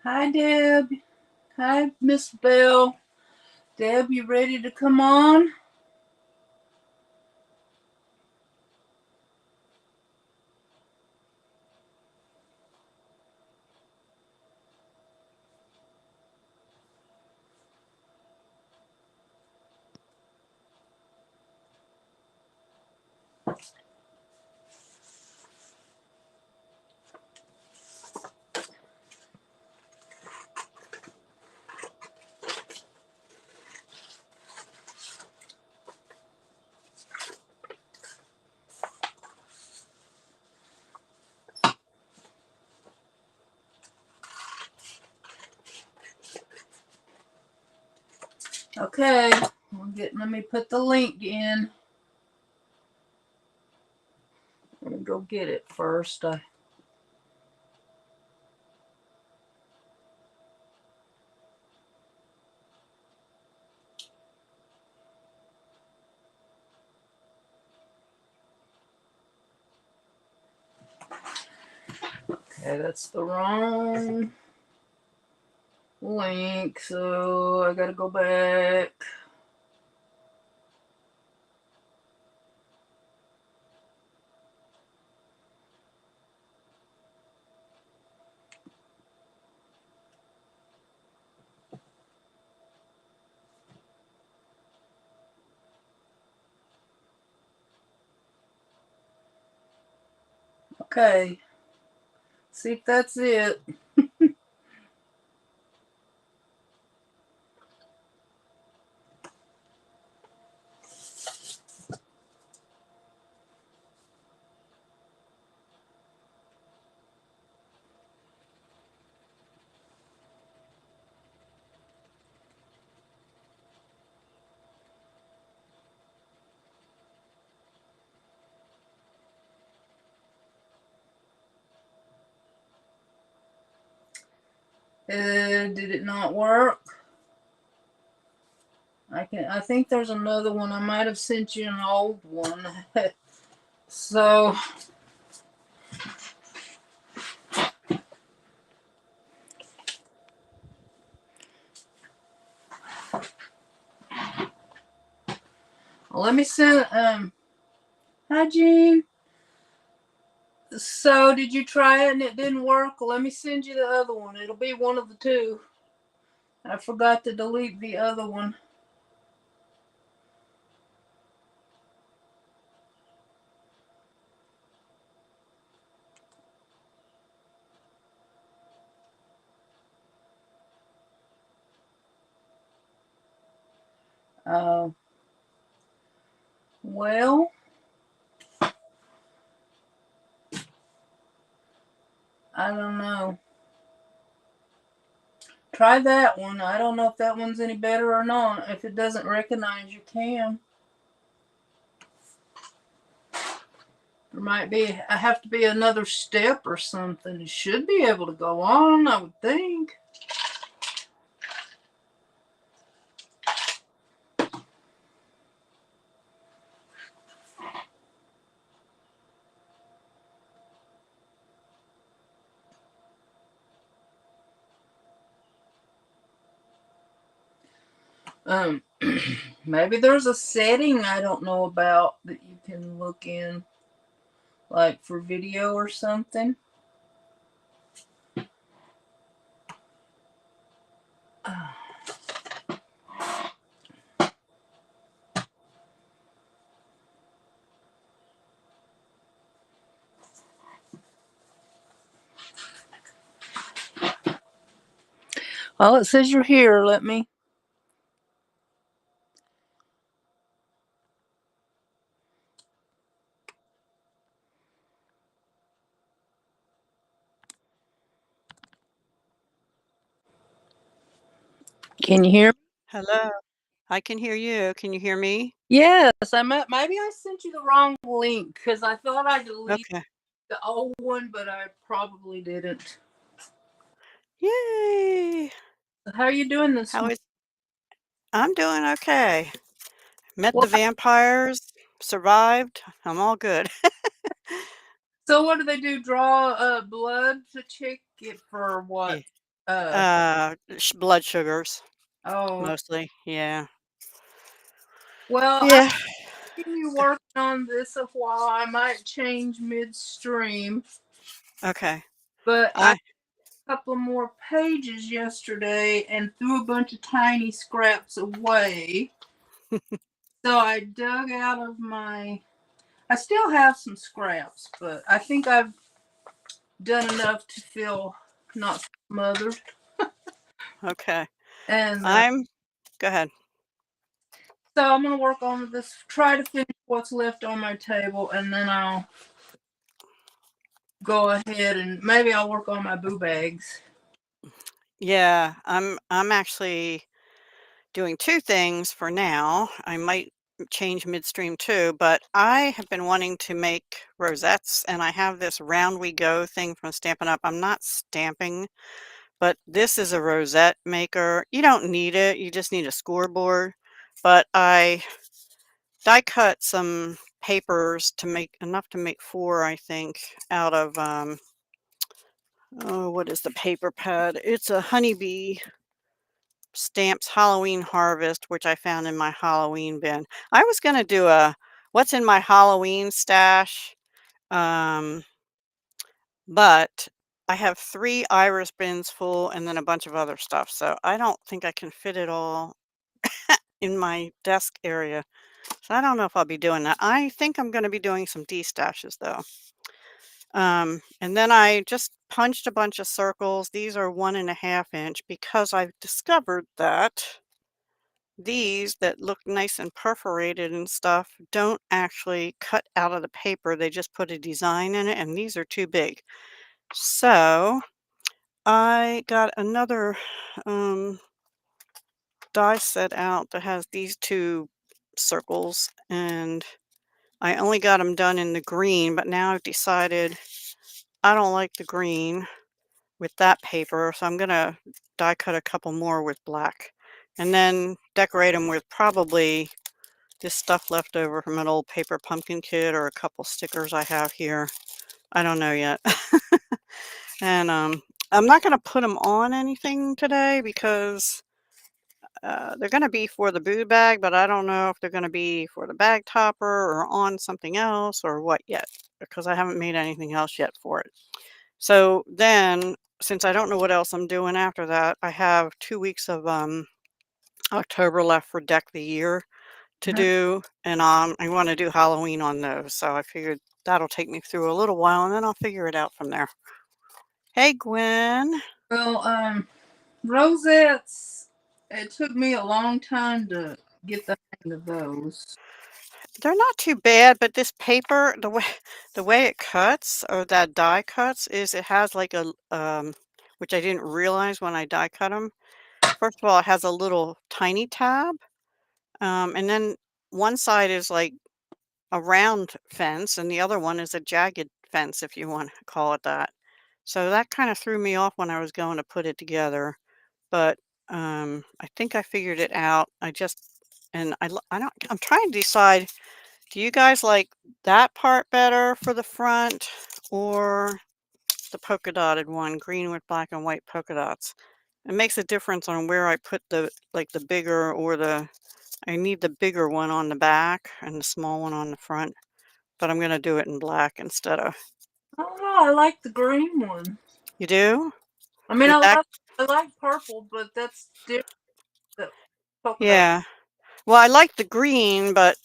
Hi, Deb. Hi, Miss Bell. Deb, you ready to come on? Okay. Let me put the link in. Let me go get it first. Okay, that's the wrong link, so I gotta go back. Okay. See if that's it. Did it not work? I think there's another one. I might have sent you an old one. So let me send hi Jean. So did you try it and it didn't work? Let me send you the other one. It'll be one of the two. I forgot to delete the other one. Uh, well, I don't know. Try that one. I don't know if that one's any better or not. If it doesn't recognize your cam, there might be. I have to be another step or something. It should be able to go on, I would think. Maybe there's a setting I don't know about that you can look in, like for video or something. Well, it says you're here. Let me. Can you hear me? Hello. I can hear you. Can you hear me? Yes, maybe I sent you the wrong link because I thought I deleted the old one, but I probably didn't. Yay! How are you doing this morning? I'm doing okay. Met the vampires, survived. I'm all good. So what do they do? Draw blood to check it for what? Blood sugars, Oh, mostly. Yeah. well, I'll Yeah. continue working on this a while. I might change midstream, Okay. but I I a couple more pages yesterday and threw a bunch of tiny scraps away. So I dug out of my. I still have some scraps, but I think I've done enough to feel not smothered. okay. And I'm Go ahead. so I'm gonna work on this. Try to finish what's left on my table, and then I'll go ahead and maybe I'll work on my boo bags. Yeah, I'm actually doing 2 things for now. I might change midstream too, but I have been wanting to make rosettes, and I have this Round We Go thing from Stampin' Up! I'm not stamping, but this is a rosette maker. You don't need it, you just need a scoreboard, but I die cut some papers to make enough to make 4, I think, out of, oh, what is the paper pad? It's a Honeybee Stamps Halloween Harvest, which I found in my Halloween bin. I was gonna do a what's in my Halloween stash, um, but I have 3 iris bins full and then a bunch of other stuff, so I don't think I can fit it all in my desk area. So I don't know if I'll be doing that. I think I'm gonna be doing some destashes though. And then I just punched a bunch of circles. These are 1.5 inch because I've discovered that these that look nice and perforated and stuff don't actually cut out of the paper. They just put a design in it, and these are too big. So I got another die set out that has these 2 circles, and I only got them done in the green, but now I've decided I don't like the green with that paper, so I'm gonna die cut a couple more with black and then decorate them with probably this stuff left over from an old paper pumpkin kit or a couple stickers I have here. I don't know yet. And I'm not going to put them on anything today because they're going to be for the boo bag, but I don't know if they're going to be for the bag topper or on something else or what yet because I haven't made anything else yet for it. So then, since I don't know what else I'm doing after that, I have 2 weeks of October left for Deck the Year to do, and I want to do Halloween on those. So I figured that'll take me through a little while, and then I'll figure it out from there. Hey, Gwen. Well, rosettes. It took me a long time to get the hang of those. They're not too bad, but this paper, the way it cuts or that die cuts is it has like a which I didn't realize when I die cut them. First of all, it has a little tiny tab, and then one side is like a round fence, and the other one is a jagged fence, if you want to call it that. So that kind of threw me off when I was going to put it together, but I think I figured it out. I just and I don't. I'm trying to decide. Do you guys like that part better for the front or the polka dotted one, green with black and white polka dots? It makes a difference on where I put the bigger or I need the bigger one on the back and the small one on the front, but I'm gonna do it in black instead of. I don't know. I like the green one. You do? I mean, With that? I like purple, but that's different. The polka dot. Yeah. Well, I like the green, but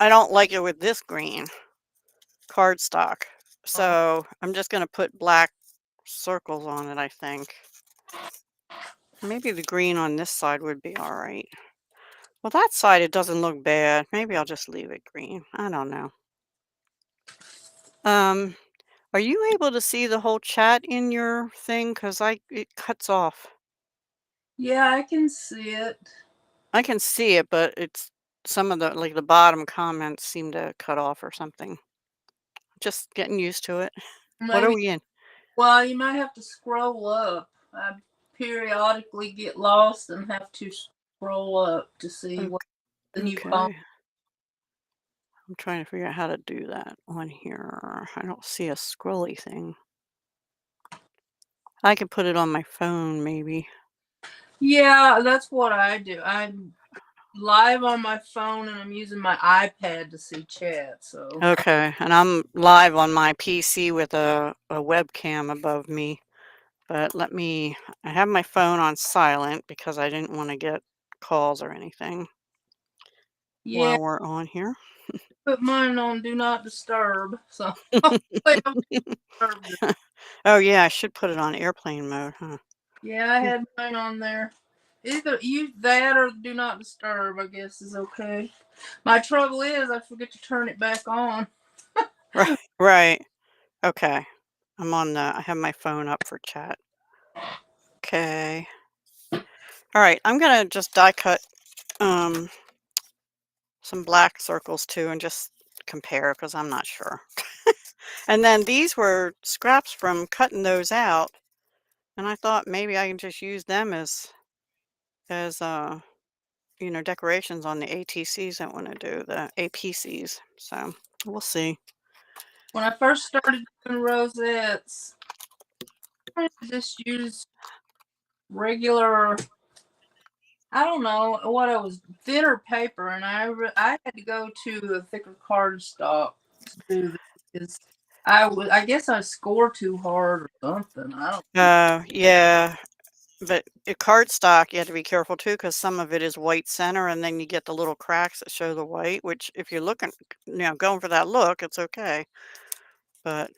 I don't like it with this green cardstock. So I'm just gonna put black circles on it, I think. Maybe the green on this side would be all right. Well, that side, it doesn't look bad. Maybe I'll just leave it green. I don't know. Um, are you able to see the whole chat in your thing? Because it cuts off. Yeah, I can see it. I can see it, but it's some of the bottom comments seem to cut off or something. Just getting used to it. What are Maybe. we in? Well, you might have to scroll up. I periodically get lost and have to scroll up to see O- what the new comment. Okay. I'm trying to figure out how to do that on here. I don't see a scrolly thing. I could put it on my phone maybe. Yeah, that's what I do. I'm live on my phone and I'm using my iPad to see chat. So Okay, and I'm live on my PC with a webcam above me. But I have my phone on silent because I didn't want to get calls or anything yeah, while we're on here. put mine on do not disturb. So hopefully I'm disturbed. Oh yeah, I should put it on airplane mode, huh? Yeah, I had mine on there. Either use that or do not disturb, I guess is okay. My trouble is I forget to turn it back on. Right, right. Okay. I have my phone up for chat. Okay. All right, I'm gonna just die cut um some black circles too and just compare because I'm not sure. And then these were scraps from cutting those out, and I thought maybe I can just use them as decorations on the ATCs I want to do, the APCs. So we'll see. When I first started doing rosettes, I just used regular, I don't know what I was, thinner paper, and I had to go to a thicker cardstock to do this because I guess I scored too hard or something. I don't. Yeah, but cardstock, you have to be careful too because some of it is white center, and then you get the little cracks that show the white. Which, if you're looking, going for that look, it's okay. But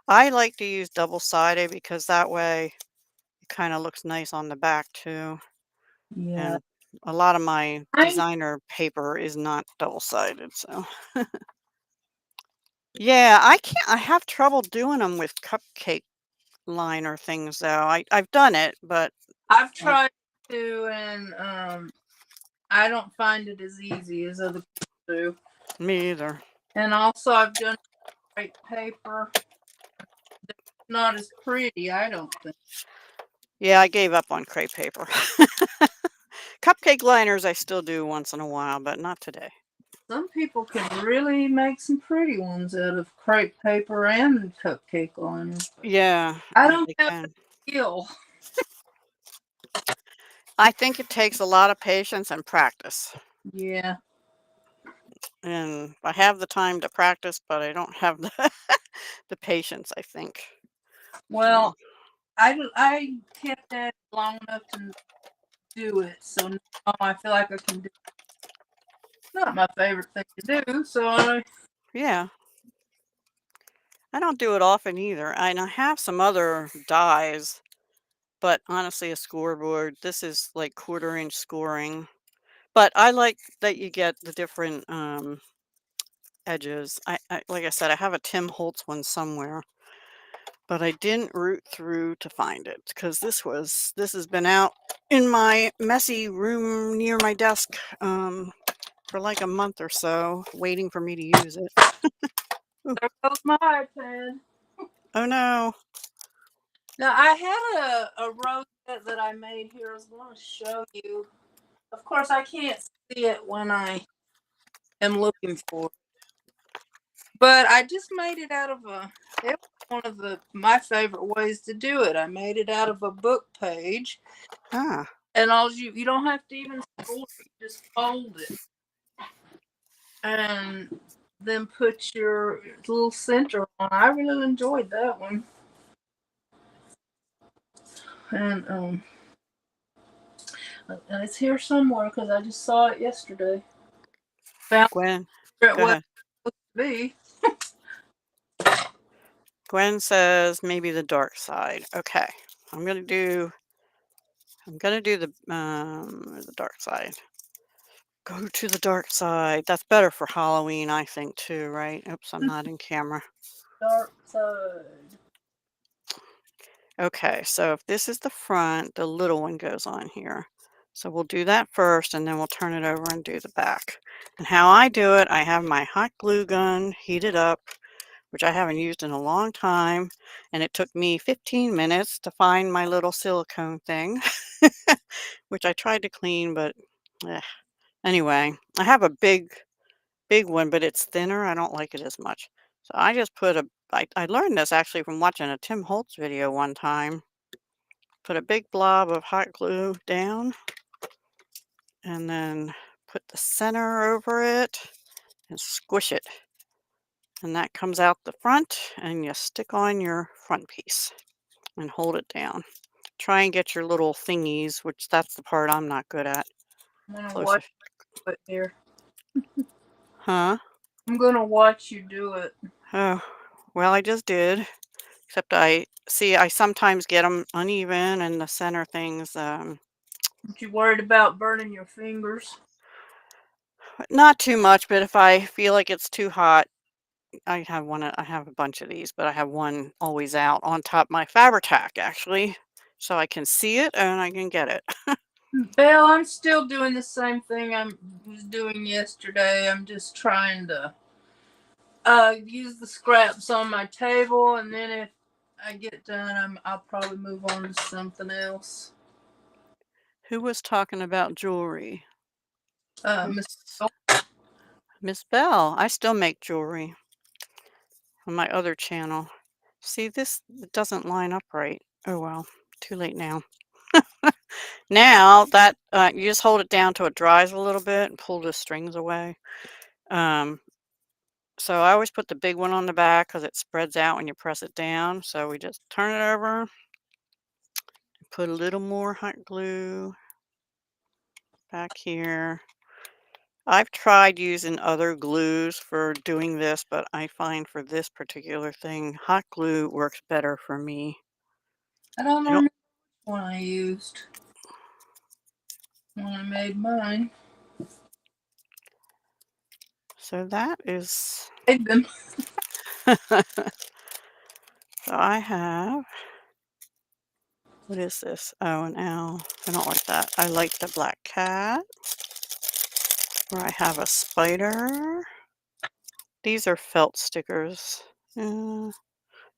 I like to use double sided because that way it kind of looks nice on the back too. Yeah, And a lot of my I designer paper is not double-sided, so yeah, I have trouble doing them with cupcake liner things though. I've done it, but I've I tried to, and I don't find it as easy as other people do. me either. And also, I've done great paper. Not as pretty, I don't think. Yeah, I gave up on crepe paper. Cupcake liners I still do once in a while, but not today. Some people can really make some pretty ones out of crepe paper and cupcake liners. Yeah, I yeah, don't they have the can. skill. I think it takes a lot of patience and practice. Yeah. And I have the time to practice, but I don't have the the patience, I think. So, Well, I kept at it long enough to do it, so now I feel like I can do. It's not my favorite thing to do, so yeah. I don't do it often either. And I have some other dies, but honestly, a scoreboard, this is like quarter-inch scoring. But I like that you get the different edges. Like I said, I have a Tim Holtz one somewhere, but I didn't root through to find it because this has been out in my messy room near my desk for like a month or so, waiting for me to use it. Ooh, there goes my iPad. oh no. Now I had a rosette that I made here. I was going to show you. Of course, I can't see it when I am looking for it, but I just made it out of a. It was one of my favorite ways to do it. I made it out of a book page, Ah, and all you don't have to even fold it. You just fold it, and then put your little center on. I really enjoyed that one, and it's here somewhere because I just saw it yesterday. Found Gwen, it go was ahead. supposed to be. Gwen says maybe the dark side. Okay. I'm gonna do the dark side. Go to the dark side. That's better for Halloween, I think too, right? Oops, I'm not in camera. Dark side. Okay, so if this is the front, the little one goes on here. So we'll do that first and then we'll turn it over and do the back. And how I do it, I have my hot glue gun heated up, which I haven't used in a long time. And it took me 15 minutes to find my little silicone thing, which I tried to clean, but eh. Anyway, I have a big one, but it's thinner. I don't like it as much. So I just put I learned this actually from watching a Tim Holtz video one time. put a big blob of hot glue down and then put the center over it and squish it. And that comes out the front, and you stick on your front piece and hold it down. Try and get your little thingies, which that's the part I'm not good at. I'm gonna Closer. watch it here. Huh? I'm gonna watch you do it. Oh, well, I just did. Except I sometimes get them uneven and the center things, Aren't you worried about burning your fingers? not too much, but if I feel like it's too hot, I have a bunch of these, but I have one always out on top my Fabri-Tac actually, so I can see it and I can get it. Bill, I'm still doing the same thing I was doing yesterday. I'm just trying to use the scraps on my table, and then if I get done, I'll probably move on to something else. Who was talking about jewelry? Miss Miss Bell. I still make jewelry on my other channel. See, this doesn't line up right. Oh well, too late now. Now that you just hold it down till it dries a little bit and pull the strings away. So I always put the big one on the back because it spreads out when you press it down. So we just turn it over, put a little more hot glue back here. I've tried using other glues for doing this, but I find for this particular thing, hot glue works better for me. I don't I don't, remember which one I used when I made mine. so that is, Made them. so I have, what is this? Oh, an owl. I don't like that. I like the black cat, where I have a spider. These are felt stickers. And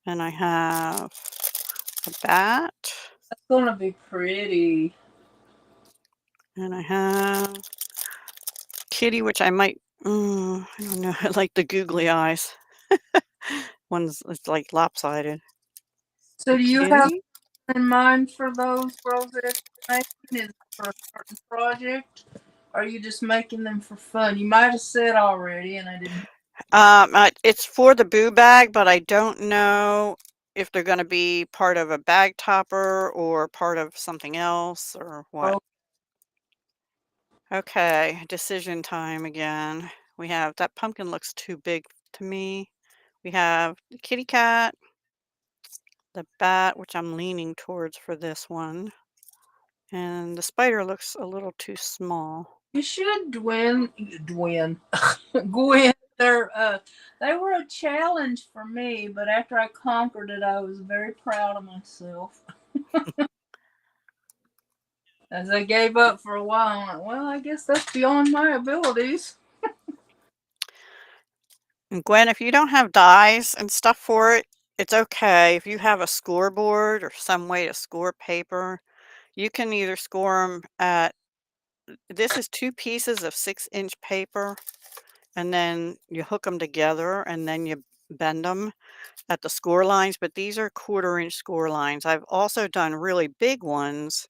I have a bat. That's gonna be pretty. And I have kitty, which I might, I don't know. I like the googly eyes. One's it's like lopsided. So, A do you have kitty? in mind for those roses you're making? Is it for a certain project? Or are you just making them for fun? You might have said already, and I didn't. It's for the boo bag, but I don't know if they're going to be part of a bag topper or part of something else or what. Oh, Okay, decision time again. We have that pumpkin looks too big to me. We have the kitty cat, the bat, which I'm leaning towards for this one, and the spider looks a little too small. you should, Gwen. Gwen. They were a challenge for me, but after I conquered it, I was very proud of myself. As I gave up for a while, I went, well, I guess that's beyond my abilities. And Gwen, if you don't have dies and stuff for it, it's okay. If you have a scoreboard or some way to score paper, you can either score them at, this is 2 pieces of 6-inch paper, and then you hook them together and then you bend them at the score lines, but these are 1/4-inch score lines. I've also done really big ones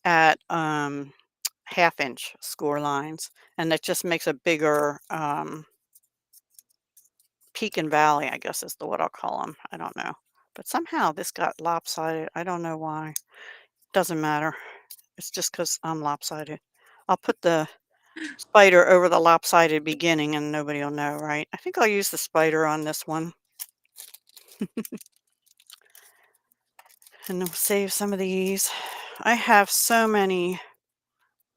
at 1/2-inch score lines, and that just makes a bigger peak and valley, I guess is what I'll call them. I don't know. But somehow this got lopsided. I don't know why. Doesn't matter. It's just because I'm lopsided. I'll put the spider over the lopsided beginning and nobody will know, right? I think I'll use the spider on this one. And we'll save some of these. I have so many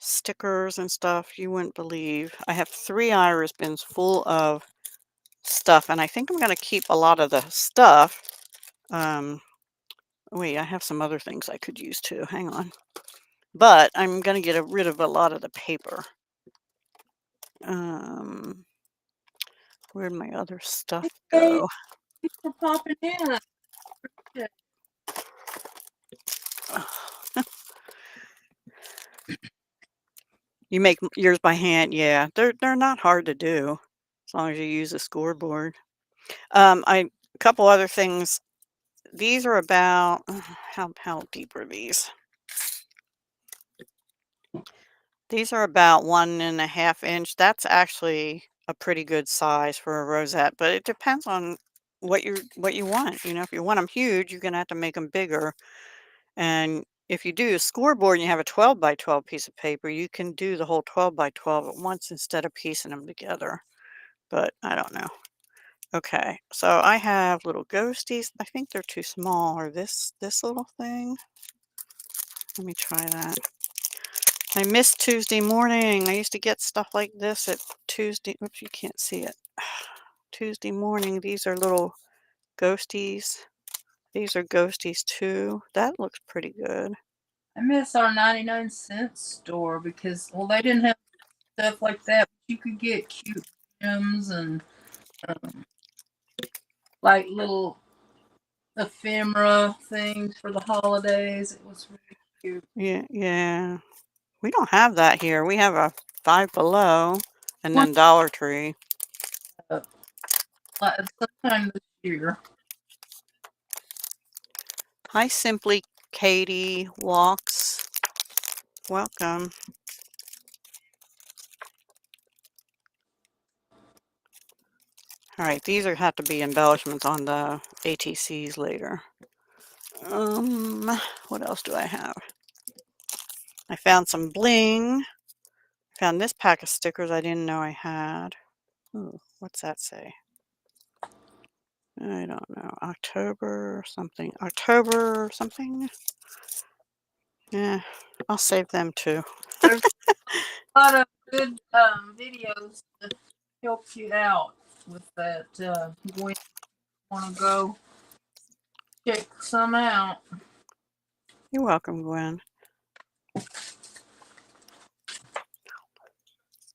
stickers and stuff you wouldn't believe. I have 3 iris bins full of stuff, and I think I'm going to keep a lot of the stuff. Wait, I have some other things I could use too. Hang on. But I'm going to get rid of a lot of the paper. Where'd my other stuff Hey, go? thanks for popping in. You make yours by hand, yeah. They're not hard to do as long as you use a scoreboard. A couple other things these are about, how deep are these? These are about 1.5 inch. That's actually a pretty good size for a rosette, but it depends on what you want. You know, if you want them huge, you're gonna have to make them bigger. And if you do a scoreboard and you have a 12 by 12 piece of paper, you can do the whole 12 by 12 at once instead of piecing them together. But I don't know. Okay, so I have little ghosties. I think they're too small. Or this little thing. Let me try that. I missed Tuesday morning. I used to get stuff like this at Tuesday. Oops, you can't see it. Tuesday morning. These are little ghosties. These are ghosties too. That looks pretty good. I miss our 99-cent store because, well, they didn't have stuff like that. But you could get cute gems and um, like little ephemera things for the holidays. It was really cute. Yeah, yeah. We don't have that here. We have a Five Below and One then Dollar Tree. sometime this year. Hi, Simply Katie Walks. Welcome. All right, these are have to be embellishments on the ATCs later. What else do I have? I found some bling. Found this pack of stickers I didn't know I had. Ooh, what's that say? I don't know. October something. October something? Yeah, I'll save them too. There's a lot of good videos to help you out with that. When you want to go check some out. You're welcome, Gwen.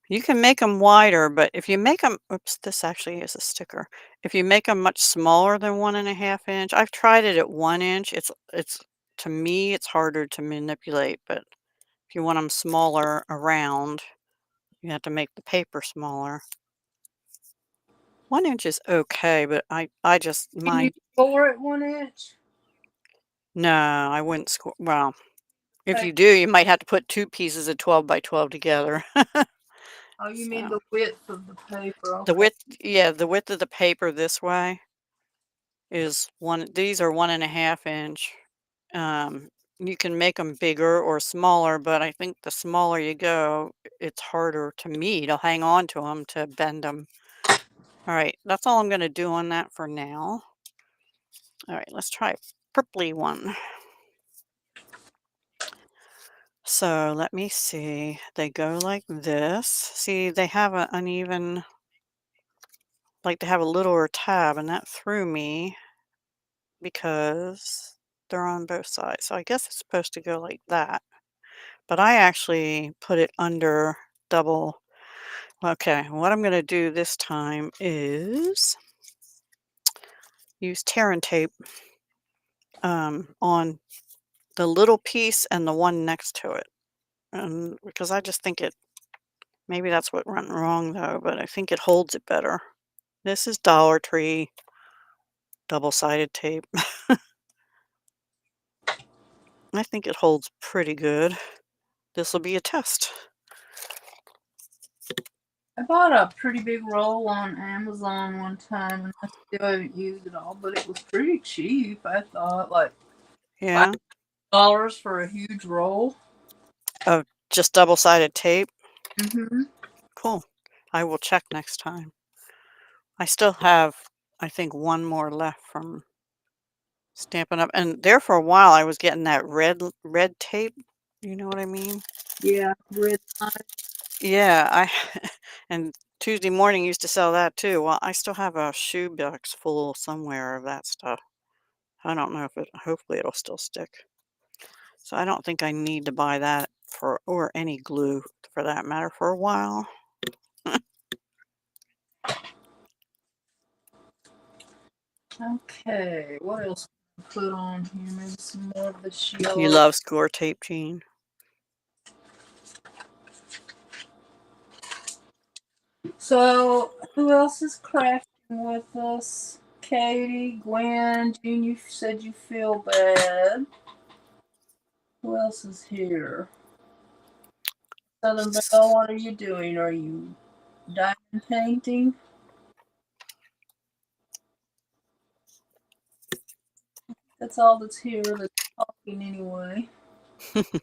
You can make them wider, but if you make them, oops, this actually is a sticker. If you make them much smaller than 1.5 inch, I've tried it at 1 inch. It's to me, it's harder to manipulate, but if you want them smaller around, you have to make the paper smaller. 1 inch is okay, but I just, Can you my, score at 1 inch? no, I wouldn't score. Well, if Okay. you do, you might have to put two pieces of 12 by 12 together. Oh, you mean So the width of the paper? the Okay. width, yeah, the width of the paper this way is these are 1.5 inch. You can make them bigger or smaller, but I think the smaller you go, it's harder to me to hang on to them, to bend them. All right, that's all I'm going to do on that for now. All right, let's try a purpley one. So let me see. They go like this. See, they have an uneven, like they have a littler tab, and that threw me because they're on both sides. So I guess it's supposed to go like that. But I actually put it under double. Okay, what I'm going to do this time is use tear and tape on the little piece and the one next to it. Because I just think maybe that's what went wrong though, but I think it holds it better. This is Dollar Tree double-sided tape. I think it holds pretty good. This will be a test. I bought a pretty big roll on Amazon one time, and I still haven't used it all, but it was pretty cheap. I thought like Yeah. $5 for a huge roll. Oh, just double-sided tape. Mm-hmm. Cool. I will check next time. I still have, I think, one more left from Stampin' Up! And there for a while, I was getting that red tape. You know what I mean? Yeah, red line. Yeah, and Tuesday Morning used to sell that too. Well, I still have a shoe box full somewhere of that stuff. I don't know if hopefully it'll still stick. So I don't think I need to buy that or any glue for that matter for a while. Okay, what else can I put on here? Maybe some more of this You yellow. love score tape, Jean. So, who else is crafting with us? Katie, Gwen, Jean, you said you feel bad. Who else is here? Southern Belle, what are you doing? Are you diamond painting? That's all that's here that's talking anyway. That's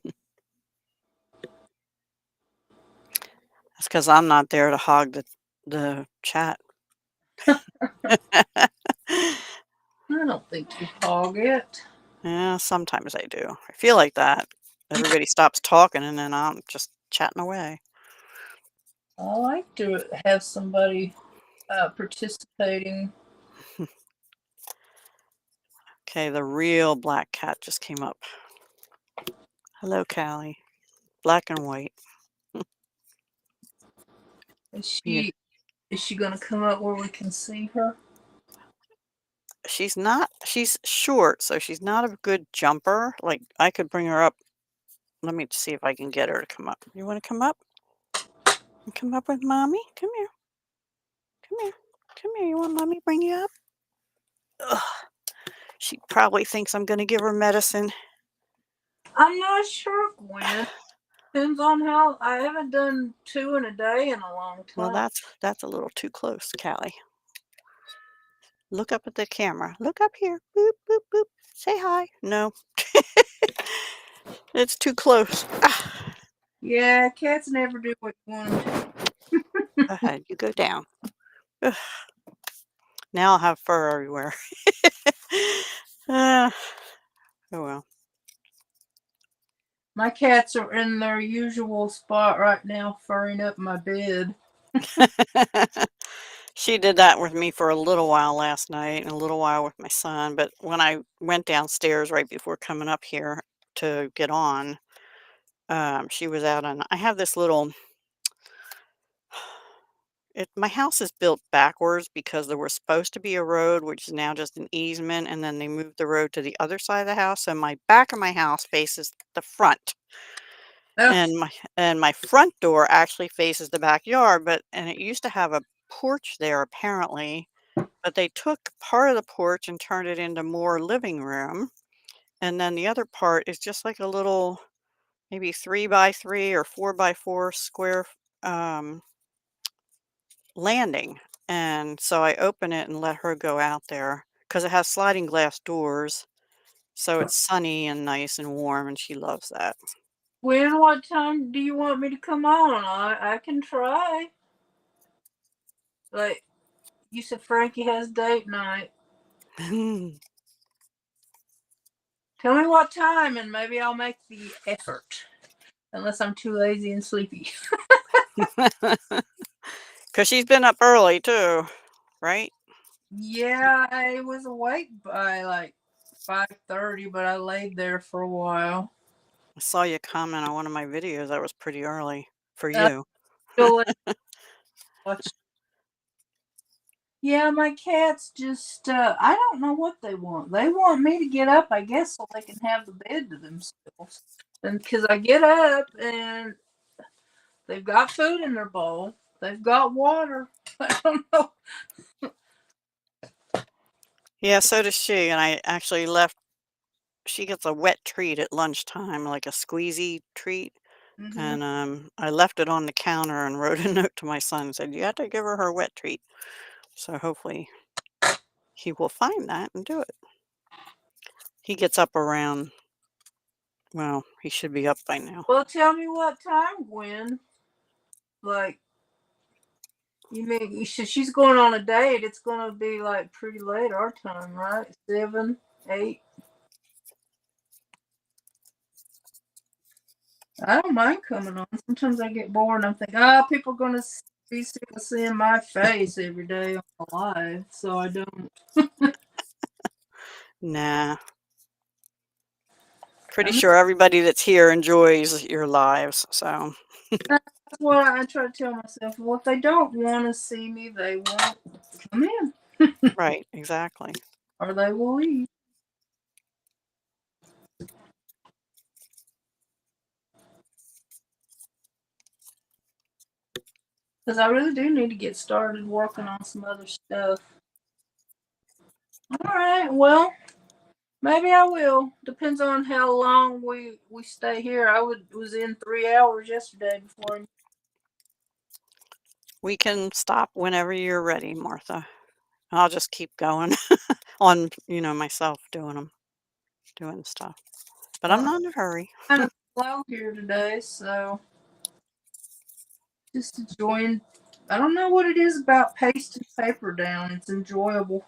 because I'm not there to hog the chat. I don't think you hog it. Yeah, sometimes I do. I feel like that. Everybody stops talking and then I'm just chatting away. I like to have somebody participating. Okay, the real black cat just came up. Hello, Callie. Black and white. Is Yeah. she gonna come up where we can see her? She's short, so she's not a good jumper. Like, I could bring her up. Let me see if I can get her to come up. You want to come up? Come up with mommy? Come here. Come here. Come here. You want mommy to bring you up? Ugh. She probably thinks I'm going to give her medicine. I'm not sure, Gwen. Depends on how. I haven't done 2 in a day in a long time. Well, that's a little too close, Callie. Look up at the camera. Look up here. Boop, boop, boop. Say hi. No. It's too close. Ah. Yeah, cats never do what you want them to. Go ahead. You go down. Ugh. Now I'll have fur everywhere. Oh, well. My cats are in their usual spot right now, furring up my bed. She did that with me for a little while last night and a little while with my son. But when I went downstairs right before coming up here to get on, she was out on. I have this little. My house is built backwards because there was supposed to be a road, which is now just an easement, and then they moved the road to the other side of the house. So my back of my house faces the front. Ugh. And my front door actually faces the backyard, and it used to have a porch there apparently, but they took part of the porch and turned it into more living room, and then the other part is just like a little maybe 3 by 3 or 4 by 4 square landing. And so I open it and let her go out there because it has sliding glass doors, so it's sunny and nice and warm, and she loves that. Gwen, what time do you want me to come on? I can try. Like you said, Frankie has date night. Tell me what time, and maybe I'll make the effort. Unless I'm too lazy and sleepy. Because she's been up early too, right? Yeah, I was awake by like 5:30, but I laid there for a while. I saw you comment on one of my videos. That was pretty early for I you. still watch. Yeah, my cats just I don't know what they want. They want me to get up, I guess, so they can have the bed to themselves. And because I get up and they've got food in their bowl, they've got water. I don't know. Yeah, so does she. And I actually left. She gets a wet treat at lunchtime, like a squeezy treat. Mm-hmm. And I left it on the counter and wrote a note to my son and said, "You have to give her wet treat." So hopefully he will find that and do it. He gets up around, well, he should be up by now. Well, tell me what time, Gwen. Like, you mean she's going on a date? It's going to be like pretty late our time, right? 7, 8. I don't mind coming on. Sometimes I get bored and I'm thinking, people are going to be sick of seeing my face every day on live, so I don't. Nah. Pretty I mean, sure everybody that's here enjoys your lives. So, that's what I try to tell myself. Well, if they don't want to see me, they won't come in, right, exactly. or they will leave. Because I really do need to get started working on some other stuff. All right. Well, maybe I will. Depends on how long we stay here. Was in 3 hours yesterday before. We can stop whenever you're ready, Martha. I'll just keep going on, myself doing stuff. But I'm Well, not in a hurry. kind of slow here today, so just enjoying. I don't know what it is about pasting paper down. It's enjoyable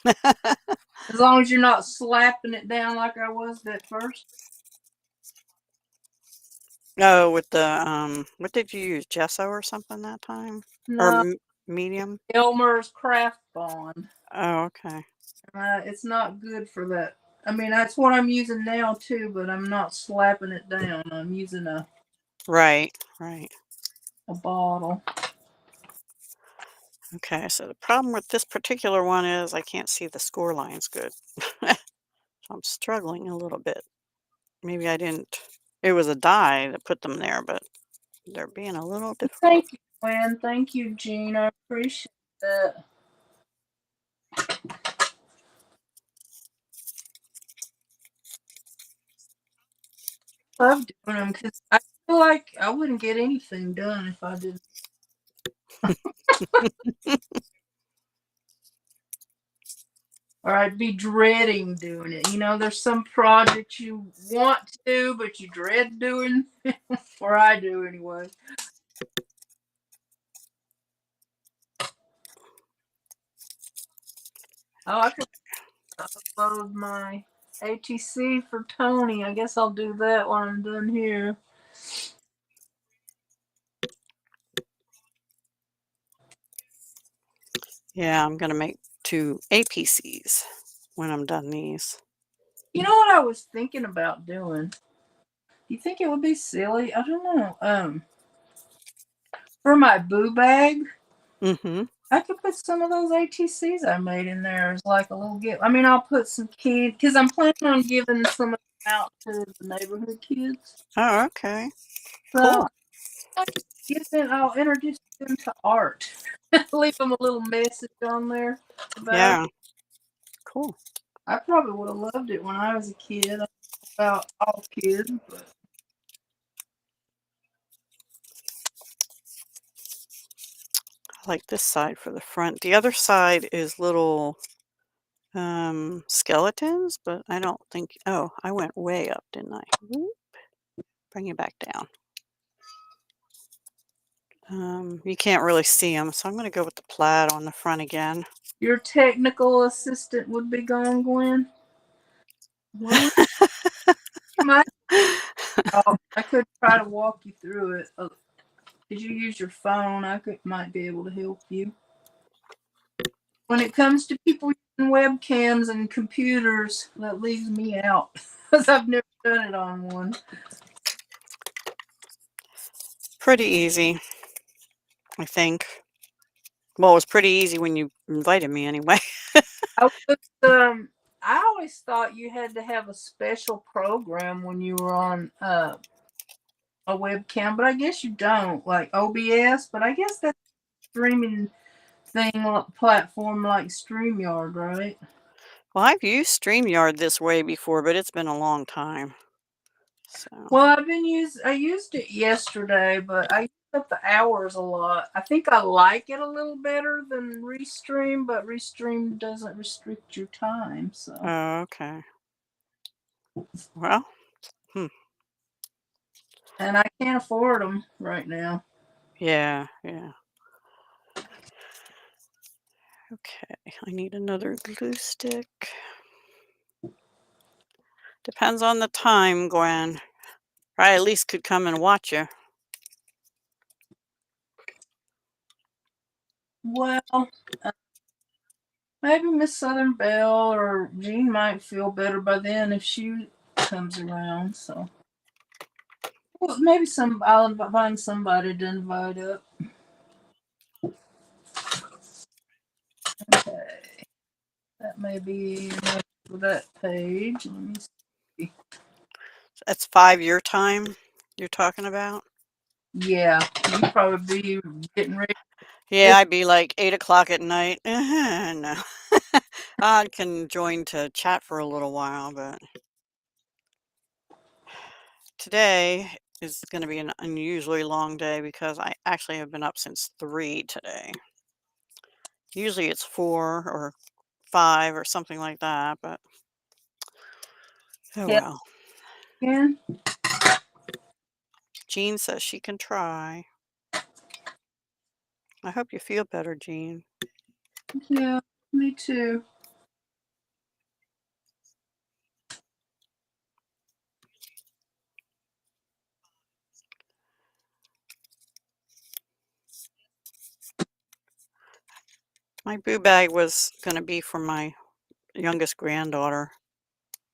as long as you're not slapping it down like I was at first. Oh, with the what did you use? Gesso or something that time? Or No, medium? Elmer's Craft Bond. Oh, okay. It's not good for that. I mean, that's what I'm using now too, but I'm not slapping it down. I'm using Right. a bottle. Okay, so the problem with this particular one is I can't see the score lines good. So I'm struggling a little bit. Maybe I didn't. It was a die that put them there, but they're being a little difficult. Thank you, Gwen. Thank you, Jean. I appreciate that. Love doing them because I feel like I wouldn't get anything done if I didn't. Or I'd be dreading doing it. There's some projects you want to do, but you dread doing, or I do anyway. Oh, I could upload my ATC for Tony. I guess I'll do that when I'm done here. Yeah, I'm going to make 2 APCs when I'm done these. You know what I was thinking about doing? Do you think it would be silly? I don't know. For my boo bag, Mm-hmm. I could put some of those ATCs I made in there as like a little gift. I mean, I'll put some kids because I'm planning on giving some of them out to the neighborhood kids. Oh, okay. So Cool. I'll introduce them to art. Leave them a little message on there about Yeah. Cool. I probably would have loved it when I was a kid. About all kids, but I like this side for the front. The other side is little skeletons, but I don't think. Oh, I went way up, didn't I? Whoop. Bring it back down. You can't really see them, so I'm going to go with the plaid on the front again. your technical assistant would be gone, Gwen. Well, I could try to walk you through it. Did you use your phone? Might be able to help you. When it comes to people using webcams and computers, that leaves me out because I've never done it on one. Pretty easy, I think. Well, it was pretty easy when you invited me anyway. I always thought you had to have a special program when you were on a webcam, but I guess you don't, like OBS. But I guess that's a streaming platform like StreamYard, right? Well, I've used StreamYard this way before, but it's been a long time. So. Well, I used it yesterday, but I used up the hours a lot. I think I like it a little better than Restream, but Restream doesn't restrict your time, so. Oh, okay. Well. And I can't afford them right now. Yeah. Okay, I need another glue stick. Depends on the time, Gwen. I at least could come and watch you. Well, maybe Miss Southern Belle or Jean might feel better by then if she comes around. So, well, maybe I'll find somebody to invite up. Okay, that may be enough for that page. Let me see. That's 5 your time you're talking about? Yeah, you'd probably be getting ready. Yeah, I'd be like 8 o'clock at night. No. I can join to chat for a little while, but today is going to be an unusually long day because I actually have been up since 3 today. Usually it's 4 or 5 or something like that, but oh Yeah. well. Again? Jean says she can try. I hope you feel better, Jean. Yeah, me too. My boo bag was going to be for my youngest granddaughter.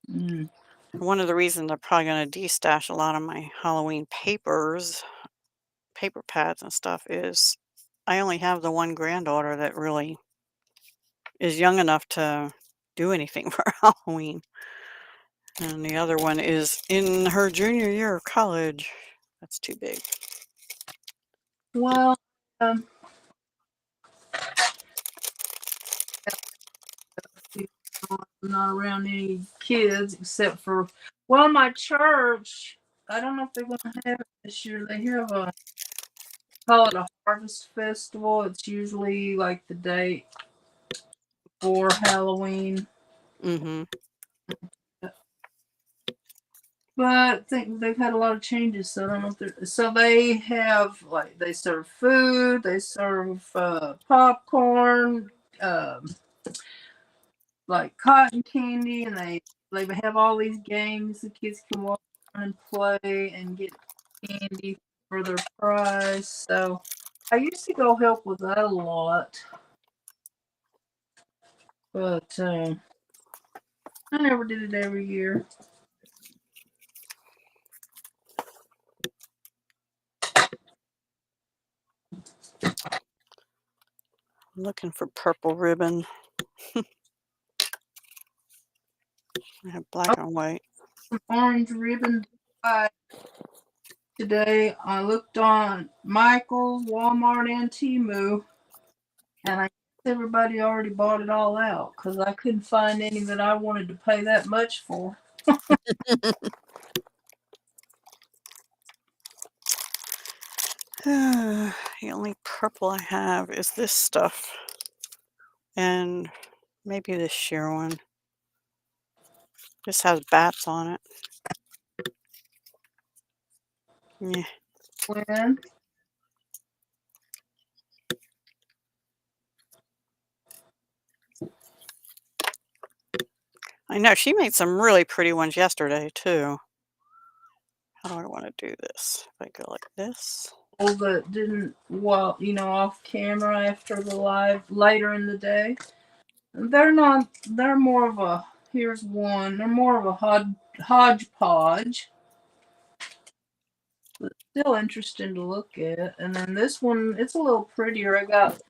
Mm. One of the reasons I'm probably going to destash a lot of my Halloween paper pads and stuff is I only have the one granddaughter that really is young enough to do anything for Halloween. And the other one is in her junior year of college. That's too big. Well, um, I'm not around any kids except for, well, my church. I don't know if they're going to have it this year. They have call it a harvest festival. It's usually like the day before Halloween. Mm-hmm. But I think they've had a lot of changes, so I don't know if they're. So they have like they serve food, they serve popcorn, um, like cotton candy, and they have all these games the kids can walk around and play and get candy for their prize. So I used to go help with that a lot, but I never did it every year. I'm looking for purple ribbon. I have black and white. Orange ribbon today. I looked on Michael's, Walmart, and Temu, and I guess everybody already bought it all out because I couldn't find any that I wanted to pay that much for. The only purple I have is this stuff. And maybe this sheer one. This has bats on it. Yeah. When I know she made some really pretty ones yesterday too. How do I want to do this? If I go like this. people that didn't, well, off camera after the live later in the day, they're not. They're more of a. Here's one. They're more of a hodgepodge. Still interesting to look at. And then this one, it's a little prettier. I got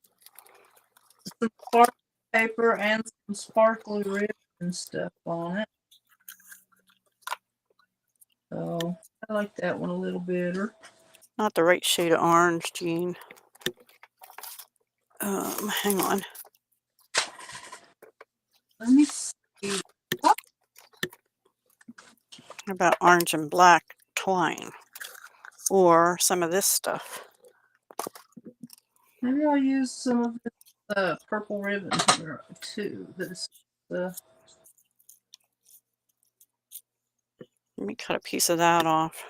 some sparkly paper and some sparkly ribbon and stuff on it. So I like that one a little better. Not the right shade of orange, Jean. Hang on. Let me see. How about orange and black twine? Or some of this stuff. Maybe I'll use some of this purple ribbon here too. This Let me cut a piece of that off.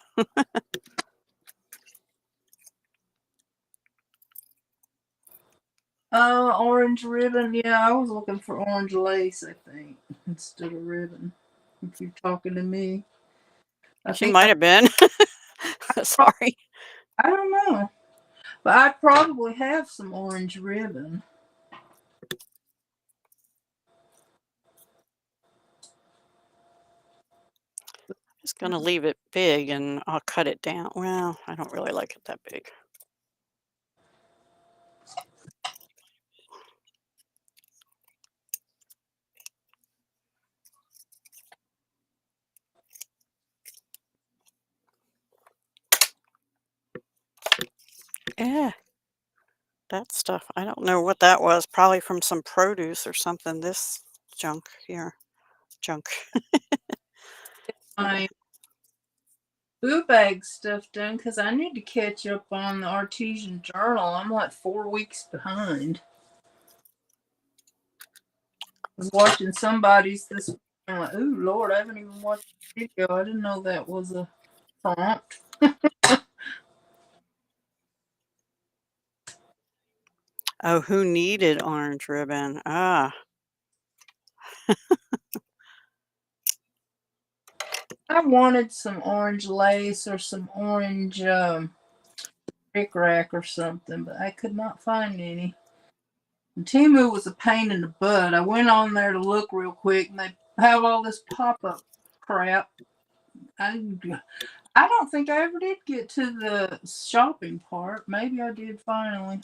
orange ribbon. Yeah, I was looking for orange lace, I think, instead of ribbon. If you're talking to me, I She think might have been. Sorry. I don't know, but I probably have some orange ribbon. Just going to leave it big and I'll cut it down. Well, I don't really like it that big. Yeah. That stuff, I don't know what that was, probably from some produce or something, this junk here. Junk. My food bag stuff done because I need to catch up on the Artesian Journal. I'm like 4 weeks behind. I was watching somebody's this week. I'm like, ooh, Lord, I haven't even watched the video. I didn't know that was a prompt. Oh, who needed orange ribbon? Ah, I wanted some orange lace or some orange rickrack or something, but I could not find any. And Temu was a pain in the butt. I went on there to look real quick, and they have all this pop-up crap. I don't think I ever did get to the shopping part. Maybe I did finally.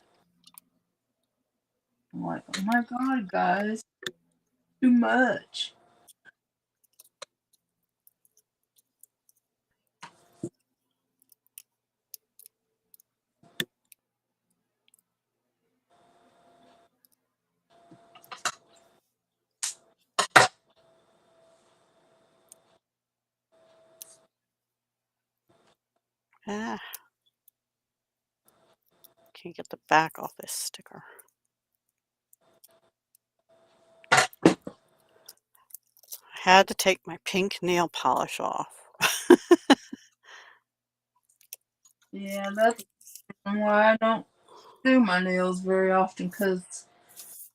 I'm like, oh my god, guys, too much. ah. Can't get the back off this sticker. I had to take my pink nail polish off. Yeah, that's why I don't do my nails very often, because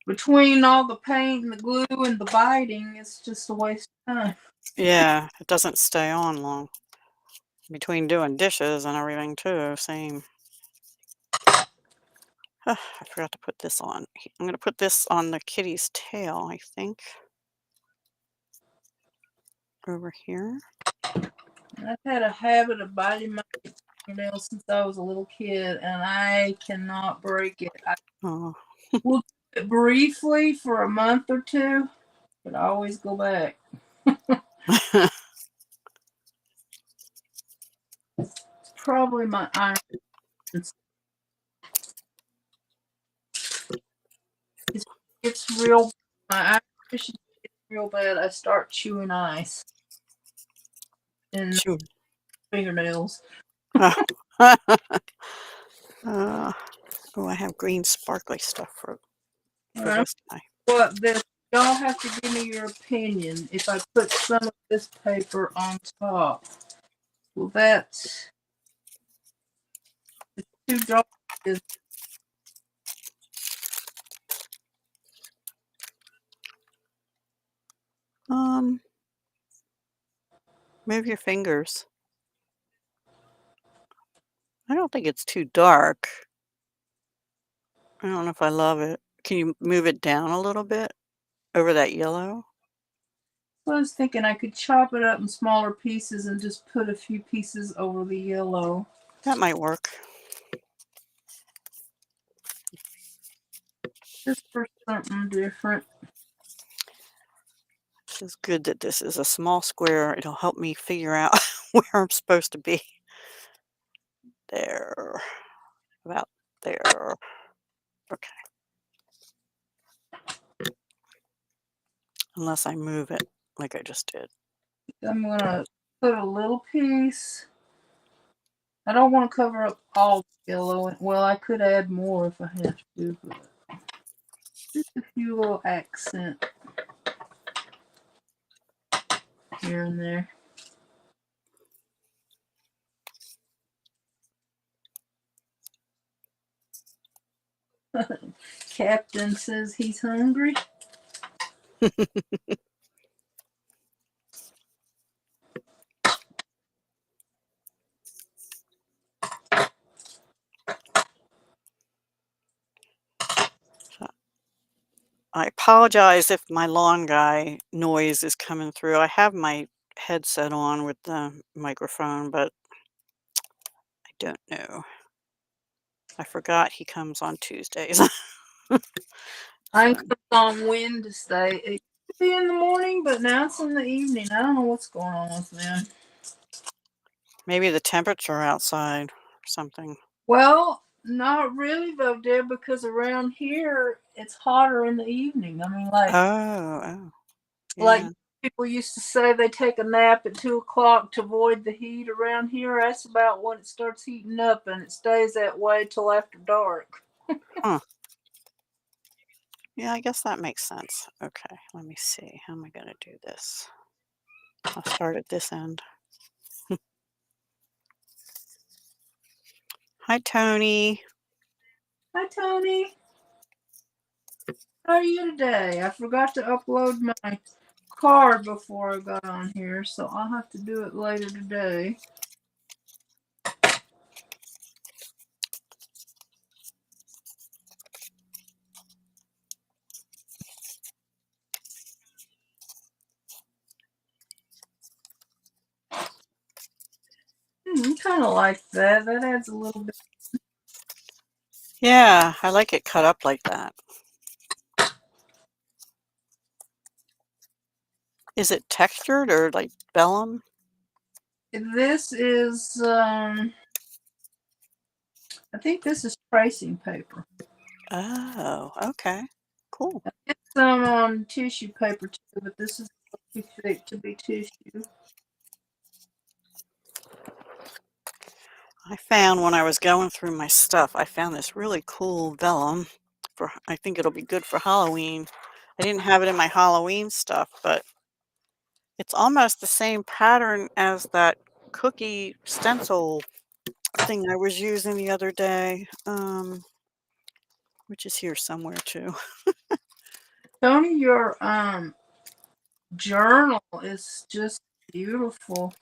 between all the paint and the glue and the biting, it's just a waste of time. Yeah, it doesn't stay on long. Between doing dishes and everything too, same. I forgot to put this on. I'm gonna put this on the kitty's tail, I think. Over here. I've had a habit of biting my fingernails since I was a little kid, and I cannot break it. I Oh. will do it briefly for a month or two, but I always go back. It's probably my iron. It's real. My iron deficiency gets real bad. I start chewing ice in Shoot. fingernails. Oh, I have green sparkly stuff for this guy. What this? Y'all have to give me your opinion. If I put some of this paper on top, will that too dark? Is Move your fingers. I don't think it's too dark. I don't know if I love it. Can you move it down a little bit over that yellow? I was thinking I could chop it up in smaller pieces and just put a few pieces over the yellow. That might work. Just for something different. This is good that this is a small square. It'll help me figure out where I'm supposed to be. There. About there. Okay. Unless I move it like I just did. I'm gonna put a little piece. I don't want to cover up all the yellow. Well, I could add more if I have to, but just a few little accent here and there. Captain says he's hungry. I apologize if my lawn guy noise is coming through. I have my headset on with the microphone, but I don't know. I forgot he comes on Tuesdays. I'm on Wednesday. It could be in the morning, but now it's in the evening. I don't know what's going on with them. Maybe the temperature outside or something. Well, Not really though, Deb, because around here it's hotter in the evening. I mean, like Oh, like yeah. people used to say they take a nap at 2 o'clock to avoid the heat. Around here, that's about when it starts heating up, and it stays that way till after dark. Huh. Yeah, I guess that makes sense. Okay, let me see. How am I going to do this? I'll start at this end. Hi, Tony. Hi, Tony. How are you today? I forgot to upload my card before I got on here, so I'll have to do it later today. Kind of like that. That adds a little bit. Yeah, I like it cut up like that. Is it textured or like vellum? This is, I think this is tracing paper. Oh, okay. Cool. It's some on tissue paper too, but this is too thick to be tissue. I found when I was going through my stuff, I found this really cool vellum for, I think it'll be good for Halloween. I didn't have it in my Halloween stuff, but it's almost the same pattern as that cookie stencil thing I was using the other day, which is here somewhere too. Tony, your journal is just beautiful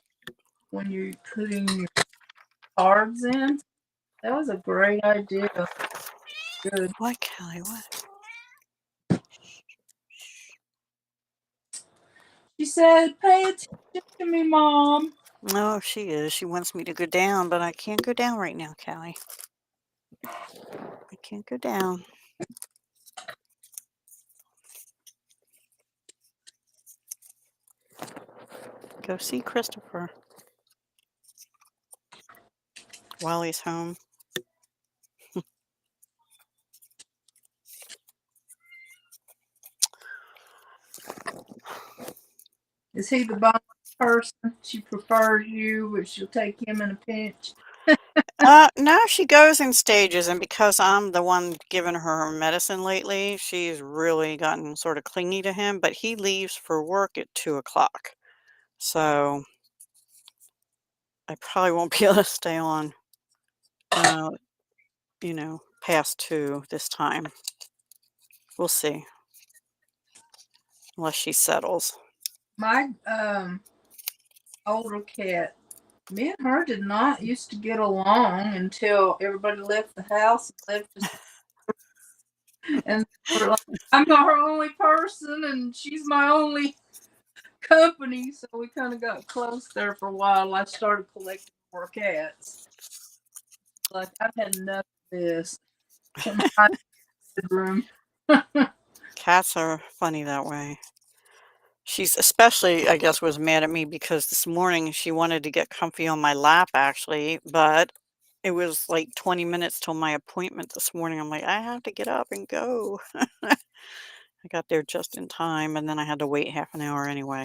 when you're putting your cards in. That was a great idea. Good. What, Kelly? What? She said, "Pay attention to me, Mom." Oh, she is. She wants me to go down, but I can't go down right now, Callie. I can't go down. Go see Christopher while he's home. Is he the bomb person? She prefers you, but she'll take him in a pinch. No, she goes in stages, and because I'm the one giving her medicine lately, she's really gotten sort of clingy to him, but he leaves for work at 2 o'clock. So I probably won't be able to stay on, uh, past 2 this time. We'll see. Unless she settles. My older cat, me and her did not used to get along until everybody left the house and left us. And we're like, I'm not her only person, and she's my only company. So we kind of got close there for a while. I started collecting more cats. Like, I've had enough of this in my bedroom. Cats are funny that way. She's especially, I guess, was mad at me because this morning she wanted to get comfy on my lap, actually, but it was like 20 minutes till my appointment this morning. I'm like, I have to get up and go. I got there just in time, and then I had to wait half an hour anyway.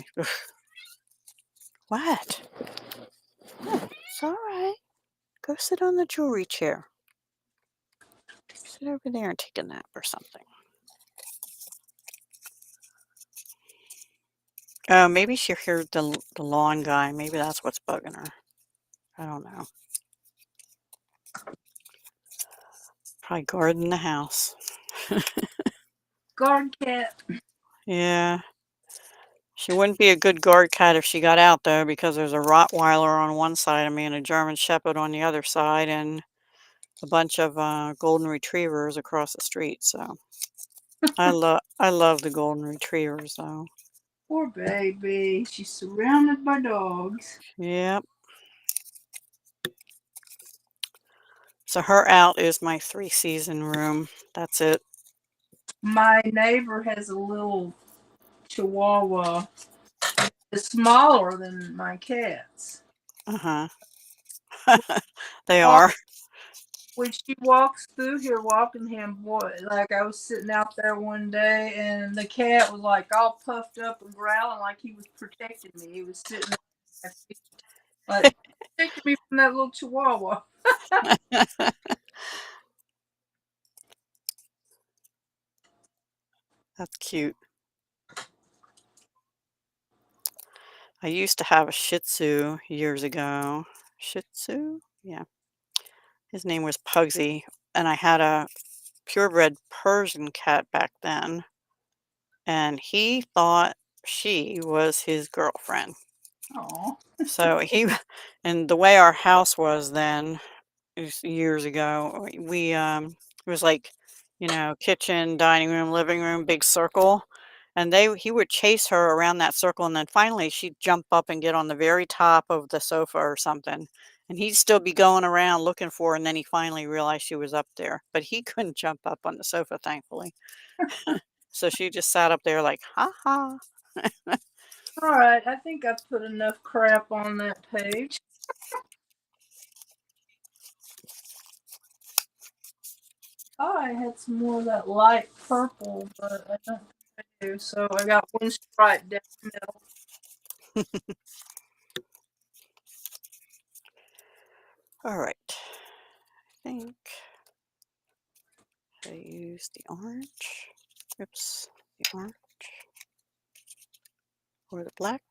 What? Oh, it's all right. Go sit on the jewelry chair. Sit over there and take a nap or something. Oh, maybe she heard the lawn guy. Maybe that's what's bugging her. I don't know. Probably guarding the house. Guard cat. Yeah. She wouldn't be a good guard cat if she got out, though, because there's a Rottweiler on one side of me and a German Shepherd on the other side, and a bunch of golden retrievers across the street. So I love the golden retrievers, though. Poor baby. She's surrounded by dogs. Yep. So her out is my 3-season room. That's it. My neighbor has a little Chihuahua. It's smaller than my cats. Uh-huh. They Hard, are. when she walks through here, Walkingham, boy, like I was sitting out there one day, and the cat was like all puffed up and growling like he was protecting me. He was sitting at my feet, like protecting me from that little chihuahua. That's cute. I used to have a Shih Tzu years ago. Shih Tzu? Yeah. His name was Pugsy, and I had a purebred Persian cat back then, and he thought she was his girlfriend. Aw. So he and the way our house was then, it was years ago, it was like, kitchen, dining room, living room, big circle, and he would chase her around that circle, and then finally she'd jump up and get on the very top of the sofa or something, and he'd still be going around looking for her, and then he finally realized she was up there, but he couldn't jump up on the sofa, thankfully. So she just sat up there like, "Ha ha." All right, I think I put enough crap on that page. Oh, I had some more of that light purple, but I don't think I do. So I got one stripe down the middle. Alright. I think I use the orange. Oops, the orange or the black.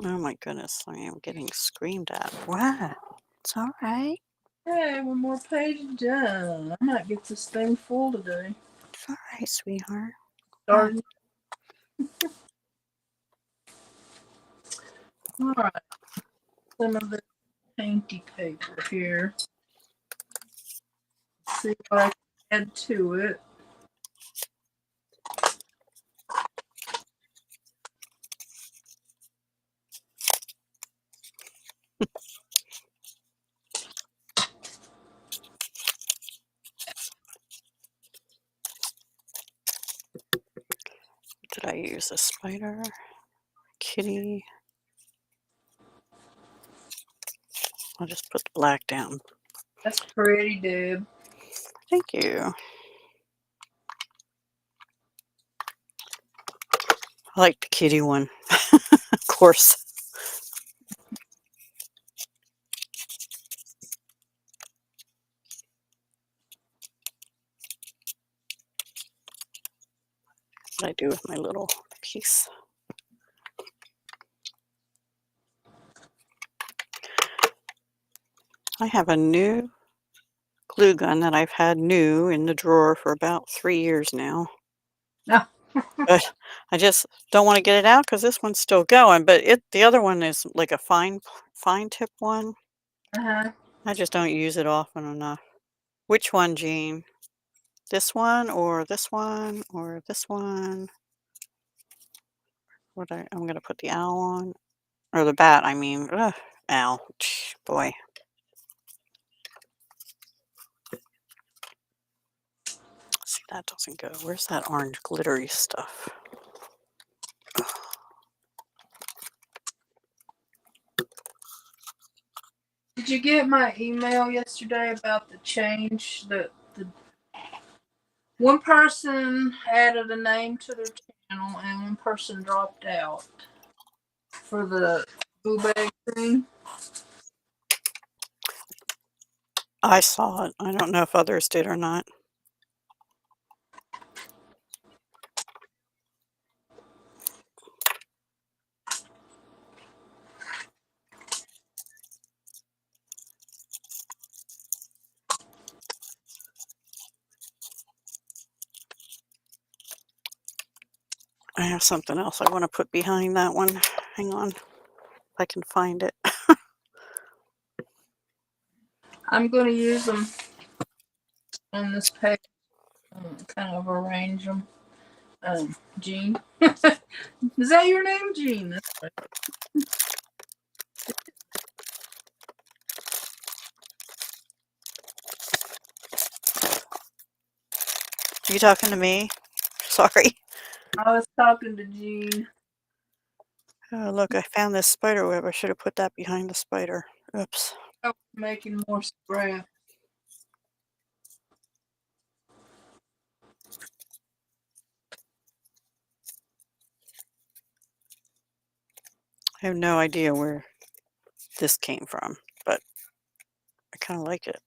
Oh my goodness, I am getting screamed at. What? It's all right. Okay, one more page done. I might get this thing full today. It's all right, sweetheart. Starting. All right, some of the painty paper here. Let's see what I can add to it. Did I use a spider? Kitty? I'll just put the black down. That's pretty, Deb. Thank you. I like the kitty one, of course. What I do with my little piece. I have a new glue gun that I've had new in the drawer for about 3 years now. No. But I just don't want to get it out because this one's still going. But the other one is like a fine tip one. Uh-huh. I just don't use it often enough. Which one, Jean? This one or this one or this one? I'm gonna put the owl on or the bat. I mean, ugh, owl. Boy. See, that doesn't go. Where's that orange glittery stuff? Did you get my email yesterday about the change? The one person added a name to their channel and one person dropped out for the boo bag thing. I saw it. I don't know if others did or not. I have something else I want to put behind that one. Hang on, if I can find it. I'm going to use them on this page. Kind of arrange them. Jean. Is that your name, Jean? That's right. Are you talking to me? Sorry. I was talking to Jean. Oh, look, I found this spider web. I should have put that behind the spider. Oops. I was making more scrap. I have no idea where this came from, but I kind of like it.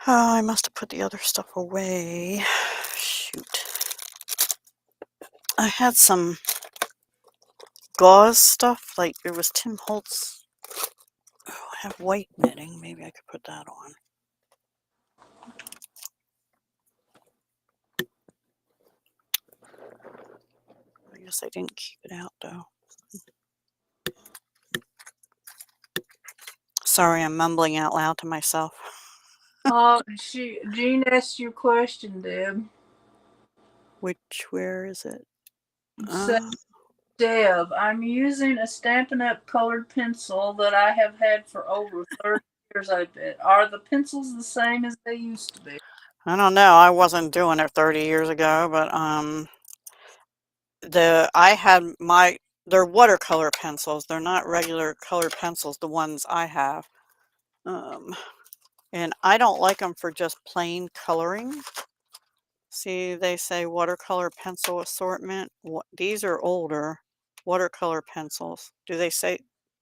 Oh, I must have put the other stuff away. Shoot. I had some gauze stuff, like there was Tim Holtz. Oh, I have white knitting. Maybe I could put that on. I guess I didn't keep it out though. Sorry, I'm mumbling out loud to myself. Jean asked you a question, Deb. Where is it? So, Deb, I'm using a Stampin' Up! Colored pencil that I have had for over 30 years, I bet. Are the pencils the same as they used to be? I don't know. I wasn't doing it 30 years ago, but they're watercolor pencils. They're not regular color pencils, the ones I have. And I don't like them for just plain coloring. See, they say watercolor pencil assortment. These are older watercolor pencils. Do they say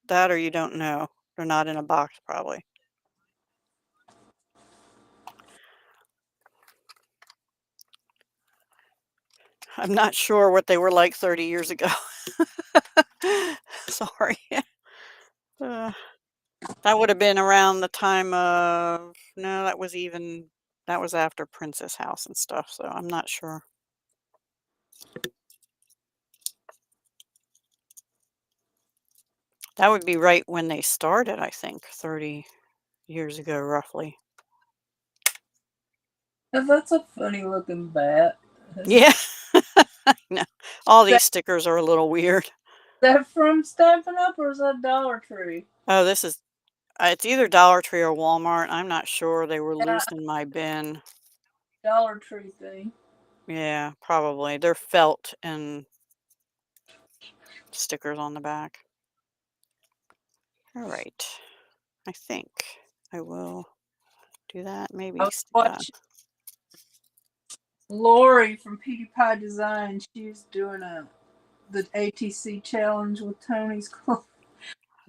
that, or you don't know? They're not in a box, probably. I'm not sure what they were like 30 years ago. Sorry. That would have been around the time of, no, that was after Princess House and stuff, so I'm not sure. That would be right when they started, I think, 30 years ago, roughly. That's a funny looking bat. Yeah, I know. All these That, stickers are a little weird. that from Stampin' Up! Or is that Dollar Tree? Oh, it's either Dollar Tree or Walmart. I'm not sure. They were Yeah, loose in my bin. Dollar Tree thing. Yeah, probably. They're felt and stickers on the back. All right. I think I will do that. I Maybe was stick that. watching Lori from Petey Pie Design. She's doing the ATC challenge with Tony's clothes.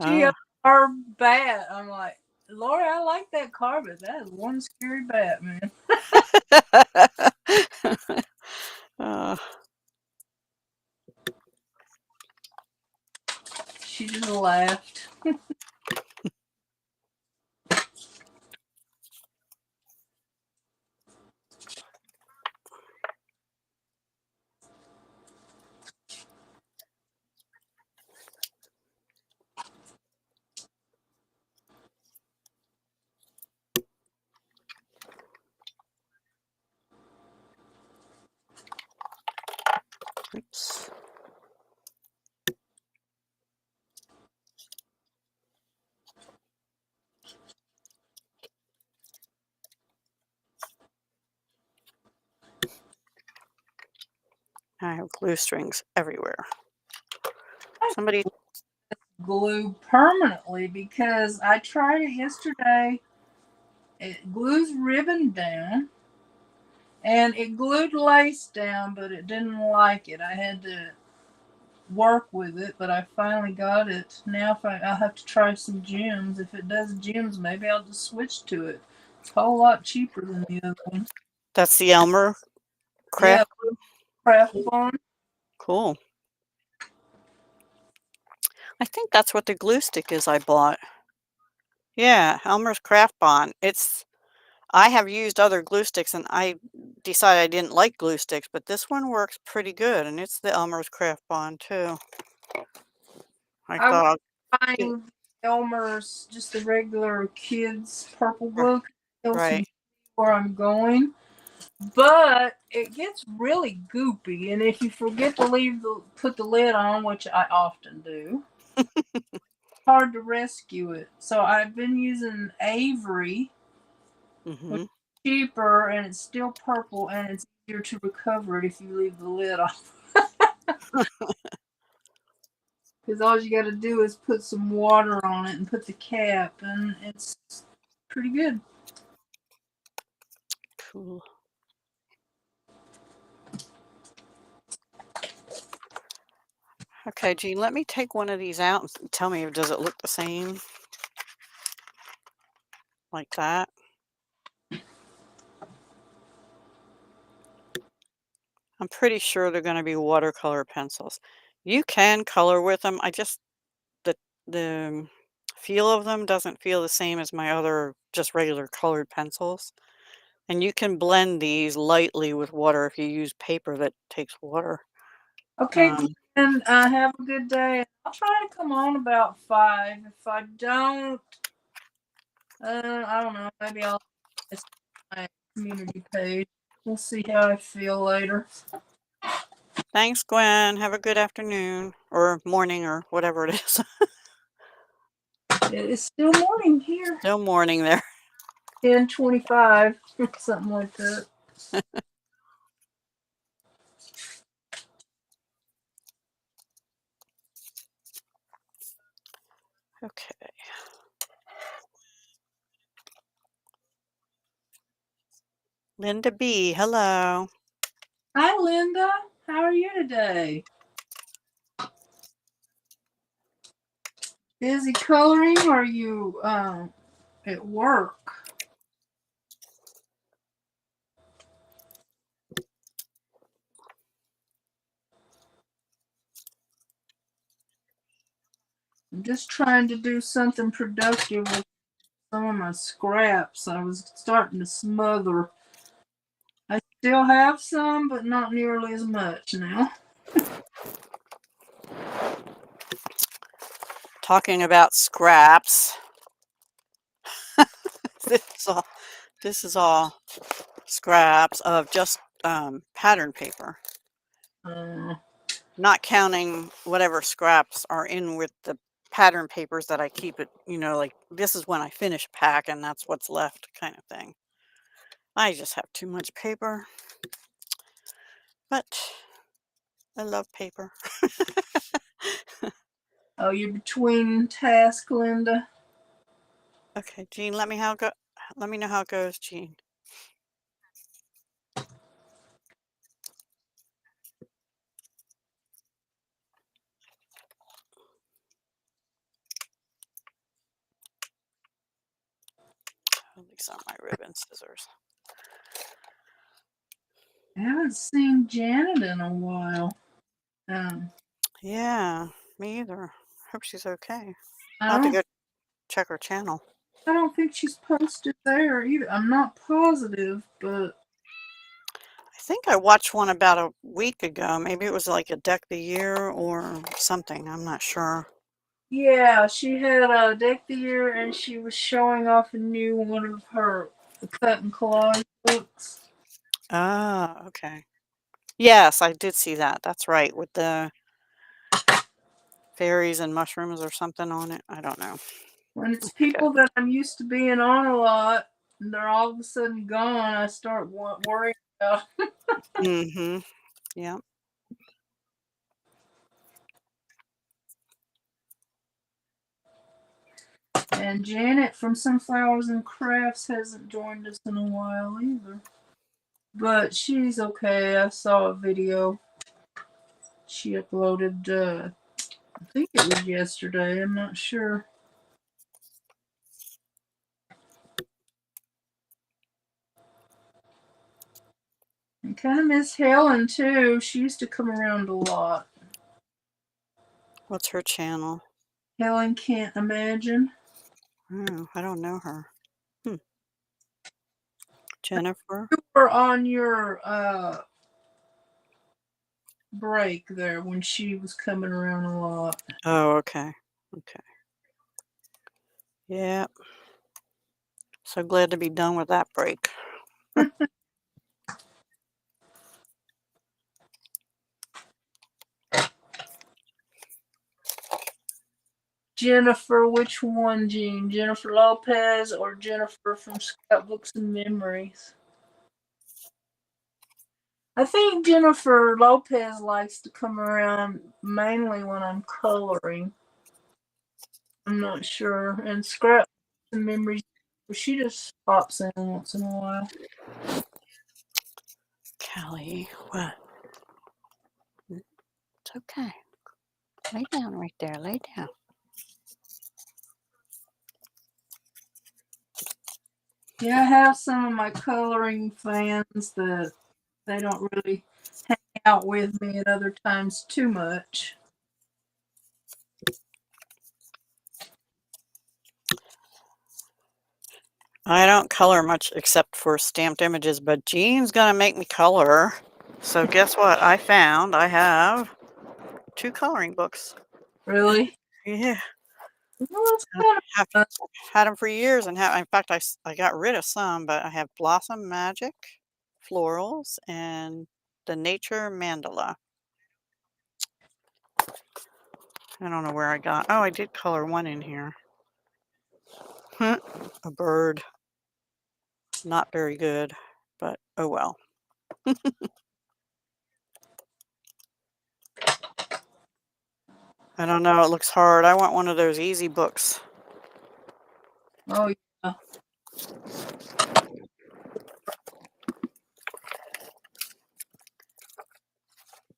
She has Oh. her bat. I'm like, Lori, I like that carpet. That is one scary bat, man. uh, She just laughed. oops. I have glue strings everywhere. Somebody, Glue permanently because I tried it yesterday. It glues ribbon down and it glued lace down, but it didn't like it. I had to work with it, but I finally got it. Now I'll have to try some gems. If it does gems, maybe I'll just switch to it. It's a whole lot cheaper than the other one. that's the Elmer Yeah, craft. craft bond. Cool. I think that's what the glue stick is I bought. Yeah, Elmer's Craft Bond. I have used other glue sticks and I decided I didn't like glue sticks, but this one works pretty good and it's the Elmer's Craft Bond too. I I was thought, buying Elmer's just the regular kids purple r- glue. So right. where I'm going. but it gets really goopy, and if you forget to put the lid on, which I often do, hard to rescue it. So I've been using Avery, which Mm-hmm. is cheaper and it's still purple, and it's easier to recover it if you leave the lid off. Because all you got to do is put some water on it and put the cap, and it's pretty good. Cool. Okay, Jean, let me take one of these out and tell me, does it look the same? Like that? I'm pretty sure they're going to be watercolor pencils. You can color with them. The feel of them doesn't feel the same as my other just regular colored pencils. And you can blend these lightly with water if you use paper that takes water. Okay, Um, Glenn, have a good day. I'll try to come on about 5. If I don't, I don't know. Maybe I'll miss my community page. We'll see how I feel later. Thanks, Gwen. Have a good afternoon or morning or whatever it is. It is still morning here. Still morning there. 10:25, something like that. Okay. Linda B, hello. Hi, Linda. How are you today? Busy coloring? Or are you at work? I'm just trying to do something productive with some of my scraps. I was starting to smother. I still have some, but not nearly as much now. Talking about scraps. This is all scraps of just pattern paper. Uh, Not counting whatever scraps are in with the pattern papers that I keep it, like this is when I finish pack and that's what's left kind of thing. I just have too much paper, but I love paper. oh, you're between tasks, Linda? Okay, Jean, let me know how it goes, Jean. These are my ribbon scissors. I haven't seen Janet in a while. Yeah, me either. Hope she's okay. I I'll have to don't go check her channel. I don't think she's posted there either. I'm not positive, but I think I watched one about a week ago. Maybe it was like a deck of the year or something. I'm not sure. yeah, she had a deck the year and she was showing off a new one of her cut and collage books. Ah, okay. Yes, I did see that. That's right, with the fairies and mushrooms or something on it. I don't know. When it's I forget. people that I'm used to being on a lot and they're all of a sudden gone, I start worrying about. Mm-hmm. Yeah. And Janet from Sunflowers and Crafts hasn't joined us in a while either. But she's okay. I saw a video she uploaded, I think it was yesterday. I'm not sure. I kind of miss Helen too. She used to come around a lot. What's her channel? Helen Can't Imagine. Oh, I don't know her. Jennifer? You were on your break there when she was coming around a lot. Oh, okay. Okay. Yeah. So glad to be done with that break. Jennifer, which one, Jean? Jennifer Lopez or Jennifer from Scrapbooks and Memories? I think Jennifer Lopez likes to come around mainly when I'm coloring. I'm not sure. And Scrapbooks and Memories, she just pops in once in a while. Kelly, what? It's okay. Lay down right there. Lay down. Yeah, I have some of my coloring fans that they don't really hang out with me at other times too much. I don't color much except for stamped images, but Jean's gonna make me color. So guess what? I found I have 2 coloring books. Really? Yeah. Well, that's I kind have of had them for years and in fact, I got rid of some, but I have Blossom Magic, Florals, and the Nature Mandala. I don't know where I got. Oh, I did color one in here. A bird. Not very good, but oh well. I don't know. It looks hard. I want one of those easy books. Oh, yeah.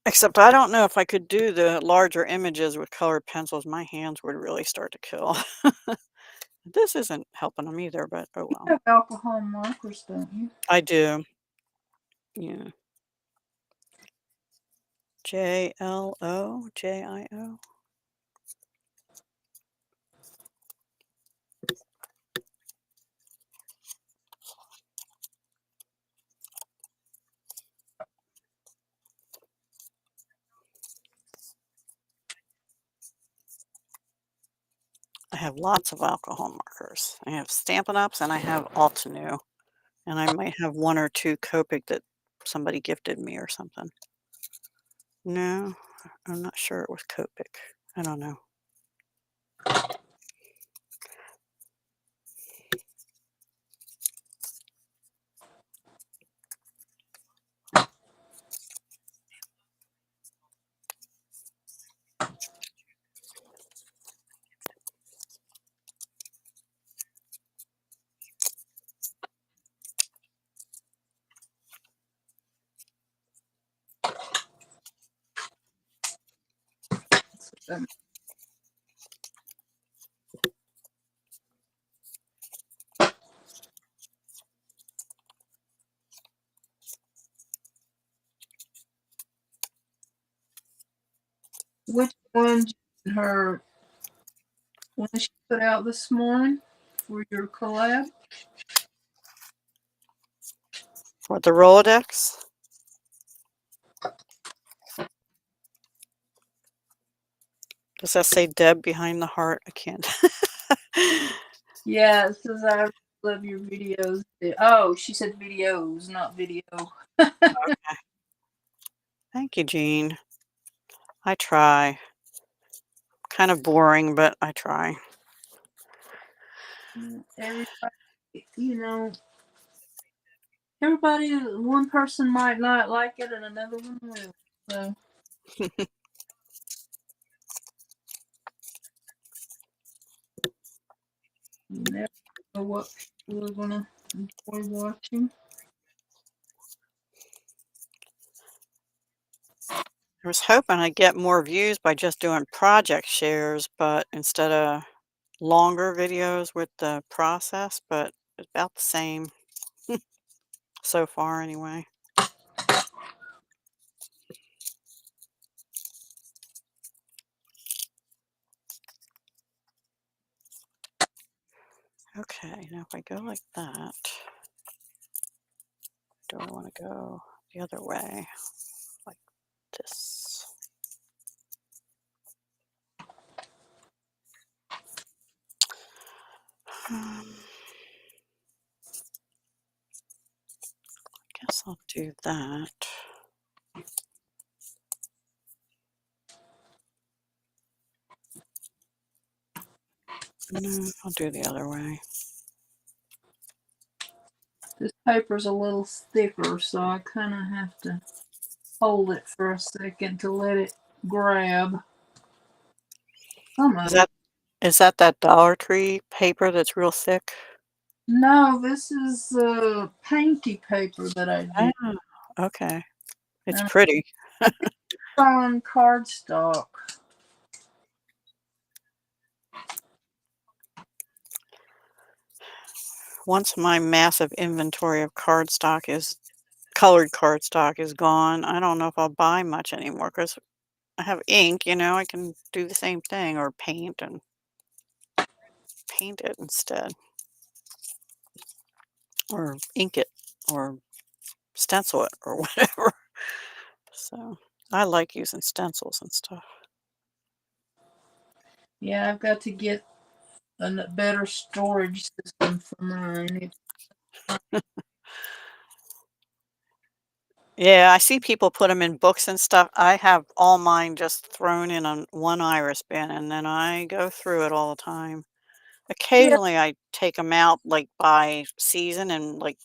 Except I don't know if I could do the larger images with colored pencils. My hands would really start to kill. This isn't helping them either, but oh You well. have alcohol markers, don't you? I do. Yeah. JLO. I have lots of alcohol markers. I have Stampin' Ups and I have Altenew. And I might have 1 or 2 Copic that somebody gifted me or something. No, I'm not sure it was Copic. I don't know. Which one, her one she put out this morning for your collab? For the Rolodex? Does that say Deb behind the heart? I can't. Yeah, it says I love your videos. Oh, she said videos, not video. Okay. Thank you, Jean. I try. Kind of boring, but I try. Everybody, everybody, one person might not like it and another one will. So, you never know what people are going to enjoy watching. I was hoping I'd get more views by just doing project shares, but instead of longer videos with the process, but it's about the same so far anyway. Okay, now if I go like that, do I want to go the other way, like this? Guess I'll do that. No, I'll do the other way. This paper's a little thicker, so I kind of have to hold it for a second to let it grab some Is of it. that Dollar Tree paper that's real thick? No, this is painty paper that I did. Ah, okay. It's Uh, pretty. I think it's on cardstock. Once my massive inventory of colored cardstock is gone, I don't know if I'll buy much anymore because I have ink, I can do the same thing or paint and paint it instead or ink it or stencil it or whatever. So I like using stencils and stuff. Yeah, I've got to get a better storage system for mine. Yeah, I see people put them in books and stuff. I have all mine just thrown in on one iris bin and then I go through it all the time. Yeah, Occasionally I take them out like by season and like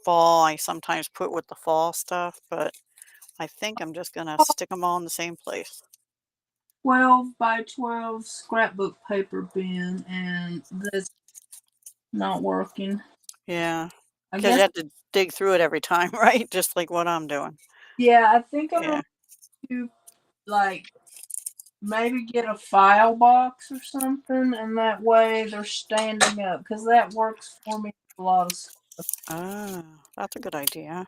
fall, I sometimes put with the fall stuff, but I think I'm just gonna stick them all in the same place. 12 by 12 scrapbook paper bin, and that's not working. Yeah, I because you guess, have to dig through it every time, right? Just like what I'm doing. yeah, I think I'm Yeah. going to like maybe get a file box or something, and that way they're standing up because that works for me a lot of stuff. Ah, that's a good idea.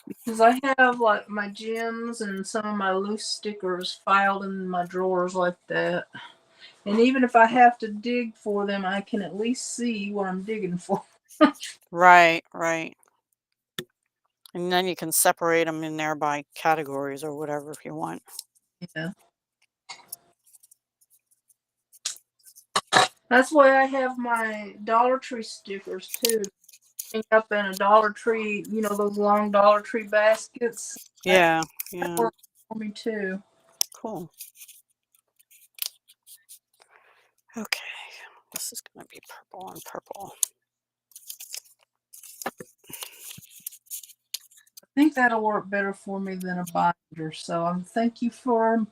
Because I have like my gems and some of my loose stickers filed in my drawers like that. And even if I have to dig for them, I can at least see what I'm digging for. Right, right. And then you can separate them in there by categories or whatever if you want. Yeah. That's why I have my Dollar Tree stickers too. Hang up in a Dollar Tree, those long Dollar Tree baskets. That, Yeah, that yeah, works for me too. cool. Okay, this is gonna be purple on purple. I think that'll work better for me than a binder. So thank you for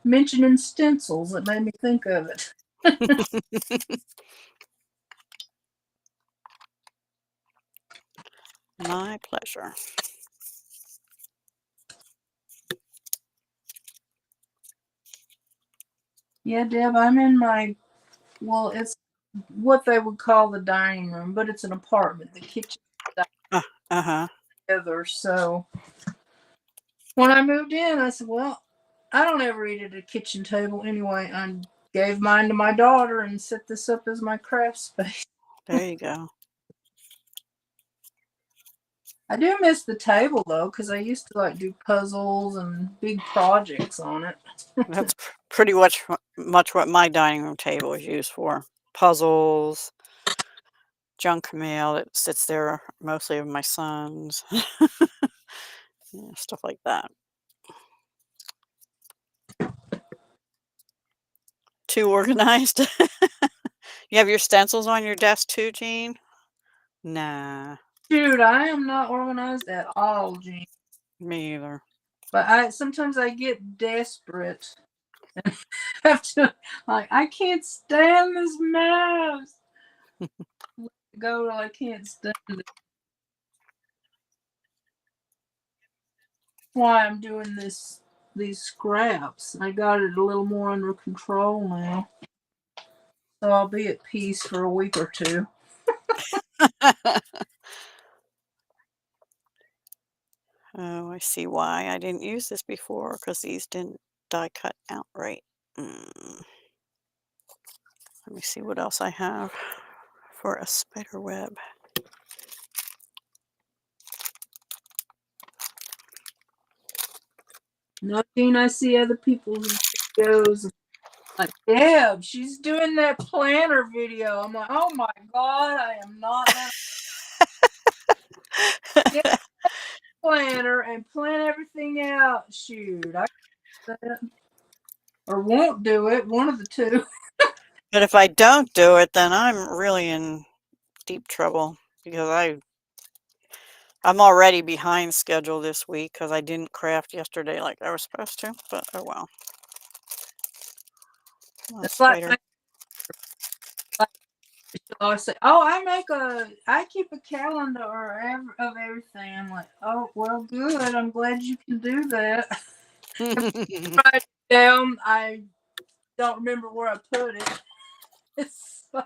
mentioning stencils. It made me think of it. My pleasure. Yeah, Deb, I'm in it's what they would call the dining room, but it's an apartment. The kitchen is Uh-huh. together. So when I moved in, I said, well, I don't ever eat at a kitchen table anyway. I gave mine to my daughter and set this up as my craft space. There you go. I do miss the table though, because I used to like do puzzles and big projects on it. That's pretty much what my dining room table is used for. Puzzles, junk mail that sits there, mostly of my sons. Yeah, stuff like that. Too organized. You have your stencils on your desk too, Jean? Nah, Dude, I am not organized at all, Gene. me either. But I sometimes I get desperate and have to I can't stand this mess. Let it go till I can't stand it. Why I'm doing these scraps. I got it a little more under control now. So I'll be at peace for a week or two. Oh, I see why I didn't use this before because these didn't die cut out right. Mm. Let me see what else I have for a spider web. No, Gene, I see other people's videos like Deb, she's doing that planner video. I'm like, oh my god, I am not gonna get a planner and plan everything out. Shoot, I can't, or won't do it. One of the two. But if I don't do it, then I'm really in deep trouble because I'm already behind schedule this week because I didn't craft yesterday like I was supposed to. But oh well. Oh, It's like spider. I say, oh, I keep a calendar of everything. I'm like, oh, well, good. I'm glad you can do that. Write it down. I don't remember where I put it. So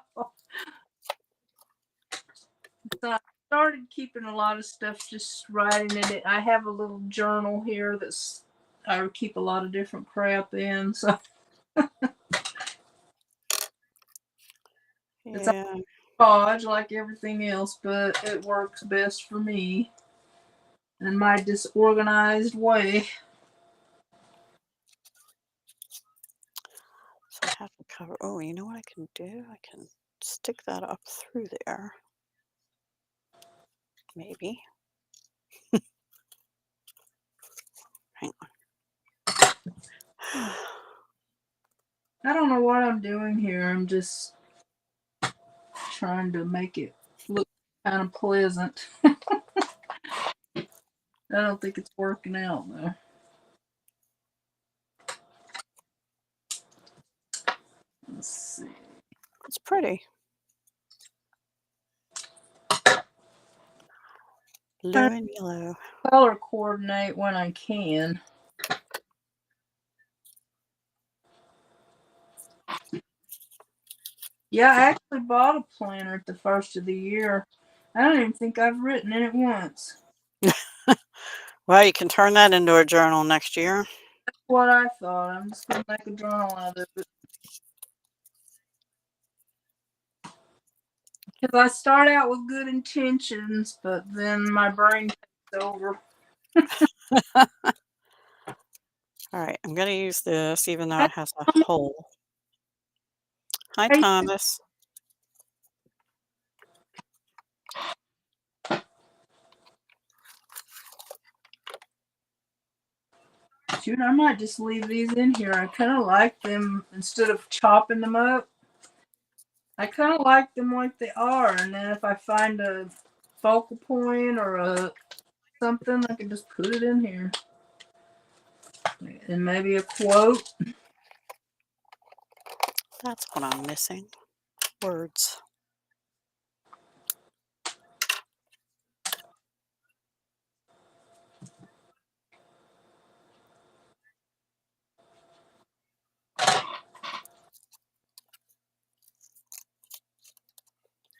I started keeping a lot of stuff, just writing it. I have a little journal here I keep a lot of different crap in. So it's a Yeah. hodge like everything else, but it works best for me in my disorganized way. So I have to cover. Oh, you know what I can do? I can stick that up through there. Maybe. Hang on. I don't know what I'm doing here. I'm just trying to make it look kind of pleasant. I don't think it's working out though. Let's see. It's pretty. Blue and yellow. Color coordinate when I can. Yeah, I actually bought a planner at the first of the year. I don't even think I've written in it once. Well, you can turn that into a journal next year. That's what I thought. I'm just gonna make a journal out of it. Because I start out with good intentions, but then my brain takes over. All right, I'm going to use this even though Hey, it has a hole. Hi, hey, Thomas. shoot, I might just leave these in here. I kind of like them instead of chopping them up. I kind of like them like they are, and then if I find a focal point or something, I can just put it in here. And maybe a quote. That's what I'm missing. Words.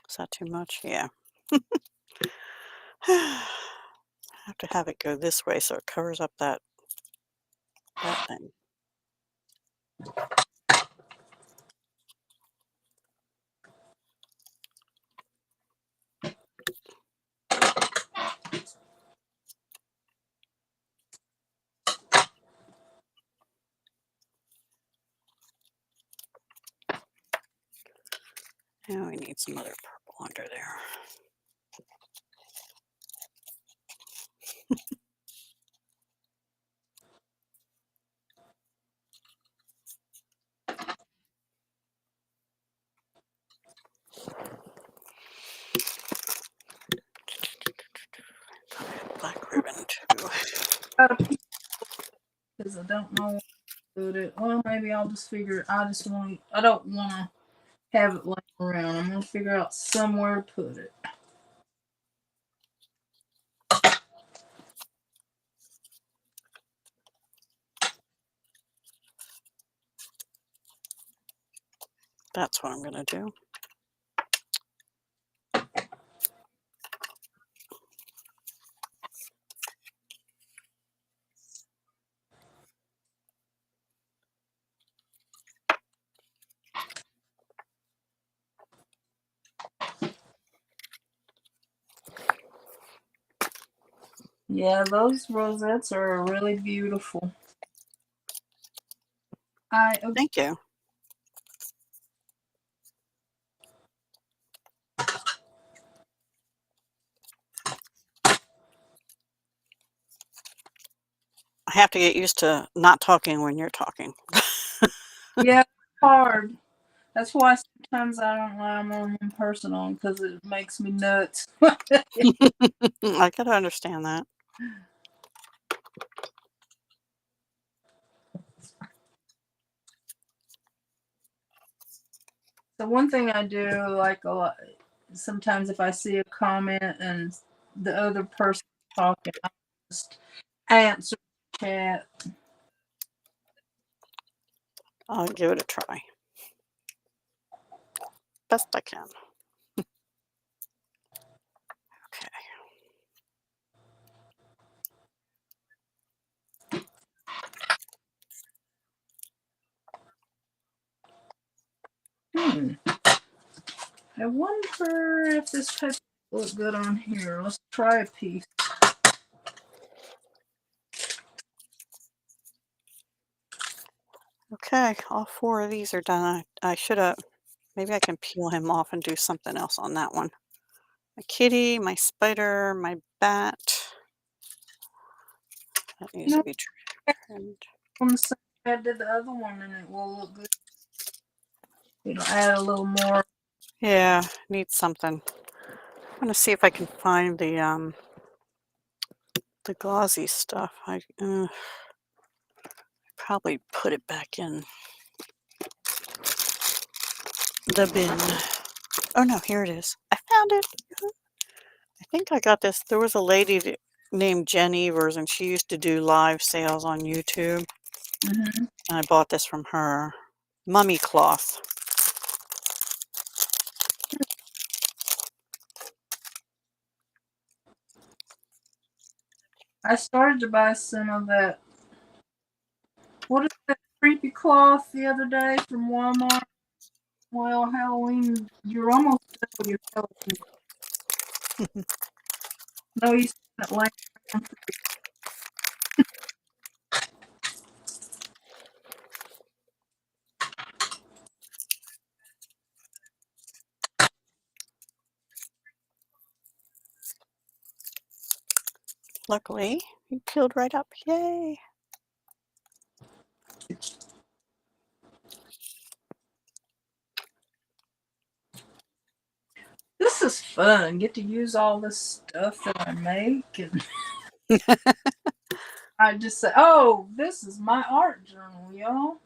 Is that too much? Yeah. I have to have it go this way so it covers up that thing. Now we need some other purple under there. Black ribbon too. Because I don't know where to put it. Well, maybe I'll just figure. I don't want to have it laying around. I'm gonna figure out somewhere to put it. That's what I'm going to do. Yeah, those rosettes are really beautiful. Thank you. I have to get used to not talking when you're talking. Yeah, it's hard. That's why sometimes I don't lie my own person on because it makes me nuts. I could understand that. So one thing I do like a lot, sometimes if I see a comment and the other person talking, I just answer the chat. I'll give it a try. Best I can. Okay. I wonder if this paper will look good on here. Let's try a piece. Okay, all 4 of these are done. I should have, maybe I can peel him off and do something else on that one. My kitty, my spider, my bat. That You needs to know, be trimmed. on the same I did the other one, and it will look good. It'll add a little more. Yeah, need something. I'm gonna see if I can find the gauzy stuff. I probably put it back in the bin. Oh no, here it is. I found it. I think I got this. There was a lady named Jen Evers, and she used to do live sales on YouTube. Mm-hmm. And I bought this from her. Mummy cloth. I started to buy some of that. What is that creepy cloth the other day from Walmart? Well, Halloween, you're almost done with your Halloween. No, you spent it like Luckily, he peeled right up. Yay! this is fun. Get to use all this stuff that I make, and I just say, "Oh, this is my art journal, y'all."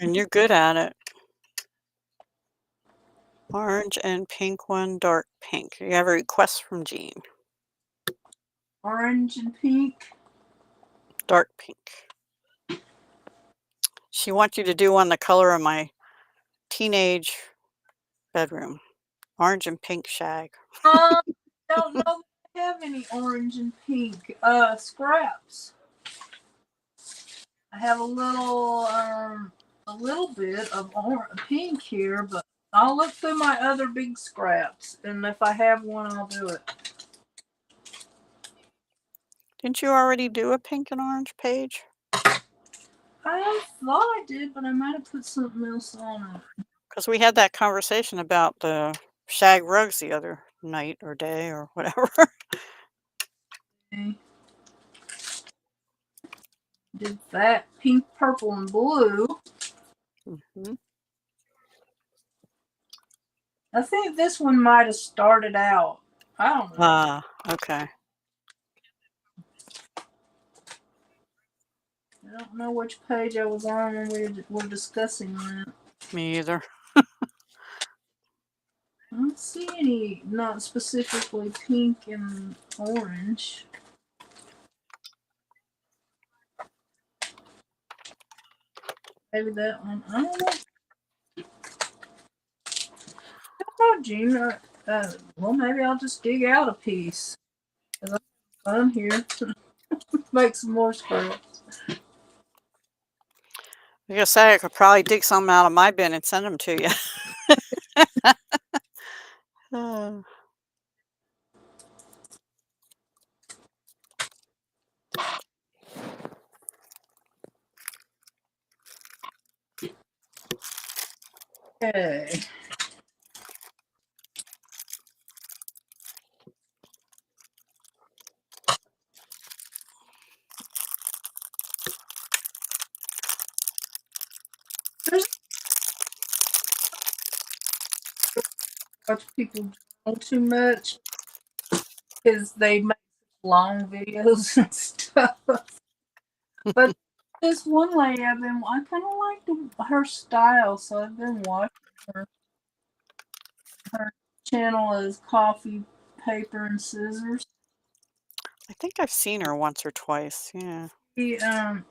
And you're good at it. Orange and pink one, dark pink. You have a request from Jean. Orange and pink. Dark pink. She wants you to do one the color of my teenage bedroom. Orange and pink shag. Don't know that I have any orange and pink scraps. I have a little bit of pink here, but I'll look through my other big scraps, and if I have one, I'll do it. Didn't you already do a pink and orange page? I thought I did, but I might have put something else on it. Because we had that conversation about the shag rugs the other night or day or whatever. Okay. Did that pink, purple, and blue. Mm-hmm. I think this one might have started out. I don't know. Ah, okay. I don't know which page I was on when we were discussing that. Me either. I don't see any, not specifically pink and orange. Maybe that one. I don't know. I don't know, Gene. Well, maybe I'll just dig out a piece. 'Cause I'm fun here. Make some more scraps. I was gonna say I could probably dig some out of my bin and send them to you. Uh, Okay. There's watch people journal too much because they make long videos and stuff. But this one lady, I kind of like her style, so I've been watching her. Her channel is Coffee, Paper, and Scissors. I think I've seen her once or twice. Yeah. I've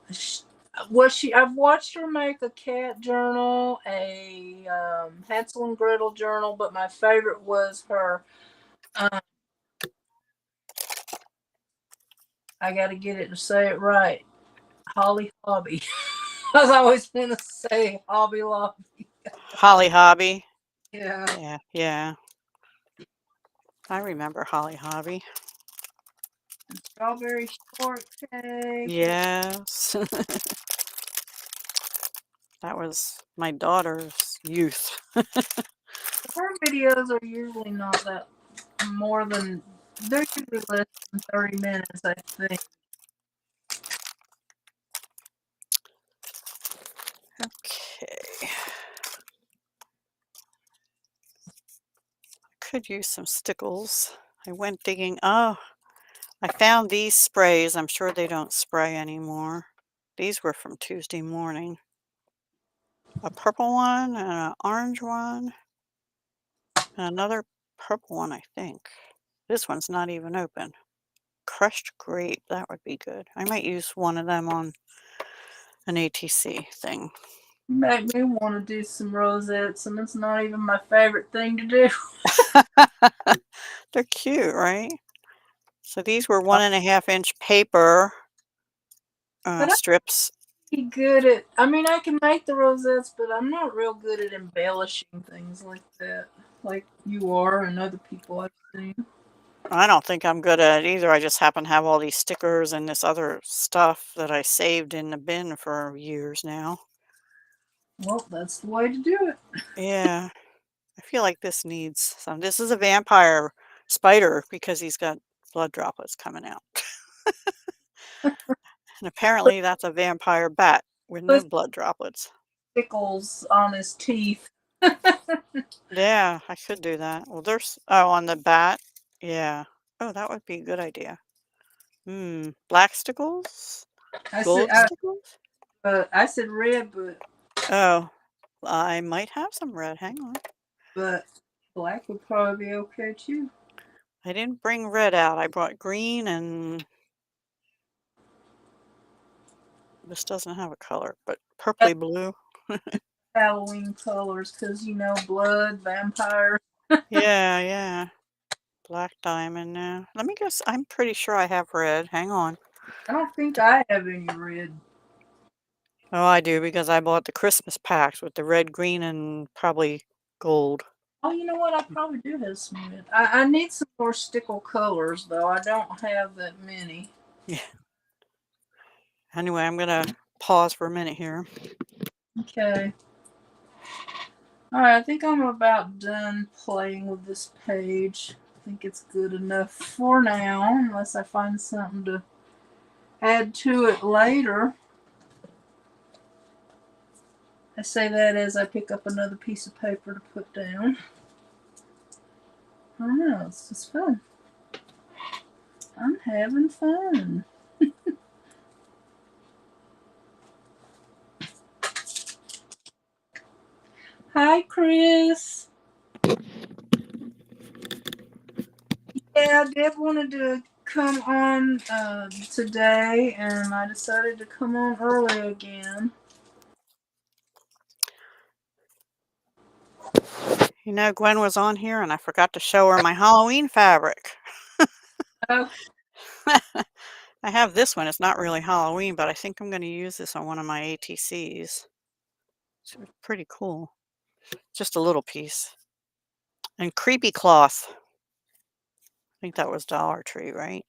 watched her make a cat journal, a Hansel and Gretel journal, but my favorite was her. Um, I got to get it to say it right. Holly Hobby. I was always want to say Hobby Lobby. Holly Hobby. Yeah. Yeah, yeah. I remember Holly Hobby. Strawberry shortcake. Yes. That was my daughter's youth. Her videos are usually not that they're usually less than 30 minutes, I think. Okay. Could use some stickles. I went digging. Oh, I found these sprays. I'm sure they don't spray anymore. These were from Tuesday morning. A purple one and an orange one. And another purple one, I think. This one's not even open. Crushed grape. That would be good. I might use one of them on an ATC thing. Make me want to do some rosettes, and it's not even my favorite thing to do. They're cute, right? So these were 1.5-inch paper But strips. I'm not good at. I mean, I can make the rosettes, but I'm not real good at embellishing things like that, like you are and other people I've seen. I don't think I'm good at it either. I just happen to have all these stickers and this other stuff that I saved in the bin for years now. Well, that's the way to do it. Yeah, I feel like this needs some. This is a vampire spider because he's got blood droplets coming out. And apparently that's a vampire bat with no Put blood droplets. stickles on his teeth. Yeah, I should do that. Well, oh, on the bat. Yeah. Oh, that would be a good idea. Black stickles? I said, Gold stickles? I said red, Oh, I might have some red. Hang on. but black would probably be okay too. I didn't bring red out. I brought green, and this doesn't have a color, but purpley blue. Halloween colors, because blood, vampire. Yeah, yeah. Black diamond now. Let me guess. I'm pretty sure I have red. Hang on. I don't think I have any red. Oh, I do because I bought the Christmas packs with the red, green, and probably gold. Oh, you know what? I probably do have some red. I need some more stickle colors, though. I don't have that many. Yeah. Anyway, I'm going to pause for a minute here. Okay. All right, I think I'm about done playing with this page. I think it's good enough for now, unless I find something to add to it later. I say that as I pick up another piece of paper to put down. I don't know, it's just fun. I'm having fun. Hi, Chris. Yeah, Deb wanted to come on today, and I decided to come on early again. You know, Gwen was on here, and I forgot to show her my Halloween fabric. Oh. I have this one. It's not really Halloween, but I think I'm going to use this on one of my ATCs. It's pretty cool. Just a little piece. And creepy cloth. I think that was Dollar Tree, right?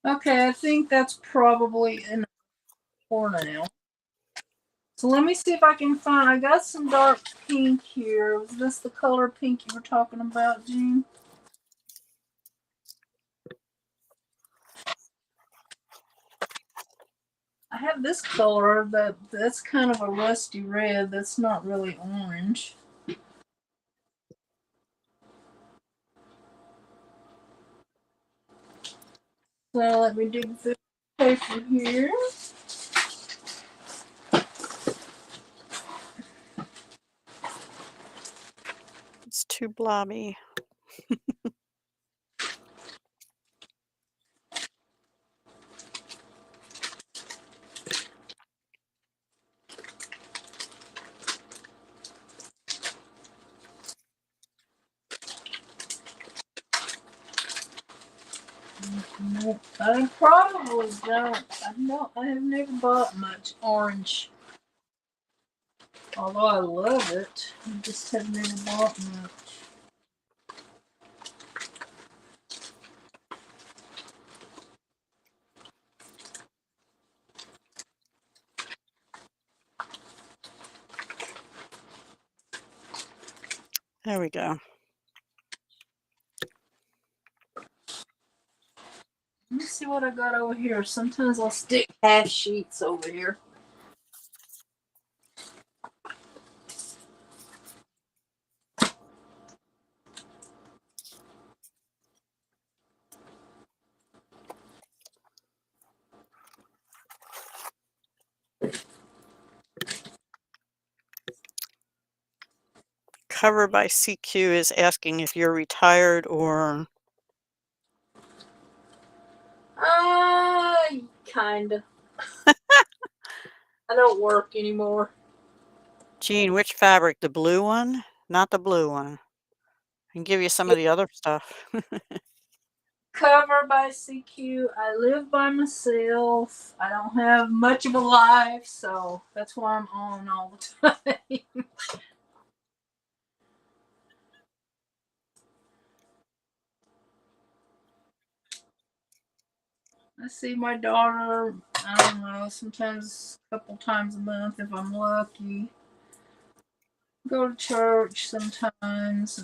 Okay, I think that's probably enough for now. So let me see if I can find. I got some dark pink here. Was this the color pink you were talking about, Jean? I have this color that's kind of a rusty red. That's not really orange. So let me dig through the paper here. It's too blobby. Nope, I probably don't. I have never bought much orange. Although I love it, I just have never bought much. There we go. Let me see what I got over here. Sometimes I'll stick half sheets over here. Cover by CQ is asking if you're retired or... Kinda. I don't work anymore. Jean, which fabric? The blue one? Not the blue one. I can give you some of the other stuff. Cover by CQ. I live by myself. I don't have much of a life, so that's why I'm on all the time. I see my daughter, I don't know, sometimes a couple times a month if I'm lucky. Go to church sometimes,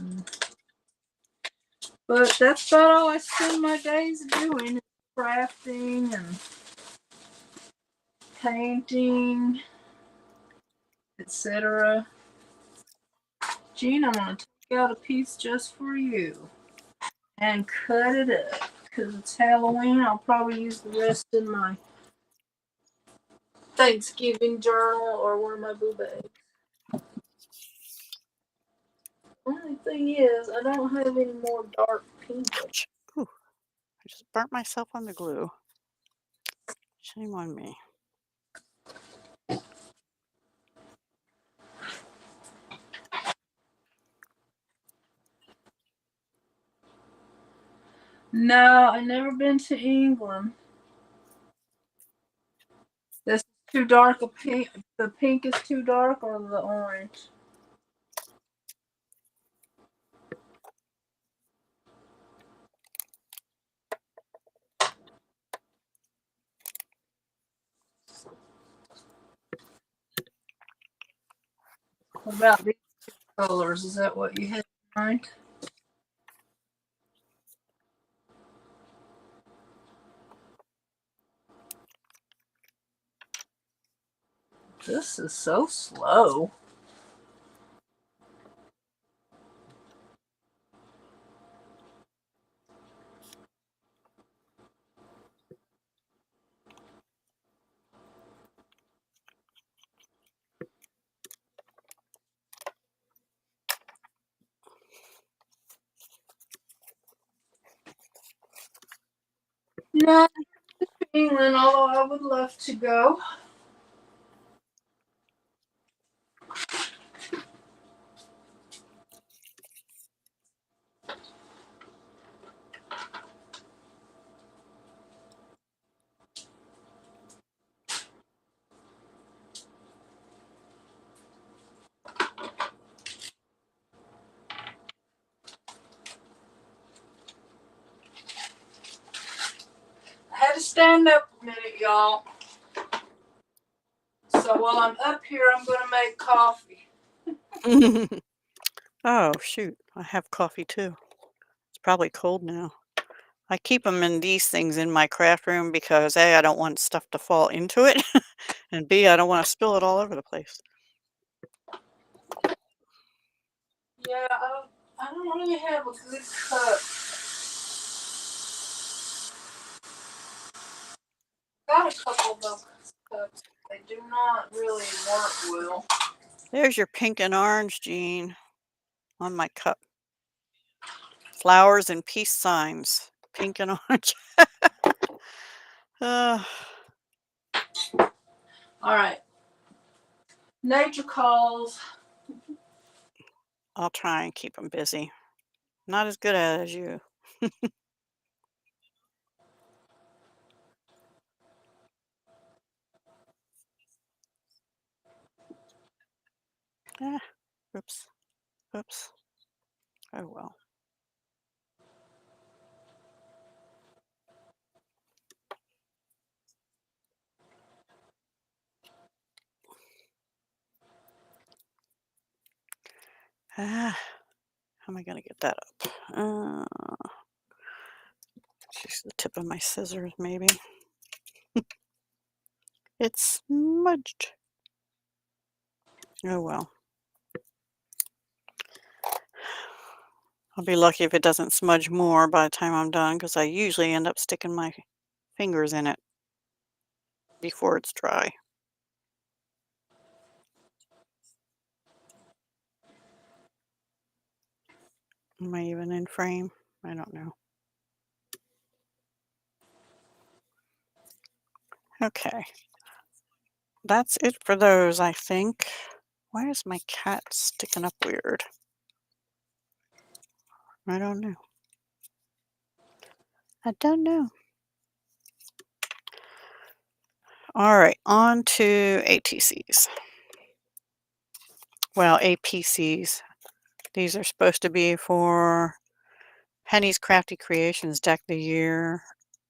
but that's about all I spend my days doing, crafting and painting, etc. Jean, I'm gonna take out a piece just for you and cut it up because it's Halloween. I'll probably use the rest in my Thanksgiving journal or one of my boo bags. Only thing is, I don't have any more dark pink. Ouch. Ooh, I just burnt myself on the glue. Shame on me. No, I've never been to England. This is too dark a pink. The pink is too dark or the orange? What about these colors? Is that what you had in mind? This is so slow. No, England, although I would love to go. I had to stand up a minute, y'all. So while I'm up here, I'm going to make coffee. Oh, shoot. I have coffee too. It's probably cold now. I keep them in these things in my craft room because A, I don't want stuff to fall into it, and B, I don't want to spill it all over the place. Yeah, I don't really have a good cup. work well. There's your pink and orange, Jean, on my cup. Flowers and peace signs. Pink and orange. All right. Nature calls. I'll try and keep them busy. Not as good as you. Oops. Oops. Oh well. How am I going to get that up? Just the tip of my scissors, maybe. It's smudged. Oh well. I'll be lucky if it doesn't smudge more by the time I'm done, because I usually end up sticking my fingers in it before it's dry. Am I even in frame? I don't know. Okay. That's it for those, I think. Why is my cat sticking up weird? I don't know. I don't know. All right, on to ATCs. Well, APCs. These are supposed to be for Penny's Crafty Creations Deck of the Year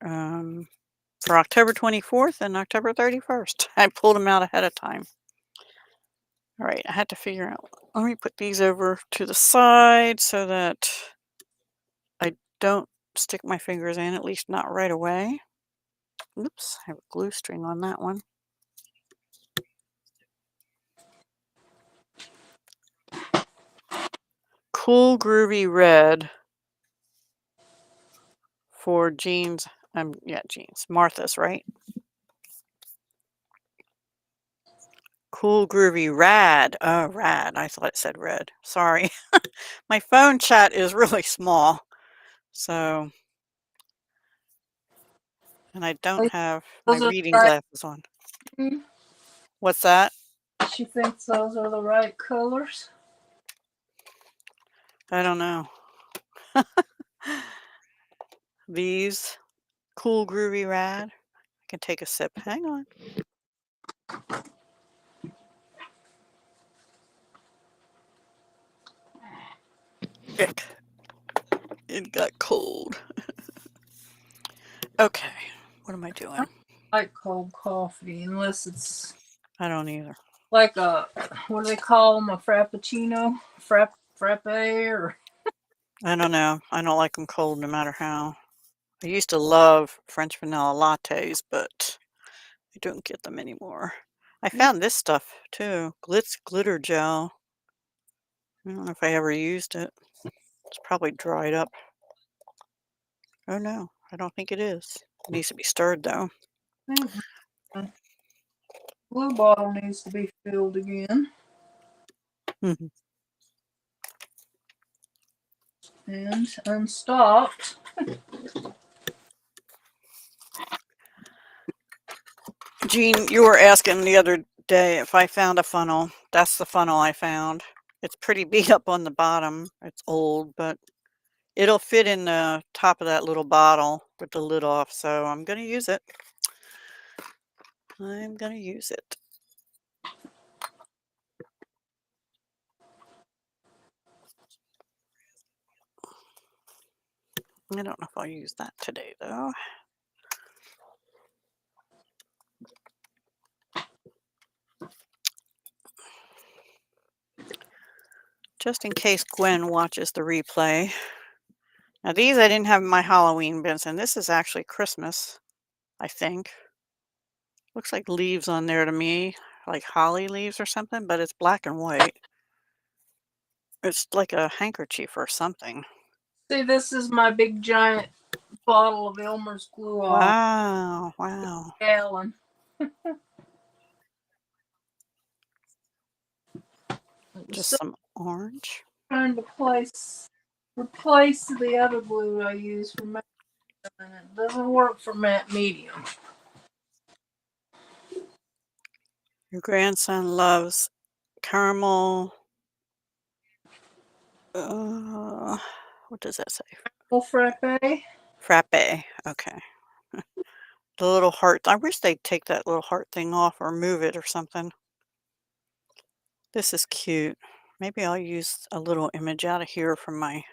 for October 24th and October 31st. I pulled them out ahead of time. All right, I had to figure out. Let me put these over to the side so that I don't stick my fingers in, at least not right away. Oops, I have a glue string on that one. Cool Groovy Red for Jean's, Jean's, Martha's, right? Cool Groovy Rad. Oh, rad. I thought it said red. Sorry. My phone chat is really small. So, and I don't have my Those are reading right. glasses on. What's that? She thinks those are the right colors. I don't know. These Cool Groovy Rad. I can take a sip. Hang on. Ick. It got cold. Okay. What am I doing? I like cold coffee unless it's I don't either. like a, what do they call them? A frappuccino? Frappe or? I don't know. I don't like them cold no matter how. I used to love French vanilla lattes, but I don't get them anymore. I found this stuff too. Glitz Glitter Gel. I don't know if I ever used it. It's probably dried up. Oh no, I don't think it is. It needs to be stirred though. Blue bottle needs to be filled again. And unstopped. Jean, you were asking the other day if I found a funnel. That's the funnel I found. It's pretty beat up on the bottom. It's old, but it'll fit in the top of that little bottle with the lid off, so I'm going to use it. I'm going to use it. I don't know if I'll use that today, though. Just in case Gwen watches the replay. Now, these I didn't have in my Halloween bins, and this is actually Christmas, I think. Looks like leaves on there to me, like holly leaves or something, but it's black and white. It's like a handkerchief or something. See, this is my big giant bottle of Elmer's glue off. Wow, wow. Gallon. Just So some orange. trying to replace the other glue I use for matte, and it doesn't work for matte medium. Your grandson loves caramel. What does that say? Full frappe. Frappe. Okay. The little heart. I wish they'd take that little heart thing off or move it or something. This is cute. Maybe I'll use a little image out of here from my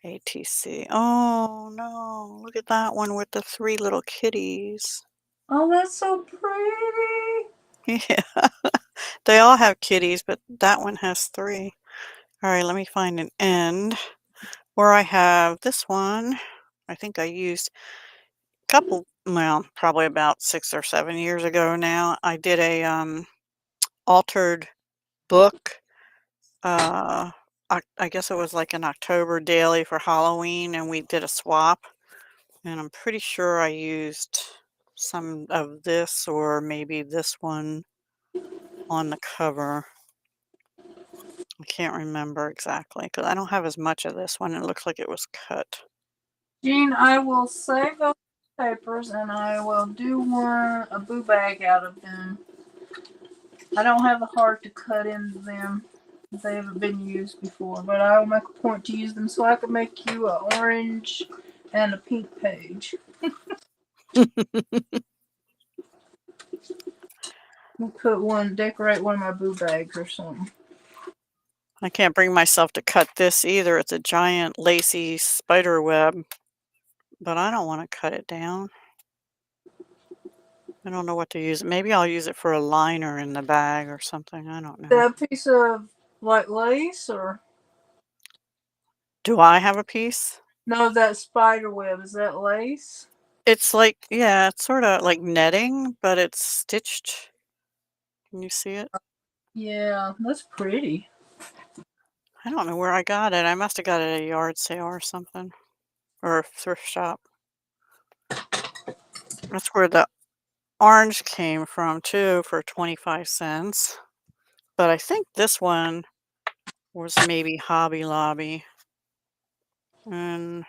ATC. Oh no, look at that one with the 3 little kitties. Oh, that's so pretty. Yeah, they all have kitties, but that one has 3. All right, let me find an end where I have this one. I think I used a couple, well, probably about 6 or 7 years ago now. I did a altered book. I guess it was like an October daily for Halloween, and we did a swap. And I'm pretty sure I used some of this or maybe this one on the cover. I can't remember exactly because I don't have as much of this one. It looks like it was cut. Jean, I will save those papers and I will do a boo bag out of them. I don't have the heart to cut into them. They haven't been used before, but I will make a point to use them so I can make you an orange and a pink page. We'll decorate one of my boo bags or something. I can't bring myself to cut this either. It's a giant lacy spider web, but I don't want to cut it down. I don't know what to use. Maybe I'll use it for a liner in the bag or something. I don't know. That piece of like lace or Do I have a piece? no, that spider web, is that lace? It's like, yeah, it's sort of like netting, but it's stitched. Can you see it? Yeah, that's pretty. I don't know where I got it. I must have got it at a yard sale or something, or a thrift shop. That's where the orange came from too, for 25 cents. But I think this one was maybe Hobby Lobby. And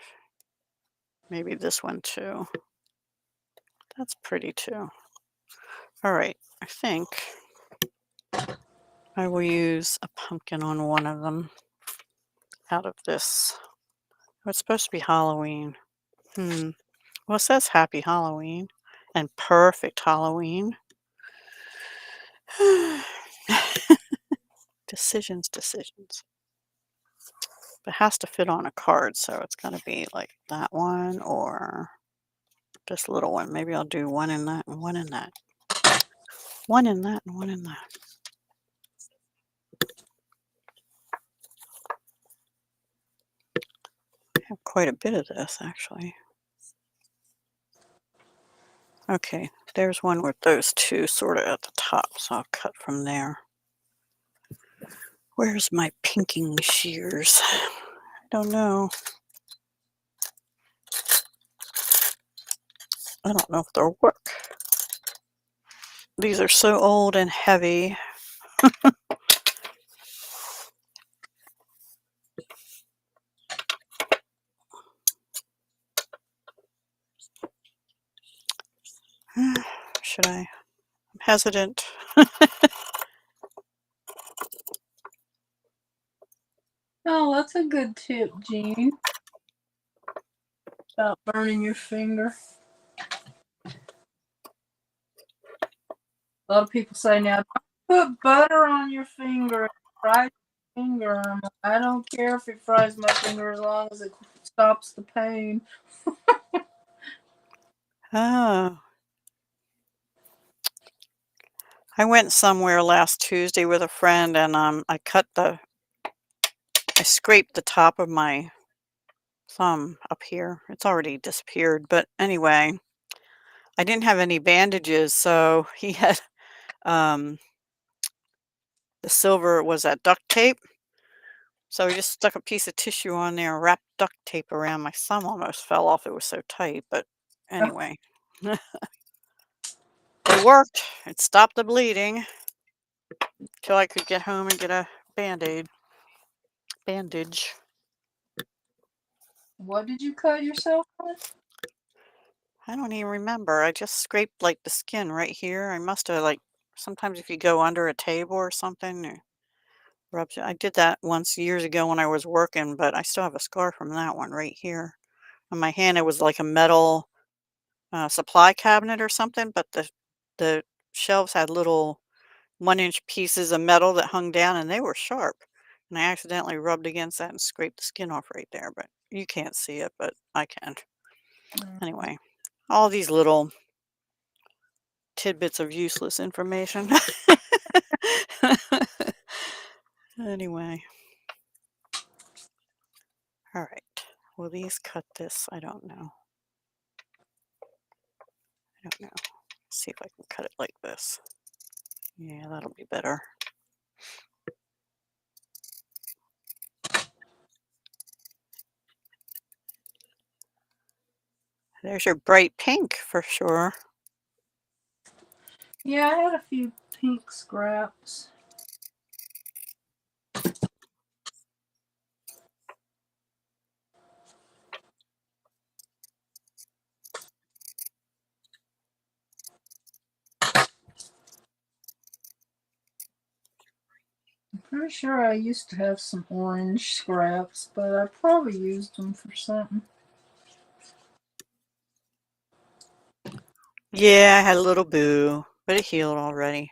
maybe this one too. That's pretty too. All right, I think I will use a pumpkin on one of them out of this. Oh, it's supposed to be Halloween. Well, it says Happy Halloween and Perfect Halloween. Decisions. But it has to fit on a card, so it's going to be like that one or this little one. Maybe I'll do one in that and one in that. One in that and one in that. I have quite a bit of this, actually. Okay, there's one with those two sort of at the top, so I'll cut from there. Where's my pinking shears? I don't know. I don't know if they'll work. These are so old and heavy. Should I? I'm hesitant. Oh, that's a good tip, Jean. About burning your finger. A lot of people say now, don't put butter on your finger, fry your finger. I don't care if it fries my finger as long as it stops the pain. Oh. I went somewhere last Tuesday with a friend and I scraped the top of my thumb up here. It's already disappeared, but anyway, I didn't have any bandages, so he had the silver was that duct tape. So he just stuck a piece of tissue on there and wrapped duct tape around my thumb. Almost fell off. It was so tight, but anyway. It worked. It stopped the bleeding till I could get home and get a Band-Aid. Bandage. What did you cut yourself with? I don't even remember. I just scraped like the skin right here. I must have like sometimes if you go under a table or something, it rubs I did that once years ago when I was working, but I still have a scar from that one right here. On my hand, it was like a metal supply cabinet or something, but the shelves had little 1-inch pieces of metal that hung down and they were sharp. And I accidentally rubbed against that and scraped the skin off right there, but you can't see it, but I can. Mm. Anyway, all these little tidbits of useless information. Anyway, all right. Will these cut this? I don't know. I don't know. See if I can cut it like this. Yeah, that'll be better. There's your bright pink for sure. Yeah, I had a few pink scraps. I'm pretty sure I used to have some orange scraps, but I probably used them for something. Yeah, I had a little boo, but it healed already.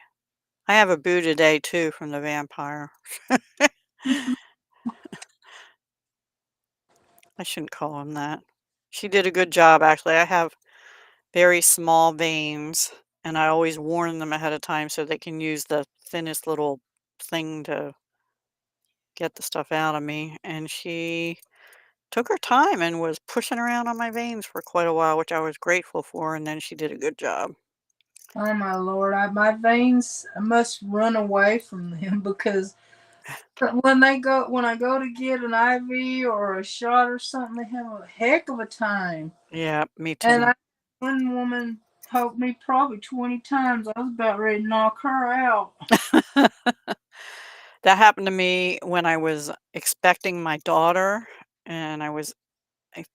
I have a boo today too from the vampire. I shouldn't call him that. She did a good job, actually. I have very small veins, and I always warn them ahead of time so they can use the thinnest little thing to get the stuff out of me. And she took her time and was pushing around on my veins for quite a while, which I was grateful for. And then she did a good job. Oh my lord, my veins, I must run away from them because when I go to get an IV or a shot or something, they have a heck of a time. Yeah, me And too. one woman poked me probably 20 times. I was about ready to knock her out. That happened to me when I was expecting my daughter, and I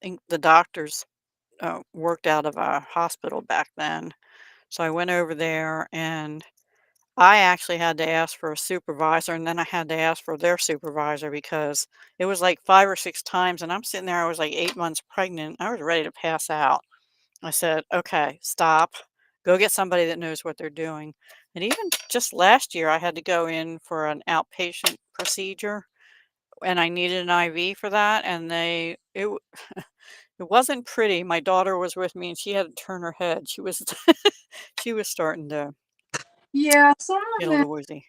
think the doctors worked out of a hospital back then. So I went over there and I actually had to ask for a supervisor, and then I had to ask for their supervisor because it was like 5 or 6 times, and I'm sitting there, I was like 8 months pregnant. I was ready to pass out. I said, "Okay, stop. Go get somebody that knows what they're doing." And even just last year, I had to go in for an outpatient procedure, and I needed an IV for that, and it wasn't pretty. My daughter was with me, and she had to turn her head. She was she was starting to Yeah, some get of a them little woozy.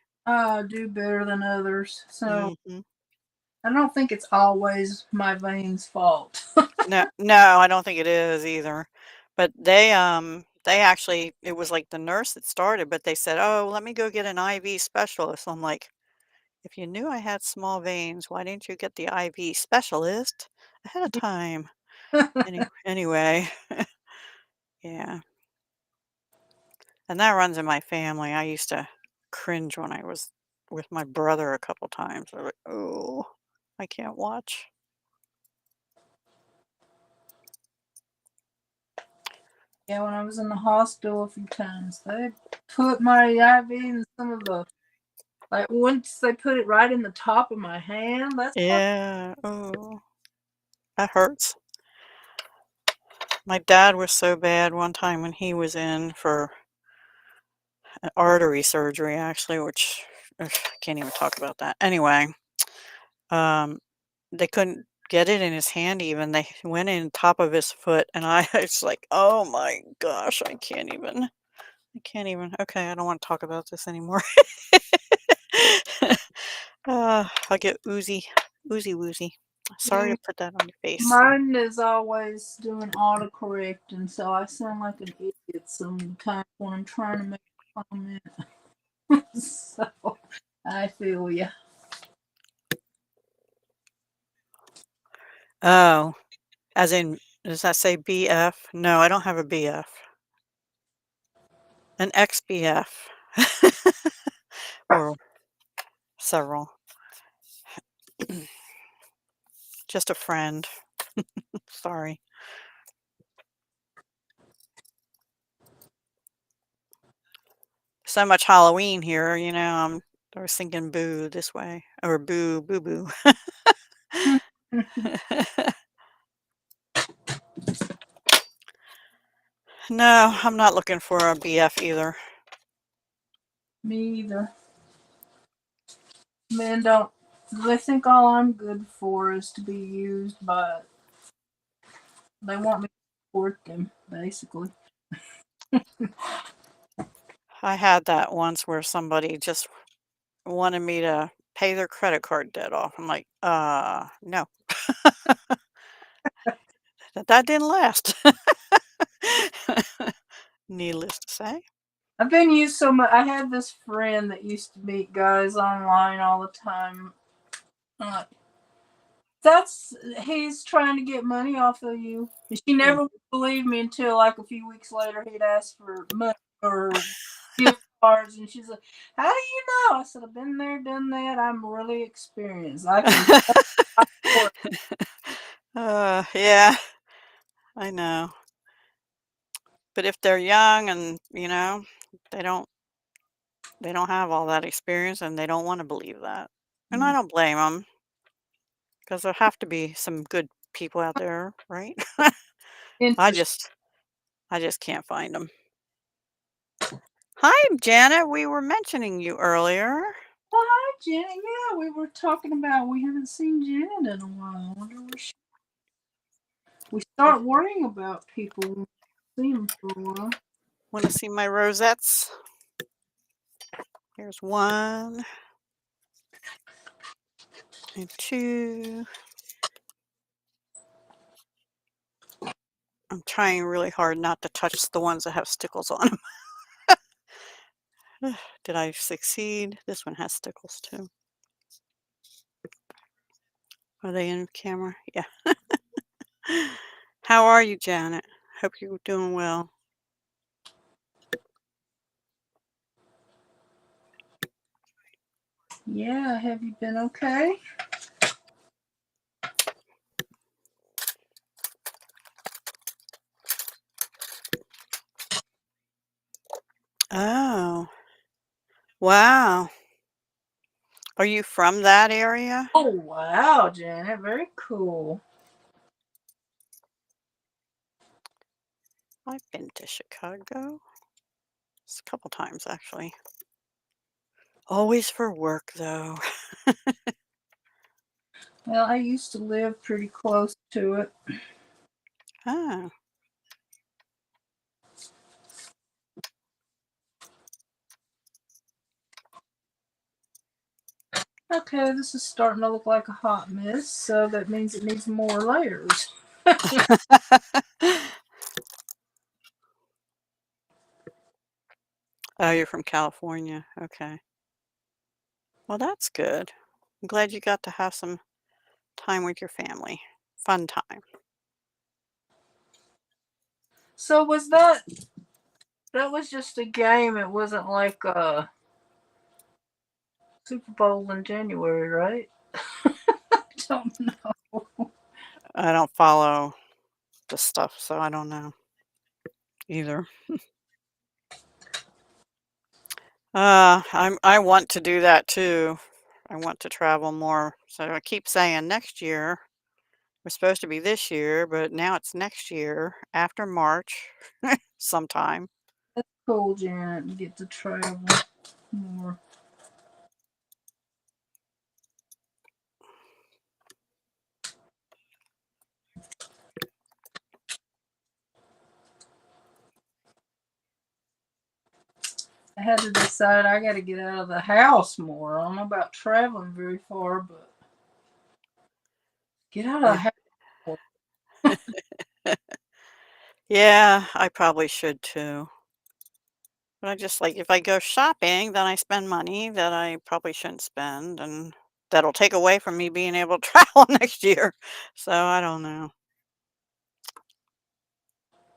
do better than others. So Mhm. I don't think it's always my veins' fault. No, no, I don't think it is either. But they actually it was like the nurse that started, but they said, "Oh, let me go get an IV specialist." I'm like, "If you knew I had small veins, why didn't you get the IV specialist ahead of time?" Anyway, yeah. And that runs in my family. I used to cringe when I was with my brother a couple times. I was like, "Oh, I can't watch." Yeah, when I was in the hospital a few times, they put my IV in some of the, like once they put it right in the top of my hand. That's what. Yeah. Oh, that hurts. My dad was so bad one time when he was in for an artery surgery, actually, which ugh, I can't even talk about that. Anyway, um, they couldn't get it in his hand even. They went in top of his foot, and I it's like, oh my gosh, I can't even. I can't even. Okay, I don't want to talk about this anymore. I'll get oozy woozy. Sorry Yeah, to put that on your face. mine is always doing autocorrect, and so I sound like an idiot sometimes when I'm trying to make a comment. So I feel you. Oh, as in, does that say BF? No, I don't have a BF. An ex-BF. Or several. Just a friend. Sorry. So much Halloween here, I was thinking boo this way or boo, boo boo. No, I'm not looking for a BF either. Me either. Men don't. They think all I'm good for is to be used, but they want me to support them, basically. I had that once where somebody just wanted me to pay their credit card debt off. I'm like, no. That didn't last. Needless to say. I've been used so much. I had this friend that used to meet guys online all the time. Uh, he's trying to get money off of you. She Mm. never would believe me until like a few weeks later he'd ask for money or gift cards, and she's like, "How do you know?" I said, "I've been there, done that. I'm really experienced. I can tell." Yeah, I know. But if they're young and, they don't they don't have all that experience and they don't want to believe that. And I don't blame them because there have to be some good people out there, right? I Interesting. just I just can't find them. Hi, Janet. We were mentioning you earlier. Well, hi, Janet. Yeah, we were talking about we haven't seen Janet in a while. I wonder where we start worrying about people when we see them for a while. Want to see my rosettes? Here's one and two. I'm trying really hard not to touch the ones that have stickles on them. Did I succeed? This one has stickles too. Are they in camera? Yeah. How are you, Janet? Hope you're doing well. Yeah, have you been okay? Oh, wow. Are you from that area? Oh, wow, Janet. Very cool. I've been to Chicago. Just a couple times, actually. Always for work, though. Well, I used to live pretty close to it. Ah, Okay, this is starting to look like a hot mess, so that means it needs more layers. oh, you're from California. Okay. Well, that's good. I'm glad you got to have some time with your family. Fun time. So was that was just a game? It wasn't like a Super Bowl in January, right? I don't know. I don't follow the stuff, so I don't know either. I want to do that too. I want to travel more. So I keep saying next year. We're supposed to be this year, but now it's next year after March sometime. That's cool, Janet. You get to travel more. I had to decide I got to get out of the house more. I don't know about traveling very far, but get out of the Yeah. house more. Yeah, I probably should too. But I just like if I go shopping, then I spend money that I probably shouldn't spend, and that'll take away from me being able to travel next year. So I don't know.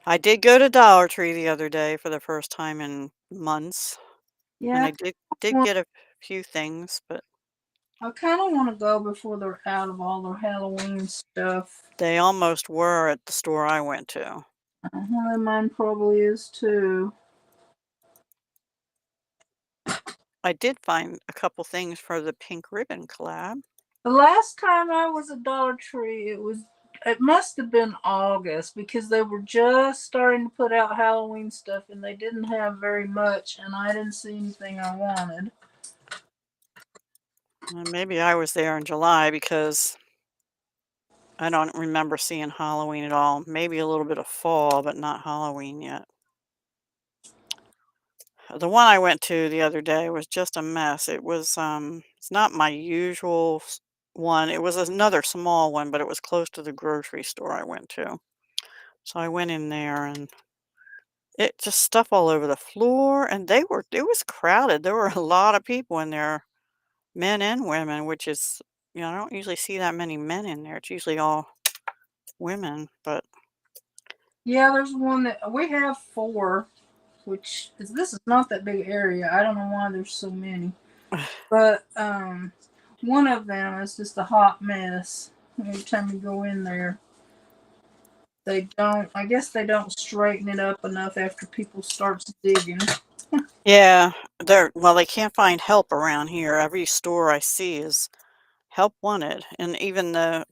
I did go to Dollar Tree the other day for the first time in months, and Yeah, I did well, get a few things, but I kind of want to go before they're out of all their Halloween stuff. They almost were at the store I went to. Well, mine probably is too. I did find a couple things for the Pink Ribbon collab. The last time I was at Dollar Tree, it must have been August because they were just starting to put out Halloween stuff and they didn't have very much and I didn't see anything I wanted. Maybe I was there in July because I don't remember seeing Halloween at all. Maybe a little bit of fall, but not Halloween yet. The one I went to the other day was just a mess. It's not my usual one. It was another small one, but it was close to the grocery store I went to. So I went in there and it just stuff all over the floor and it was crowded. There were a lot of people in there, men and women, which is, I don't usually see that many men in there. It's usually all women, but Yeah, there's one that we have 4, this is not that big area. I don't know why there's so many. But one of them is just a hot mess. Every time you go in there, I guess they don't straighten it up enough after people starts digging. yeah, they can't find help around here. Every store I see is help wanted, and even the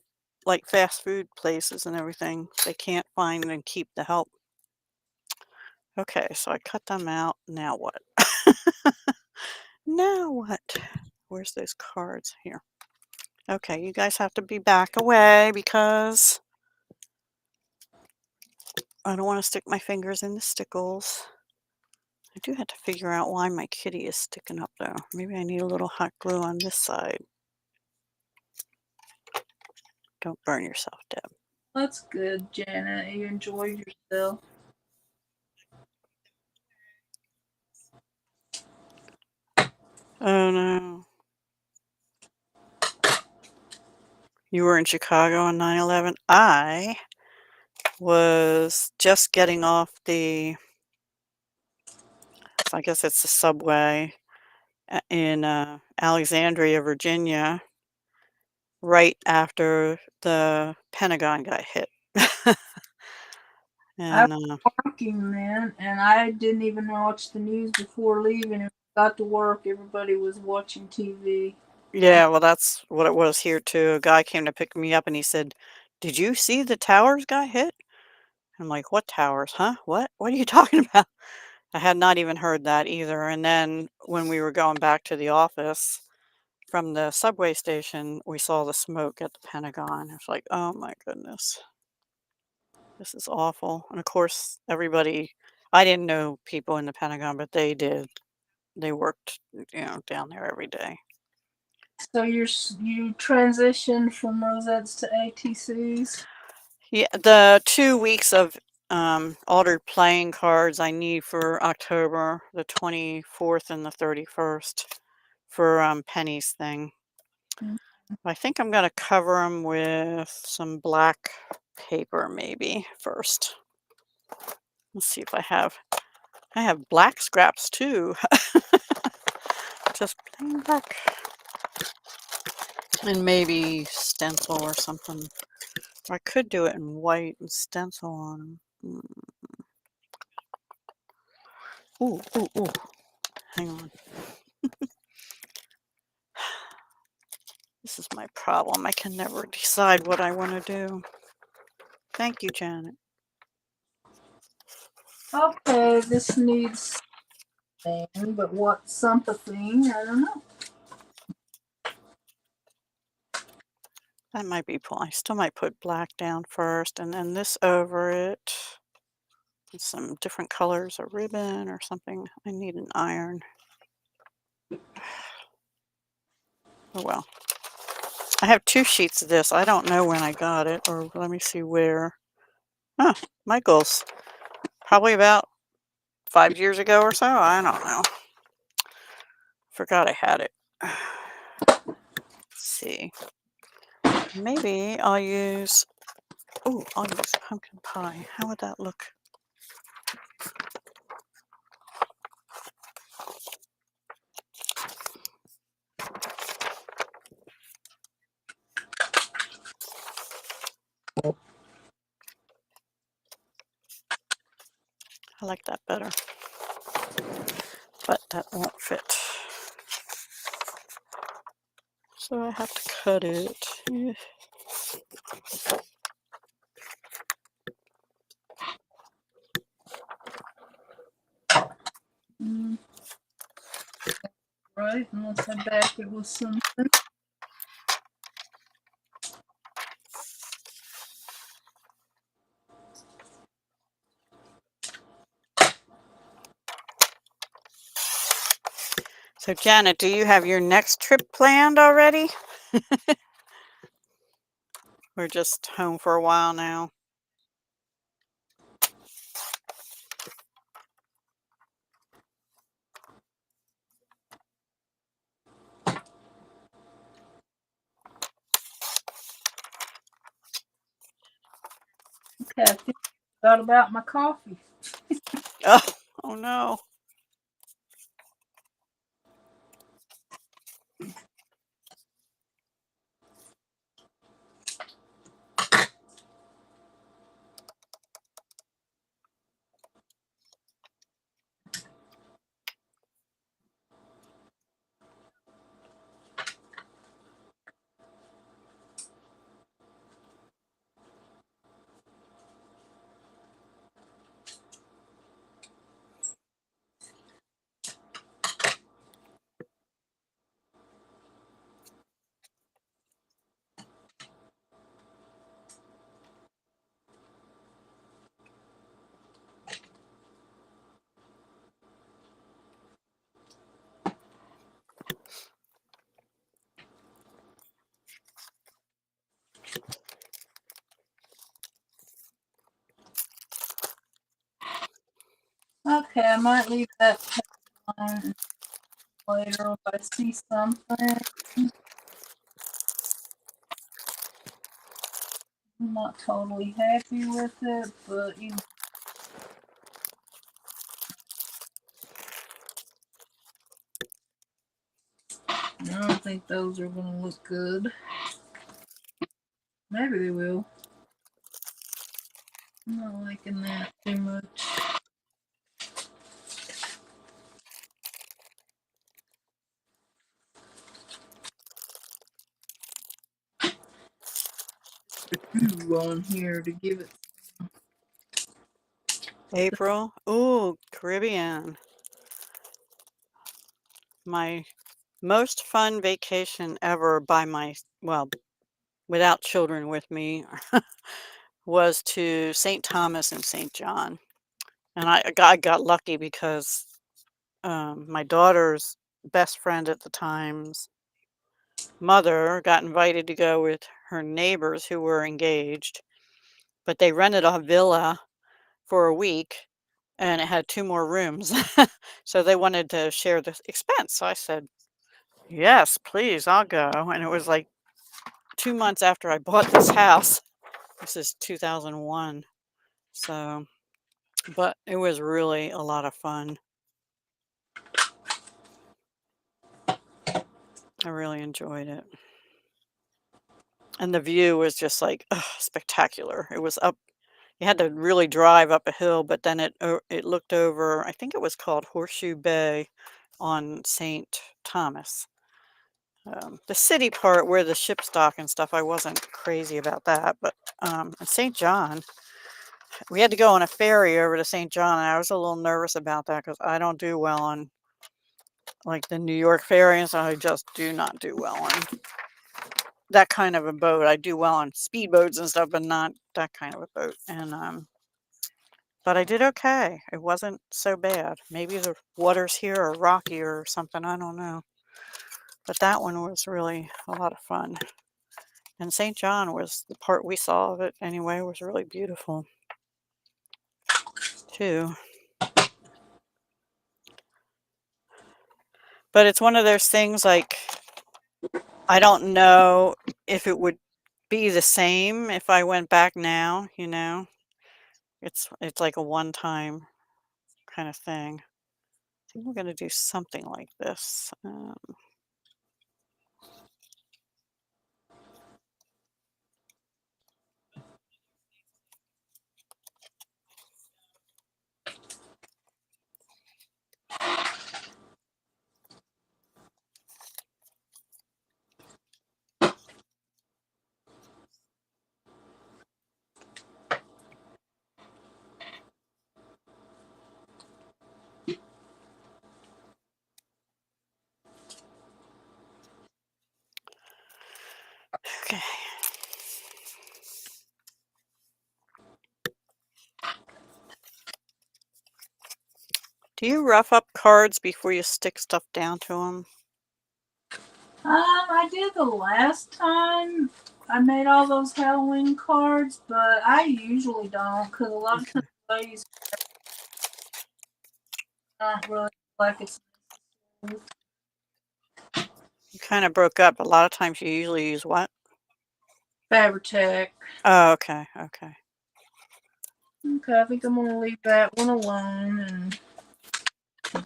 like fast food places and everything, they can't find and keep the help. Okay, so I cut them out. Now what? Now what? Where's those cards here? Okay, you guys have to be back away because I don't want to stick my fingers in the stickles. I do have to figure out why my kitty is sticking up though. Maybe I need a little hot glue on this side. Don't burn yourself, Deb. That's good, Janet. You enjoyed yourself. Oh no. You were in Chicago on 9/11? I was just getting off I guess it's the subway in Alexandria, Virginia, right after the Pentagon got hit. I And was working then, and I didn't even watch the news before leaving. And got to work, everybody was watching TV. yeah, well, that's what it was here too. A guy came to pick me up and he said, "Did you see the towers got hit?" I'm like, "What towers? Huh? What? What are you talking about?" I had not even heard that either. And then when we were going back to the office from the subway station, we saw the smoke at the Pentagon. It's like, oh my goodness, this is awful. And of course, I didn't know people in the Pentagon, but they did. They worked, down there every day. So you transitioned from Rosettes to ATCs. Yeah, the 2 weeks of ordered playing cards I need for October, the 24th and the 31st for Penny's thing. Mm. I think I'm gonna cover them with some black paper maybe first. Let's see if I have black scraps too. Just plain black. And maybe stencil or something. Or I could do it in white and stencil on them. Ooh, ooh, ooh. Hang on. This is my problem. I can never decide what I want to do. Thank you, Janet. Okay, this needs thing, but what something? I don't know. That might be I still might put black down first and then this over it. And some different colors of ribbon or something. I need an iron. Oh well. I have 2 sheets of this. I don't know when I got it, or let me see where. Huh, Michael's. Probably about 5 years ago or so. I don't know. Forgot I had it. Let's see. Maybe I'll use pumpkin pie. How would that look? I like that better, but that won't fit. So I have to cut it. Yeah. Right, unless I back it with something. So Janet, do you have your next trip planned already? We're just home for a while now. Okay, I think I forgot about my coffee. Oh no. Okay, I might leave that on later if I see something. I'm not totally happy with it, but you I don't think those are gonna look good. Maybe they will. I'm not liking that too much. Ooh, on here to give it. April. Ooh, Caribbean. My most fun vacation ever without children with me was to St. Thomas and St. John. And I got lucky because my daughter's best friend at the time's mother got invited to go with her neighbors who were engaged, but they rented a villa for a week and it had 2 more rooms. So they wanted to share the expense. So I said, "Yes, please, I'll go." And it was like 2 months after I bought this house. This is 2001. So, but it was really a lot of fun. I really enjoyed it. And the view was just like, spectacular. It was up You had to really drive up a hill, but then it looked over, I think it was called Horseshoe Bay on St. Thomas. The city part where the ships dock and stuff, I wasn't crazy about that, but in St. John, we had to go on a ferry over to St. John, and I was a little nervous about that because I don't do well on like the New York ferry, and so I just do not do well on that kind of a boat. I do well on speedboats and stuff, but not that kind of a boat. And but I did okay. It wasn't so bad. Maybe the waters here are rocky or something. I don't know. But that one was really a lot of fun. And St. John was the part we saw of it anyway, was really beautiful too. But it's one of those things like I don't know if it would be the same if I went back now, you know. It's like a one-time kind of thing. I think we're going to do something like this. Do you rough up cards before you stick stuff down to them? I did the last time I made all those Halloween cards, but I usually don't because a lot of times ladies not really like it's You kind of broke up. A lot of times you usually use what? Fabri-Tac. Oh, okay, okay. Okay, I think I'm gonna leave that one alone and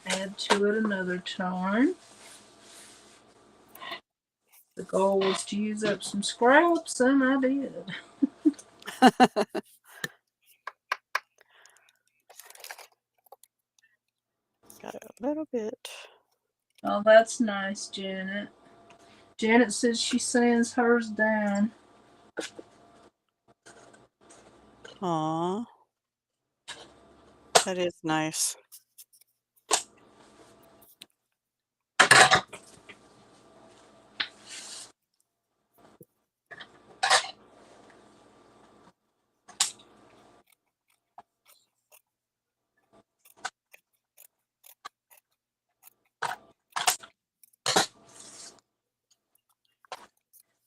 add to it another time. The goal was to use up some scraps, and I did. Got a little bit. Oh, that's nice, Janet. Janet says she sends hers down. Aw. That is nice.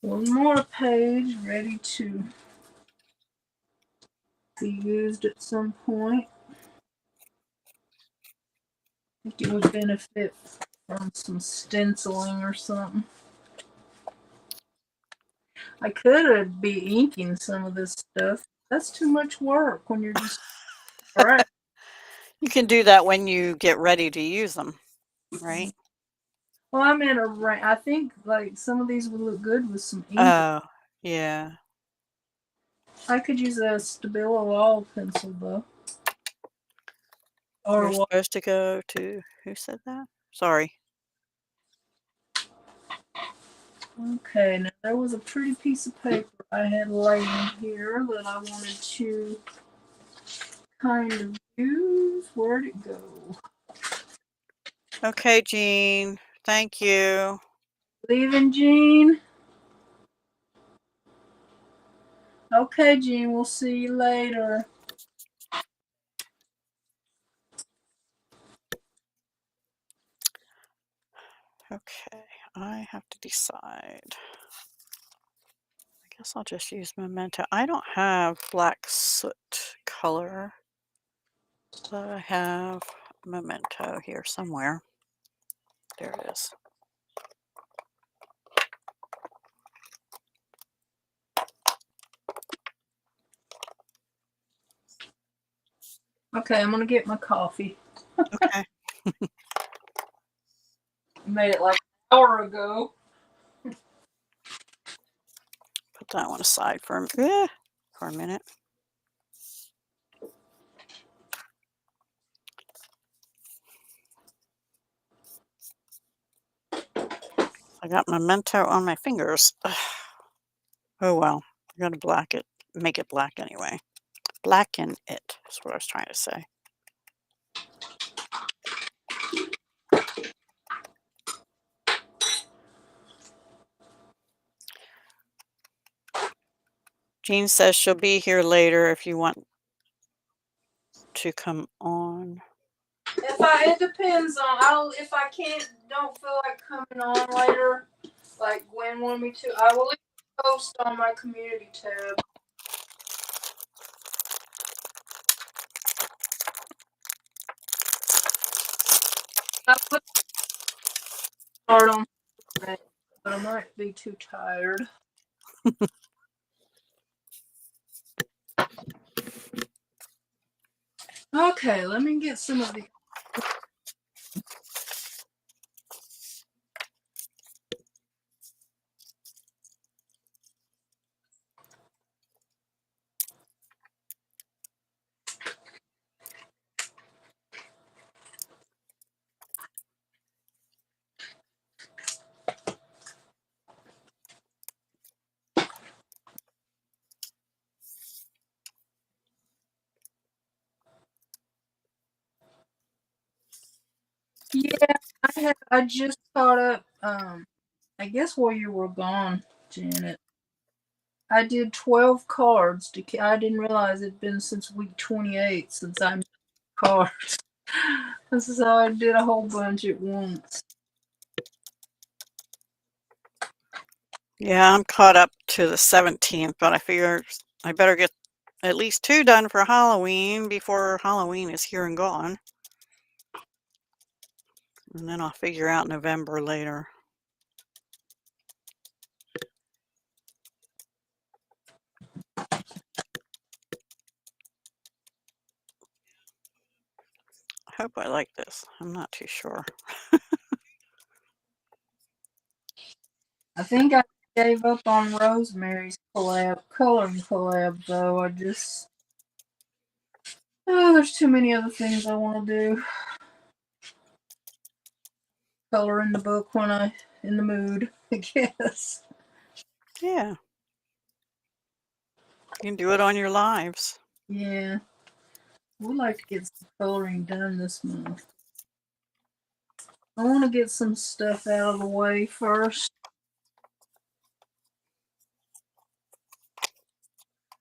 One more page ready to be used at some point. I think it would benefit from some stenciling or something. I could be inking some of this stuff. That's too much work when you're just all right. You can do that when you get ready to use them, right? Well, I'm in a range. I think like some of these would look good with some ink. Oh, yeah. I could use a Stabilo All pencil though. Or You're what? supposed to go to, who said that? Sorry. Okay, now there was a pretty piece of paper I had laying here that I wanted to kind of use. Where'd it go? Okay, Jean. Thank you. Leaving, Jean? Okay, Jean, we'll see you later. Okay, I have to decide. I guess I'll just use Memento. I don't have black soot color, but I have Memento here somewhere. There it is. Okay, I'm gonna get my coffee. Okay. I made it like an hour ago. Put that one aside for a minute. I got Memento on my fingers. Oh well, I'm gonna black it, make it black anyway. Blacken it is what I was trying to say. Jean says she'll be here later if you want to come on. It depends on if I don't feel like coming on later, like Gwen wanted me to, I will leave a post on my community tab. I would start on Saturday, but I might be too tired. Okay, let me get some of the. Yeah, I just caught up. I guess while you were gone, Janet, I did 12 cards. I didn't realize it'd been since week 28 since I made cards. So I did a whole bunch at once. Yeah, I'm caught up to the 17th, but I figure I better get at least 2 done for Halloween before Halloween is here and gone. And then I'll figure out November later. I hope I like this. I'm not too sure. I think I gave up on Rosemary's coloring collab, though. There's too many other things I want to do. Color in the book when I'm in the mood, I guess. Yeah. You can do it on your lives. Yeah. We'd like to get some coloring done this month. I want to get some stuff out of the way first.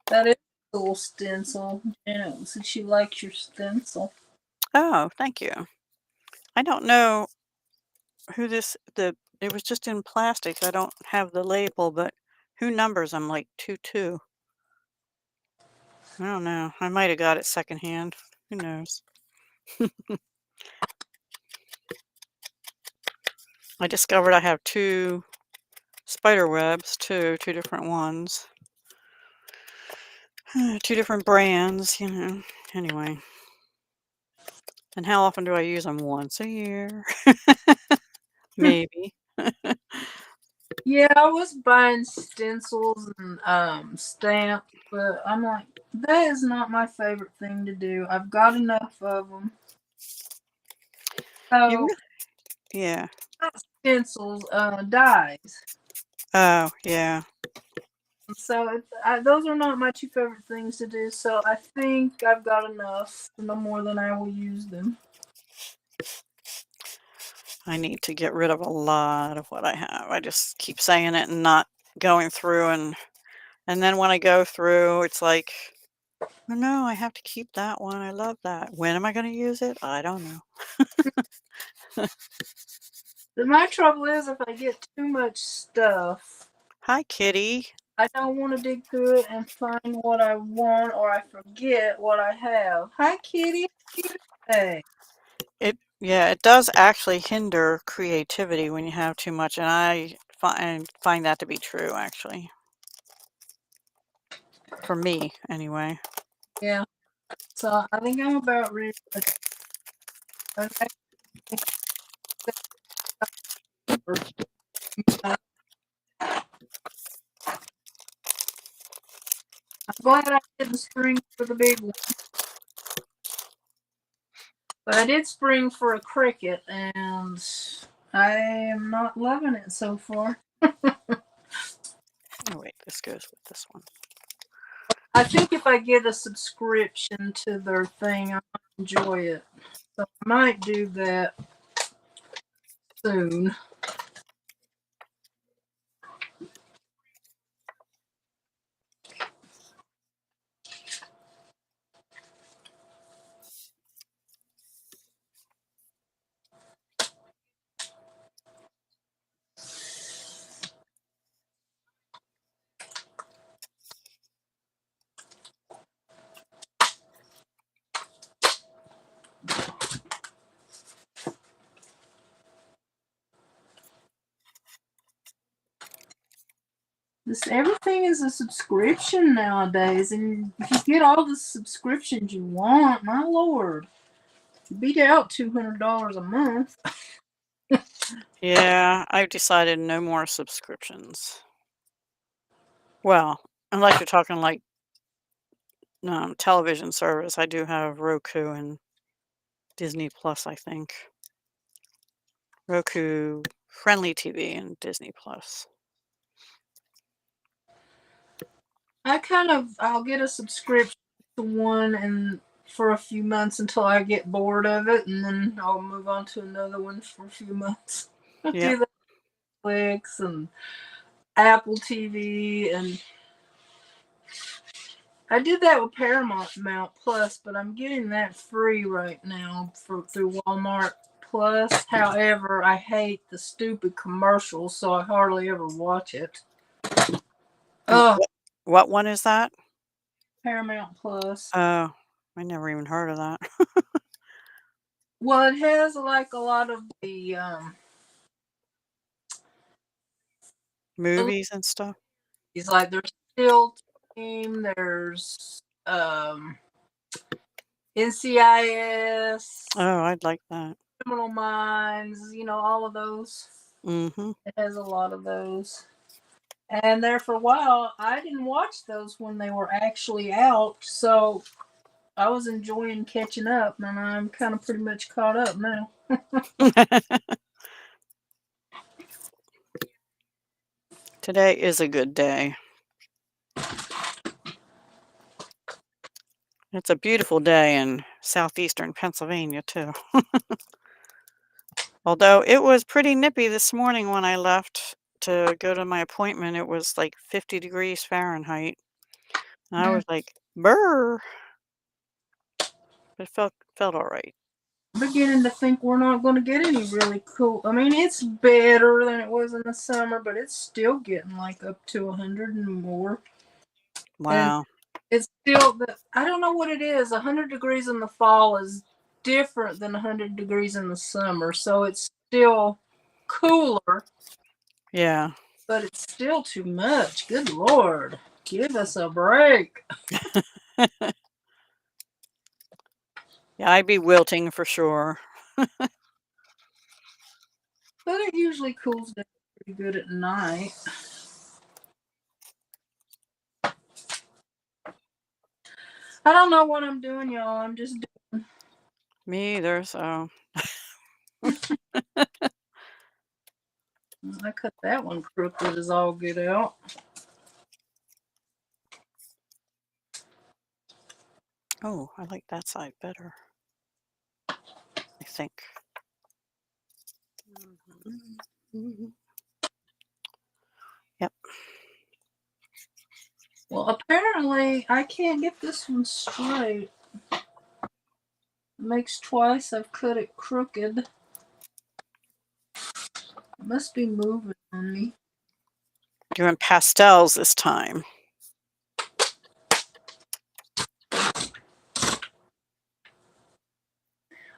That is a cool stencil. Janet said she likes your stencil. Oh, thank you. I don't know who it was just in plastic. I don't have the label, but who numbers them like 2-2? I don't know. I might have got it secondhand. Who knows? I discovered I have 2 spider webs too, 2 different ones. 2 different brands, you know. Anyway. And how often do I use them? Once a year. Maybe. Yeah, I was buying stencils and stamps, but I'm like, that is not my favorite thing to do. I've got enough of them. You So, really, yeah. not stencils, dyes. Oh, yeah. So those are not my two favorite things to do. So I think I've got enough, no more than I will use them. I need to get rid of a lot of what I have. I just keep saying it and not going through and then when I go through, it's like, oh no, I have to keep that one. I love that. When am I going to use it? I don't know. My trouble is if I get too much stuff, Hi, kitty. I don't want to dig through it and find what I want, or I forget what I have. Hi, kitty. Hey. Yeah, it does actually hinder creativity when you have too much, and I find that to be true, actually. For me, anyway. Yeah. So I think I'm about ready. I'm glad I didn't spring for the big one. But I did spring for a cricket, and I am not loving it so far. Oh, wait, this goes with this one. I think if I get a subscription to their thing, I might enjoy it. So I might do that soon. Everything is a subscription nowadays, and if you get all the subscriptions you want, my lord, you beat out $200 a month. Yeah, I've decided no more subscriptions. Well, unless you're talking like television service, I do have Roku and Disney Plus, I think. Roku, Friendly TV, and Disney Plus. I'll get a subscription to one and for a few months until I get bored of it, and then I'll move on to another one for a few months. Yep. Do the Netflix and Apple TV and I did that with Paramount Plus, but I'm getting that free right now through Walmart Plus. However, I hate the stupid commercials, so I hardly ever watch it. Oh, What one is that? Paramount Plus. Oh, I never even heard of that. Well, it has like a lot of the Movies and stuff? it's like there's Still Team, there's NCIS, Oh, I'd like that. Criminal Minds, all of those. Mhm. It has a lot of those. And there for a while, I didn't watch those when they were actually out, so I was enjoying catching up, and I'm kind of pretty much caught up now. Today is a good day. It's a beautiful day in southeastern Pennsylvania, too. Although it was pretty nippy this morning when I left to go to my appointment. It was like 50 degrees Fahrenheit. And I Mm. was like, "Brr." But it felt all right. Beginning to think we're not going to get any really cool. I mean, it's better than it was in the summer, but it's still getting like up to 100 and more. And Wow. it's still, I don't know what it is. 100 degrees in the fall is different than 100 degrees in the summer. So it's still cooler, Yeah. but it's still too much. Good Lord. Give us a break. Yeah, I'd be wilting for sure. But it usually cools down pretty good at night. I don't know what I'm doing, y'all. I'm just Me either, so I cut that one crooked as all get out. oh, I like that side better, I think. Mhm. Yep. Well, apparently I can't get this one straight. It makes twice I've cut it crooked. It must be moving on me. You're in pastels this time.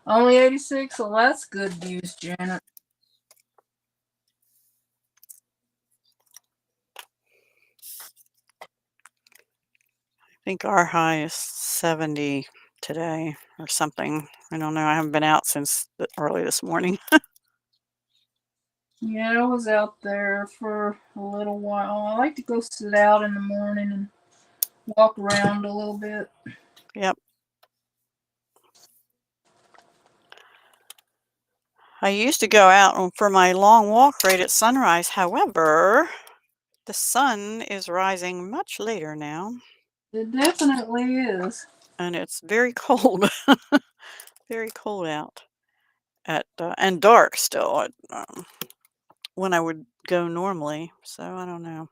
Only 86? Well, that's good news, Janet. I think our high is 70 today or something. I don't know. I haven't been out since early this morning. Yeah, I was out there for a little while. I like to go sit out in the morning and walk around a little bit. Yep. I used to go out for my long walk right at sunrise. However, the sun is rising much later now, It definitely is. and it's very cold. Very cold out and dark still when I would go normally. So I don't know.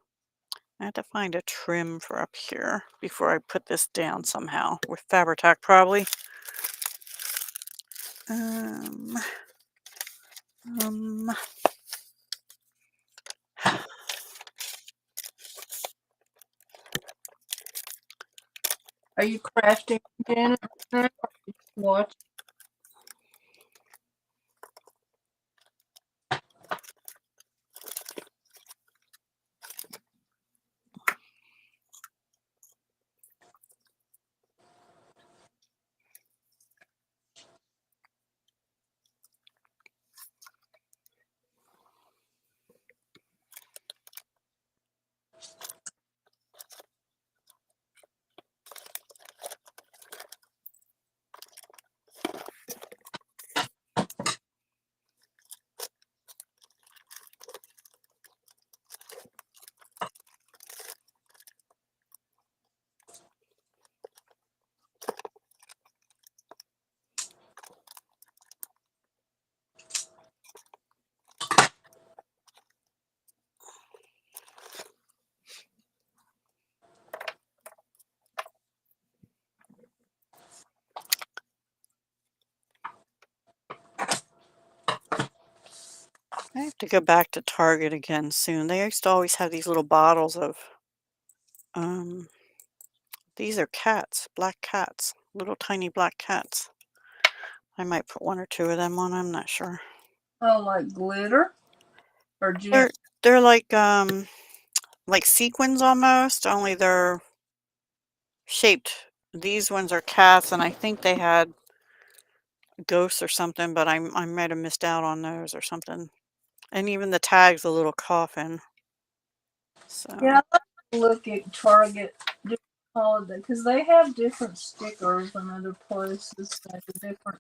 I have to find a trim for up here before I put this down somehow with Fabri-Tac probably. Um, um, Are you crafting, Janet? Watch. to go back to Target again soon. They used to always have these little bottles of, um, these are cats, black cats, little tiny black cats. I might put 1 or 2 of them on, I'm not sure. Oh, like glitter or gem? They're like sequins almost, only they're shaped. These ones are cats, and I think they had ghosts or something, but I might have missed out on those or something. And even the tag's a little coffin. So, Yeah, I like to look at Target different holiday because they have different stickers than other places. Like different.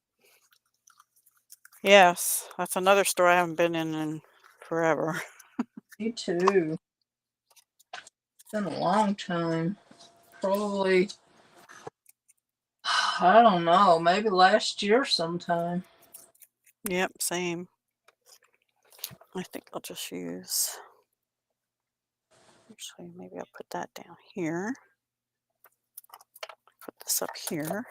yes, that's another store I haven't been in forever. Me too. It's been a long time. Probably, I don't know, maybe last year sometime. Yep, same. I think I'll just use, actually, maybe I'll put that down here. Put this up here.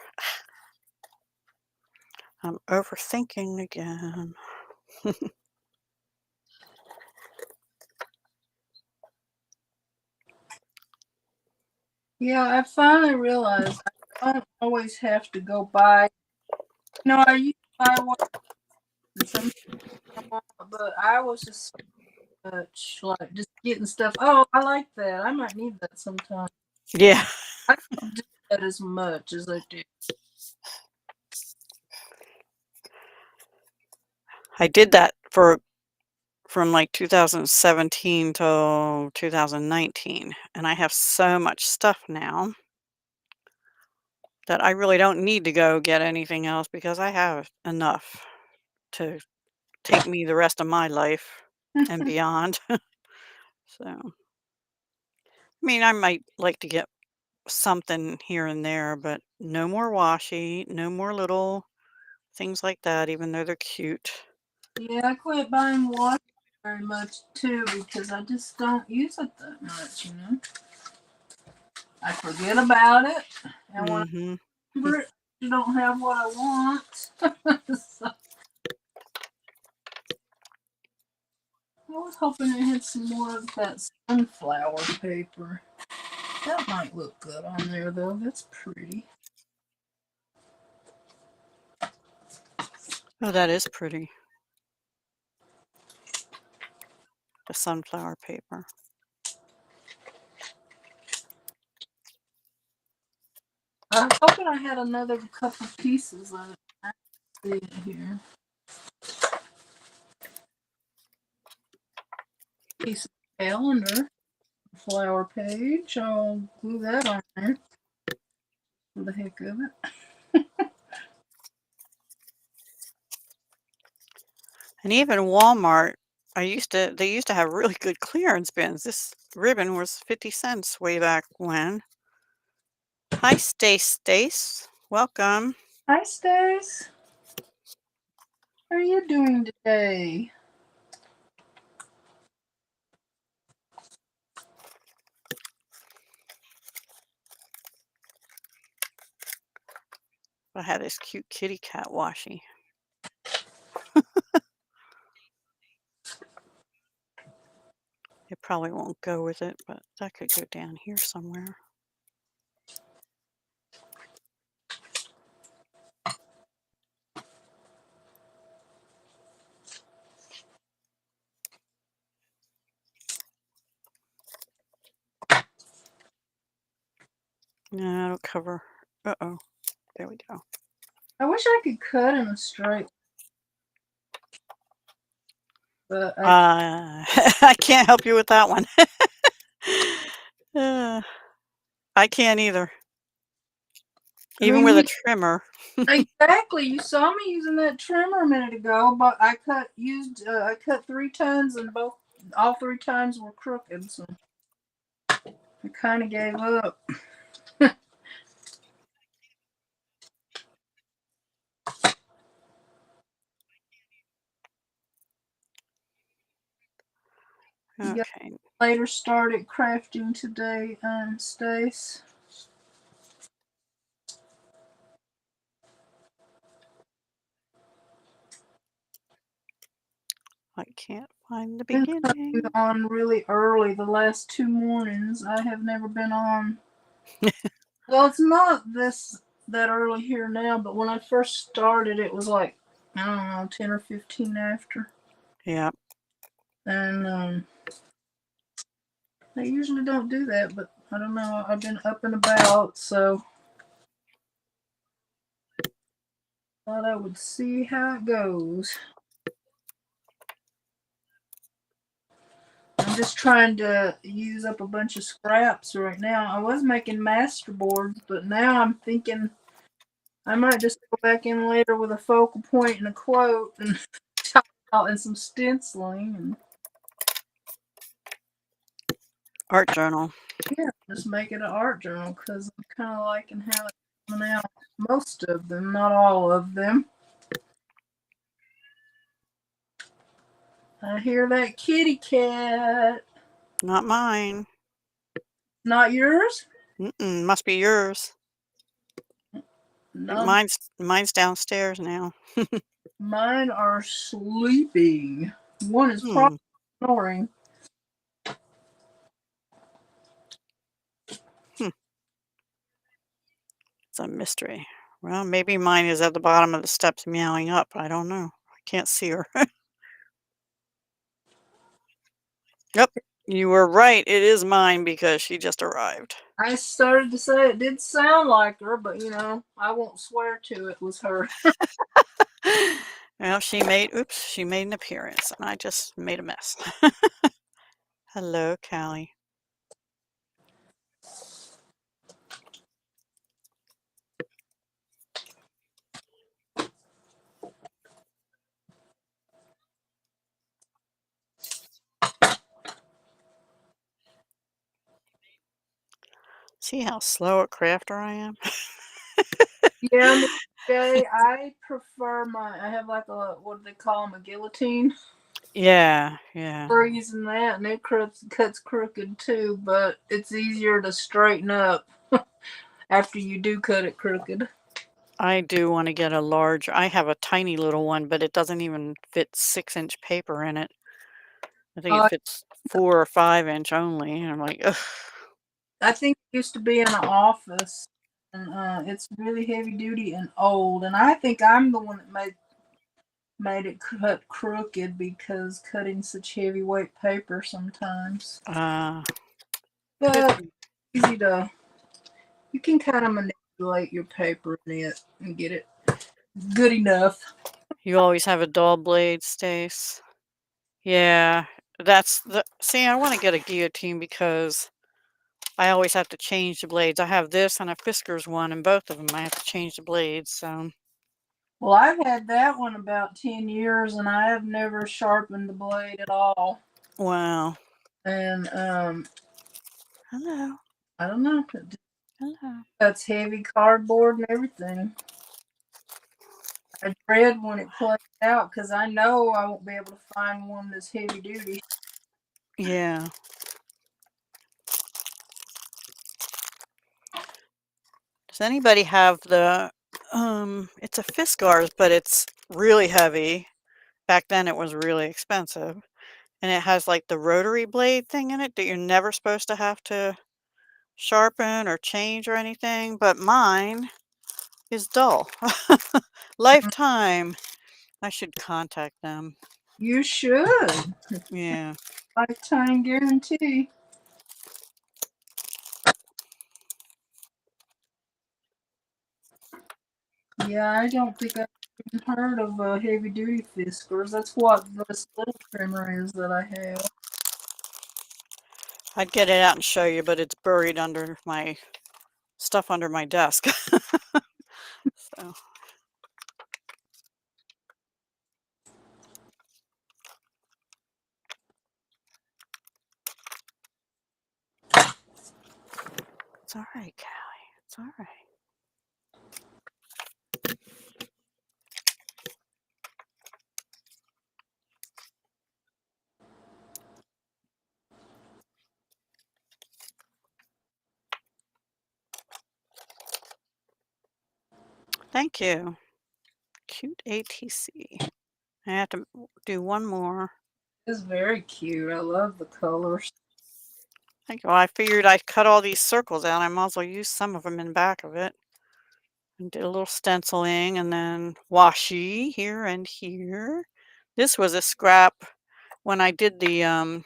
I'm overthinking again. Yeah, I finally realized I don't always have to go buy. I used to buy one and sometimes, but I was just so much like just getting stuff. Oh, I like that. I might need that sometime. Yeah, I don't do that as much as I do. I did that from like 2017 till 2019, and I have so much stuff now that I really don't need to go get anything else because I have enough to take me the rest of my life and beyond. So, I mean, I might like to get something here and there, but no more washi, no more little things like that, even though they're cute. Yeah, I quit buying water very much too because I just don't use it that much. I forget about it, and when I Mhm. remember it, you don't have what I want. So, I was hoping it had some more of that sunflower paper. That might look good on there, though. That's pretty. Oh, that is pretty. The sunflower paper. I was hoping I had another couple pieces of it. I see it here. Piece of calendar, flower page. I'll glue that on there for the heck of it. And even Walmart, they used to have really good clearance bins. This ribbon was 50 cents way back when. Hi, Stace. Welcome. Hi, Stace. How are you doing today? I had this cute kitty cat washi. It probably won't go with it, but that could go down here somewhere. No, it'll cover. Uh-oh. There we go. I wish I could cut in a straight, but I can't help you with that one. Uh, I can't either. I Even mean, with a trimmer. exactly. You saw me using that trimmer a minute ago, but I cut 3 tons and all 3 times were crooked, so I kind of gave up. You got Okay. later started crafting today, Stace. I can't Find the Been coming beginning. on really early the last 2 mornings. I have never been on. Well, it's not that early here now, but when I first started, it was like, I don't know, 10 or 15 after. Yeah. And I usually don't do that, but I don't know. I've been up and about, so thought I would see how it goes. I'm just trying to use up a bunch of scraps right now. I was making master boards, but now I'm thinking I might just go back in later with a focal point and a quote and top out and some stenciling and Art journal. yeah, just make it an art journal because I'm kind of liking how it's coming out. Most of them, not all of them. I hear that kitty cat. Not mine. Not yours? Must be yours. No, Mine's downstairs now. mine are sleeping. One is Hmm. probably snoring. It's a mystery. Well, maybe mine is at the bottom of the steps meowing up. I don't know. I can't see her. Yep. You were right. It is mine because she just arrived. I started to say it did sound like her, but I won't swear to it was her. Well, she made an appearance and I just made a mess. Hello, Callie. See how slow a crafter I am? Yeah, okay. I prefer I have like what do they call them, a guillotine. Yeah, yeah. We're using that, and it cuts crooked too, but it's easier to straighten up after you do cut it crooked. I do want to get a large. I have a tiny little one, but it doesn't even fit 6-inch paper in it. I think it Uh, fits 4 or 5-inch only. And I'm like, ugh. I think it used to be in an office, and it's really heavy duty and old. And I think I'm the one that made it cut crooked because cutting such heavyweight paper sometimes. Could But be. easy to you can kind of manipulate your paper in it and get it good enough. You always have a dull blade, Stace. Yeah, that's the. See, I want to get a guillotine because I always have to change the blades. I have this and a Fiskars one, and both of them I have to change the blades. So, Well, I've had that one about 10 years and I have never sharpened the blade at all. wow. And Hello, I don't know. hello. That's heavy cardboard and everything. I dread when it plays out because I know I won't be able to find one that's heavy duty. Yeah. Does anybody have the? It's a Fiskars, but it's really heavy. Back then, it was really expensive, and it has like the rotary blade thing in it that you're never supposed to have to sharpen or change or anything. But mine is dull. Lifetime. I should contact them. You should. Yeah. Lifetime guarantee. Yeah, I don't think I've even heard of heavy duty Fiskars. That's what this little trimmer is that I have. I'd get it out and show you, but it's buried under my stuff under my desk. So, it's all right, Callie. It's all right. Thank you. Cute ATC. I have to do one more. It's very cute. I love the colors. Thank you. Well, I figured I cut all these circles out. I might as well use some of them in back of it. And did a little stenciling and then washi here and here. This was a scrap when I did the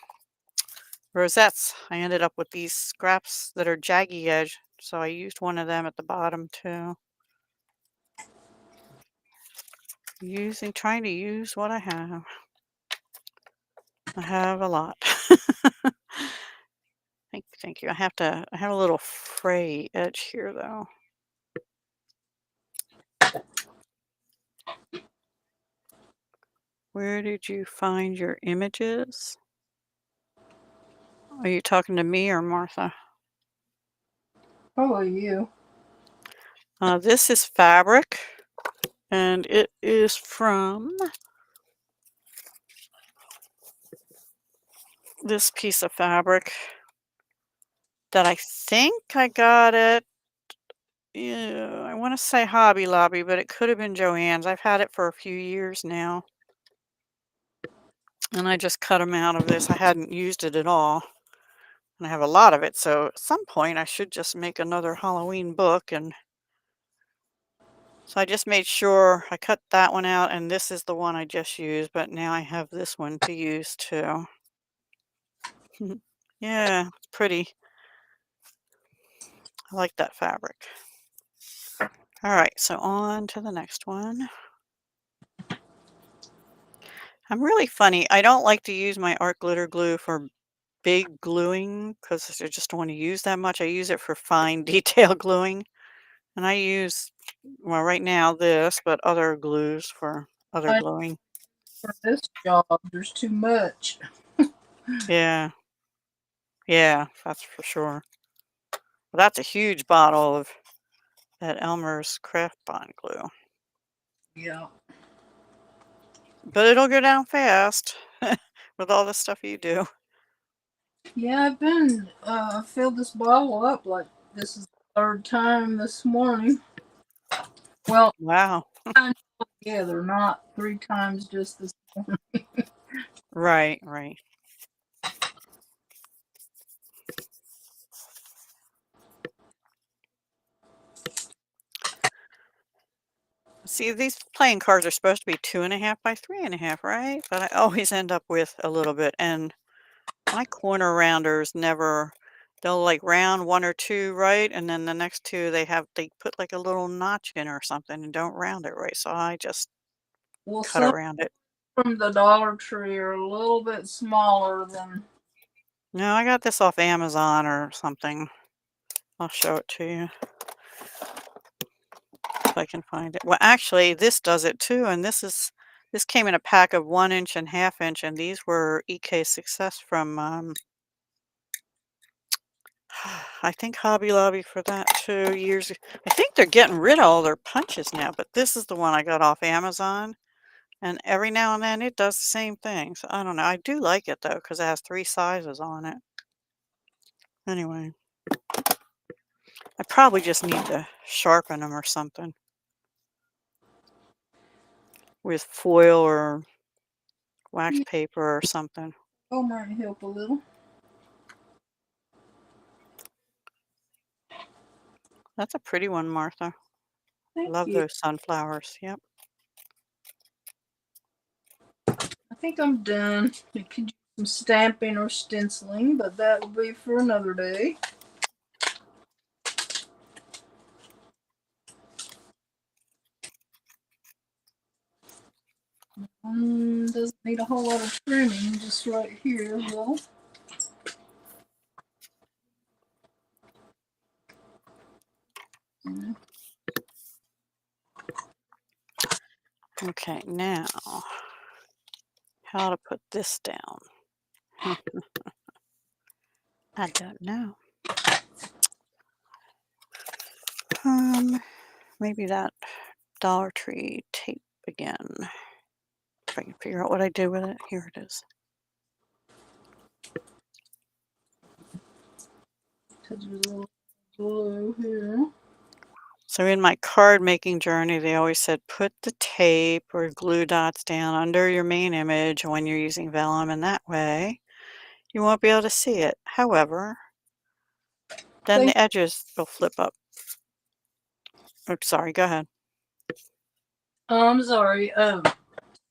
rosettes. I ended up with these scraps that are jaggy edge, so I used one of them at the bottom too. Trying to use what I have. I have a lot. Thank you. I have a little fray edge here though. Where did you find your images? Are you talking to me or Martha? Probably you. This is fabric, and it is from this piece of fabric that I think I got at, yeah, I want to say Hobby Lobby, but it could have been Joann's. I've had it for a few years now. And I just cut them out of this. I hadn't used it at all. And I have a lot of it, so at some point I should just make another Halloween book. And so I just made sure I cut that one out, and this is the one I just used, but now I have this one to use too. Yeah, it's pretty. I like that fabric. All right, so on to the next one. I'm really funny. I don't like to use my art glitter glue for big gluing because I just don't want to use that much. I use it for fine detail gluing. And I use, well, right now this, but other glues for other I, gluing. for this job, there's too much. Yeah, yeah, that's for sure. Well, that's a huge bottle of that Elmer's Craft Bond glue. Yeah. But it'll go down fast with all the stuff you do. Yeah, I've been filled this bottle up like this is the third time this morning. Well, Wow. together, not 3 times just this morning. Right, right. See, these playing cards are supposed to be 2.5 by 3.5, right? But I always end up with a little bit. And my corner rounders never, they'll like round one or two right, and then the next two they put like a little notch in or something and don't round it right. So I just Well, cut some around it. from the Dollar Tree are a little bit smaller than. No, I got this off Amazon or something. I'll show it to you if I can find it. Well, actually, this does it too, and this came in a pack of 1 inch and 1/2 inch, and these were EK Success from I think Hobby Lobby for that too years. I think they're getting rid of all their punches now, but this is the one I got off Amazon, and every now and then it does the same thing. So I don't know. I do like it though because it has 3 sizes on it. Anyway, I probably just need to sharpen them or something with foil or wax Yeah, paper or something. oh, might help a little. That's a pretty one, Martha. Thank Love you. those sunflowers. Yep. I think I'm done. I could use some stamping or stenciling, but that will be for another day. Doesn't need a whole lot of trimming, just right here, though. Mm. Okay, now how to put this down? I don't know. Maybe that Dollar Tree tape again. If I can figure out what I did with it. Here it is. Touch a little glue here. So in my card making journey, they always said put the tape or glue dots down under your main image when you're using vellum, and that way you won't be able to see it. However, then They, the edges will flip up. Oops, sorry, go ahead. oh, I'm sorry.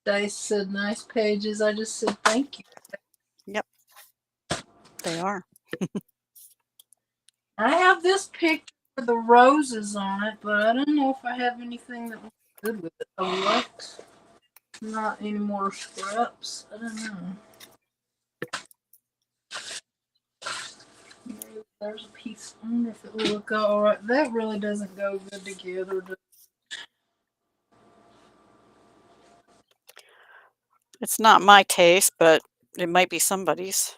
They said nice pages. I just said thank you. Yep, they are. I have this picture with the roses on it, but I don't know if I have anything that looks good with it. Oh, what? Not any more scraps. I don't know. Maybe there's a piece. I wonder if it will look alright. That really doesn't go good together. It's not my taste, but it might be somebody's.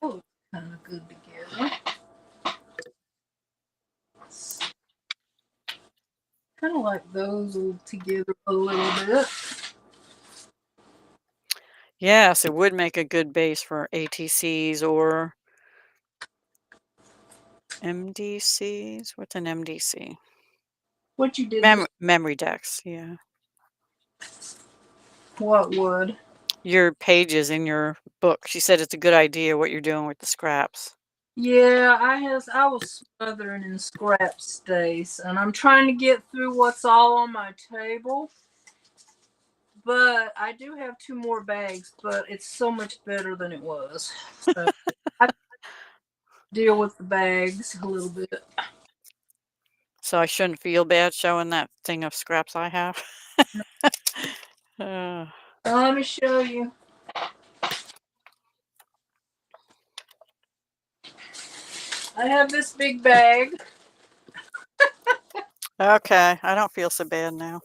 Oh, kind of good together. Kind of like those all together a little bit. Yes, it would make a good base for ATCs or MDCs. What's an MDC? What you did this, Memory decks, yeah. what would? Your pages in your book. She said it's a good idea what you're doing with the scraps. Yeah, I was smothering in scrap stays, and I'm trying to get through what's all on my table. But I do have 2 more bags, but it's so much better than it was. So I deal with the bags a little bit. So I shouldn't feel bad showing that thing of scraps I have. uh, Let me show you. I have this big bag, okay, I don't feel so bad now.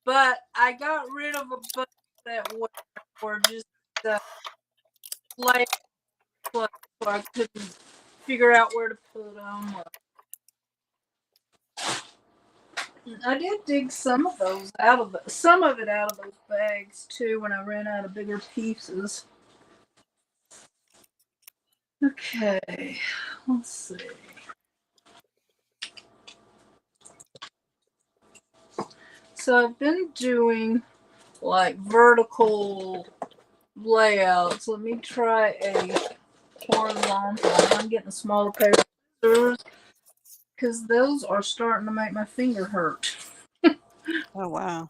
but I got rid of a bunch that were just laid so I couldn't figure out where to put them. I did dig some of those out of some of it out of those bags too when I ran out of bigger pieces. Okay, let's see. So I've been doing like vertical layouts. Let me try a horizontal. I'm getting a smaller pair of scissors because those are starting to make my finger hurt. Oh, wow.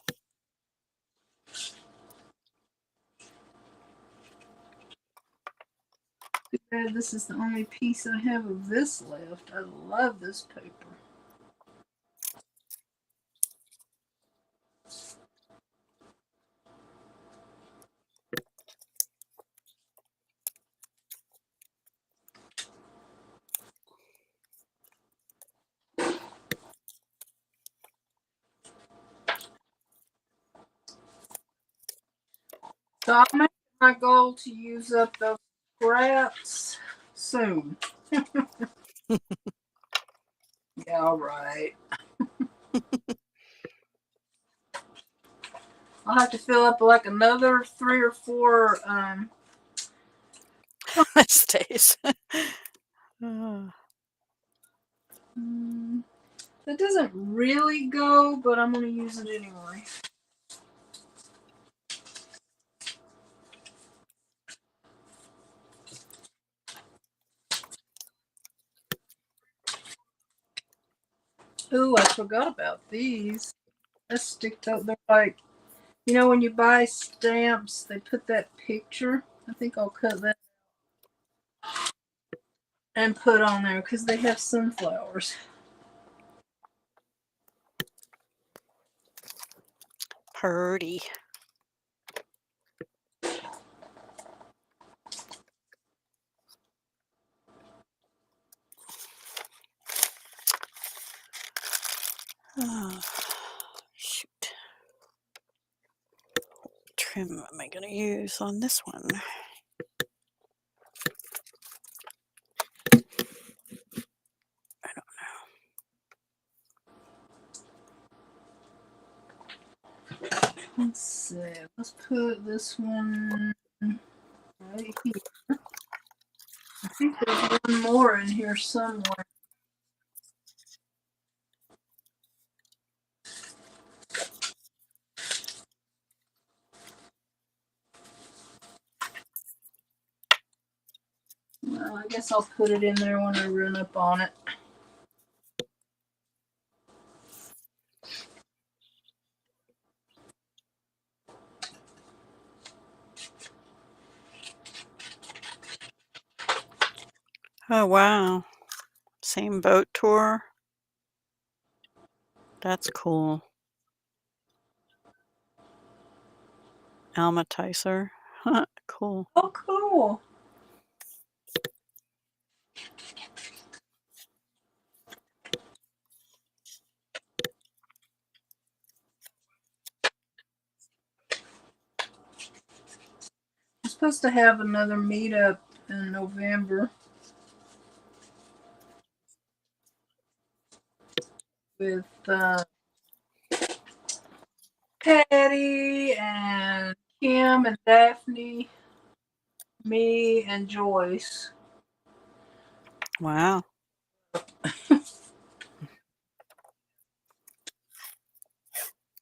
Too bad this is the only piece I have of this left. I love this paper. So I'll make it my goal to use up those scraps soon. Yeah, all right. I'll have to fill up like another 3 or 4. Stays. That doesn't really go, but I'm going to use it anyway. Ooh, I forgot about these. Let's stick to, they're like, you know, when you buy stamps, they put that picture. I think I'll cut that and put on there because they have sunflowers. Purdy. Oh, shoot. What trim am I going to use on this one? I don't Let's see. Let's put this one right here. I think there's one more in here somewhere. Well, I guess I'll put it in there when I run up on it. Oh, wow. Same boat tour. That's cool. Alma Ticer. Cool. Oh, cool. I'm supposed to have another meetup in November with Patty and Kim and Daphne, me and Joyce. Wow.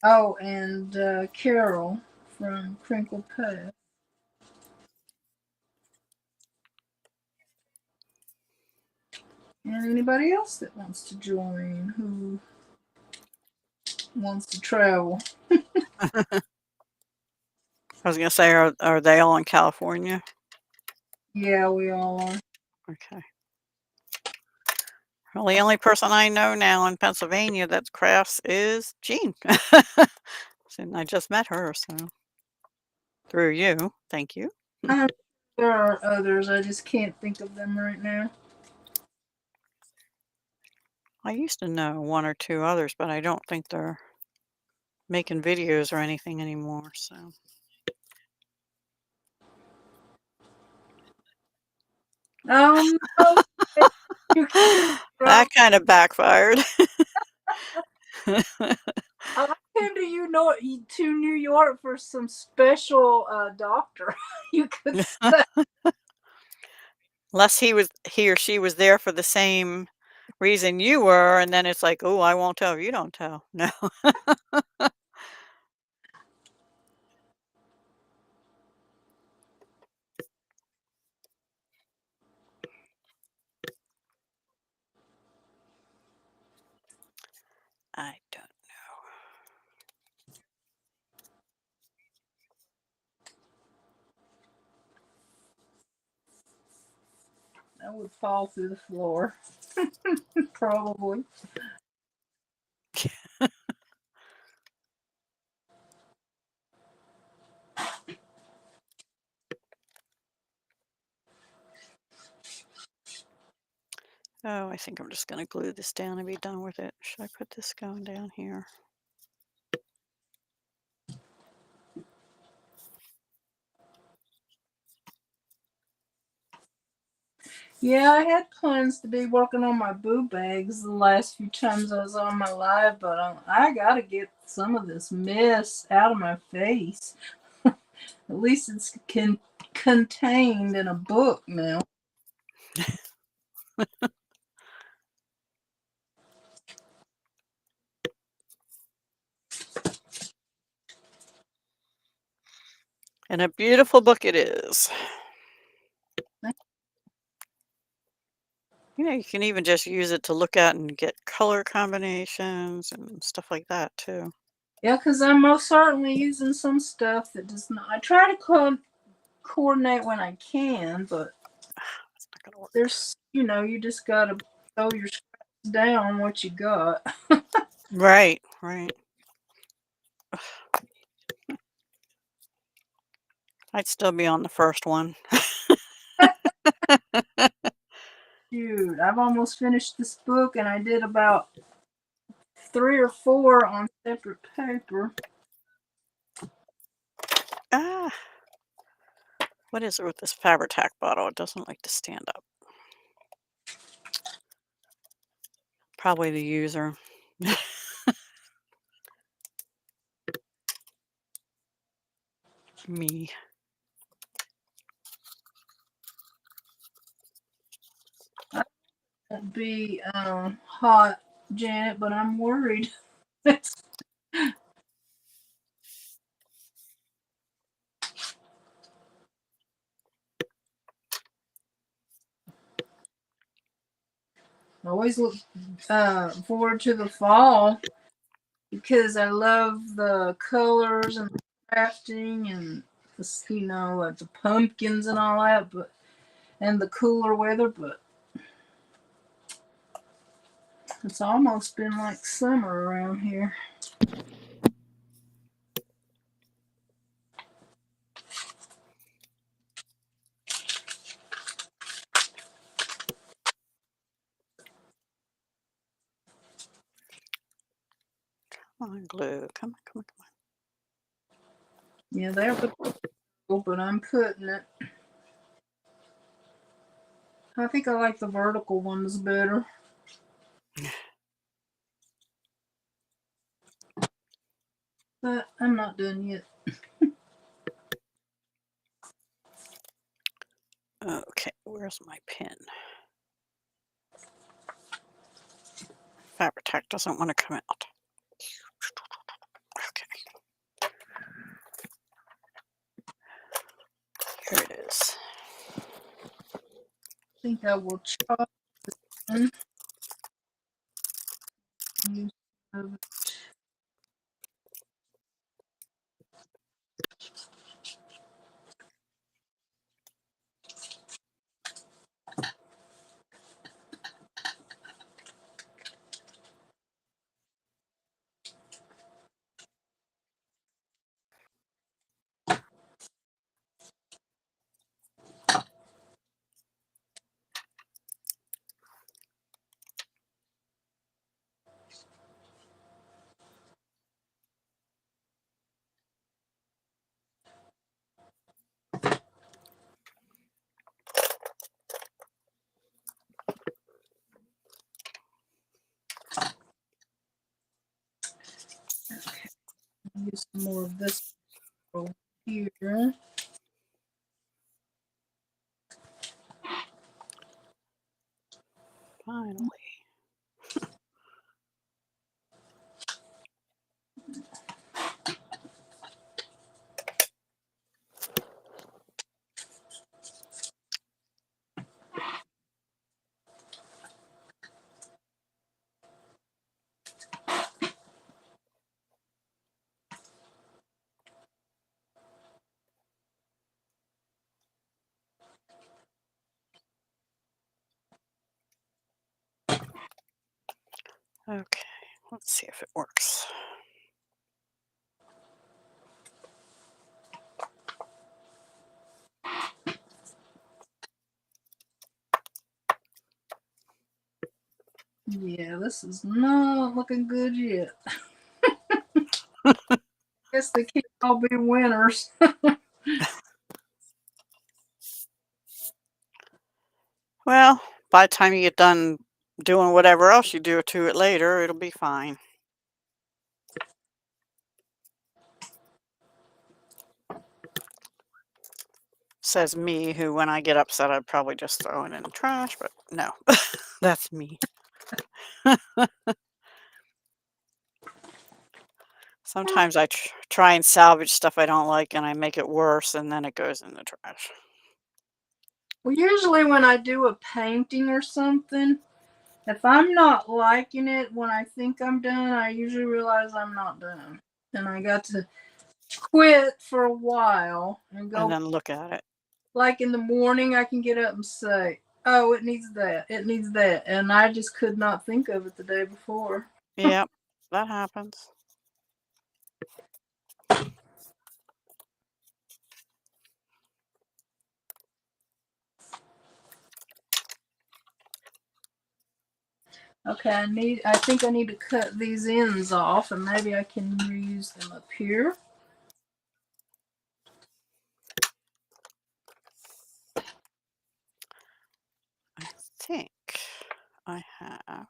Oh, and Carol from Crinkle Path. And anybody else that wants to join who wants to travel. I was going to say, are they all in California? Yeah, we all are. Okay. Well, the only person I know now in Pennsylvania that crafts is Jean. And I just met her, so through you. Thank you. There are others. I just can't think of them right now. I used to know one or two others, but I don't think they're making videos or anything anymore, so. No, you can't. That kind of backfired. I came to New York for some special doctor. You could say. Unless he or she was there for the same reason you were, and then it's like, "Oh, I won't tell if you don't tell." No. I don't know. That would fall through the floor. Probably. Oh, I think I'm just gonna glue this down and be done with it. Should I put this going down here? Yeah, I had plans to be working on my boo bags the last few times I was on my live, but I gotta get some of this mess out of my face. At least it's contained in a book now. And a beautiful book it is. You know, you can even just use it to look at and get color combinations and stuff like that too. Yeah, because I'm most certainly using some stuff that does not. I try to coordinate when I can, but It's not gonna work. there's, you just gotta throw your scraps down what you got. Right, right. I'd still be on the first one. Dude, I've almost finished this book, and I did about 3 or 4 on separate paper. Ah, what is it with this Fabri-Tac bottle? It doesn't like to stand up. Probably the user. Me. Won't be hot, Janet, but I'm worried. always look forward to the fall because I love the colors and the crafting and the, like the pumpkins and all that, but and the cooler weather. But it's almost been like summer around here. Come on, glue. Come on, come on, come on. Yeah, that would go, but I'm putting it. I think I like the vertical ones better. But I'm not done yet. Okay, where's my pen? Fabri-Tac doesn't want to come out. Okay. Here it is. I think I will chop in. Use of it. Okay. Use some more of this over here. Finally. Okay, let's see if it works. Yeah, this is not looking good yet. Guess they can't all be winners. Well, by the time you get done doing whatever else you do to it later, it'll be fine. Says me, who when I get upset, I'd probably just throw it in the trash, but no, that's me. Sometimes I try and salvage stuff I don't like and I make it worse and then it goes in the trash. Well, usually when I do a painting or something, if I'm not liking it when I think I'm done, I usually realize I'm not done. And I got to quit for a while and go, And then look at it. like in the morning, I can get up and say, oh, it needs that, it needs that. And I just could not think of it the day before. Yep, that happens. Okay, I think I need to cut these ends off and maybe I can reuse them up here. I think I have.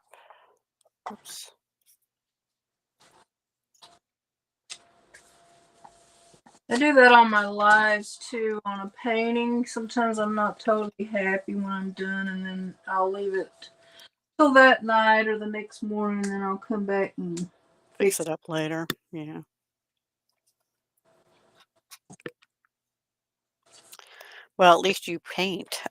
Oops. I do that on my lives too on a painting. Sometimes I'm not totally happy when I'm done and then I'll leave it till that night or the next morning and then I'll come back and Fix it up later. Yeah. Well, at least you paint.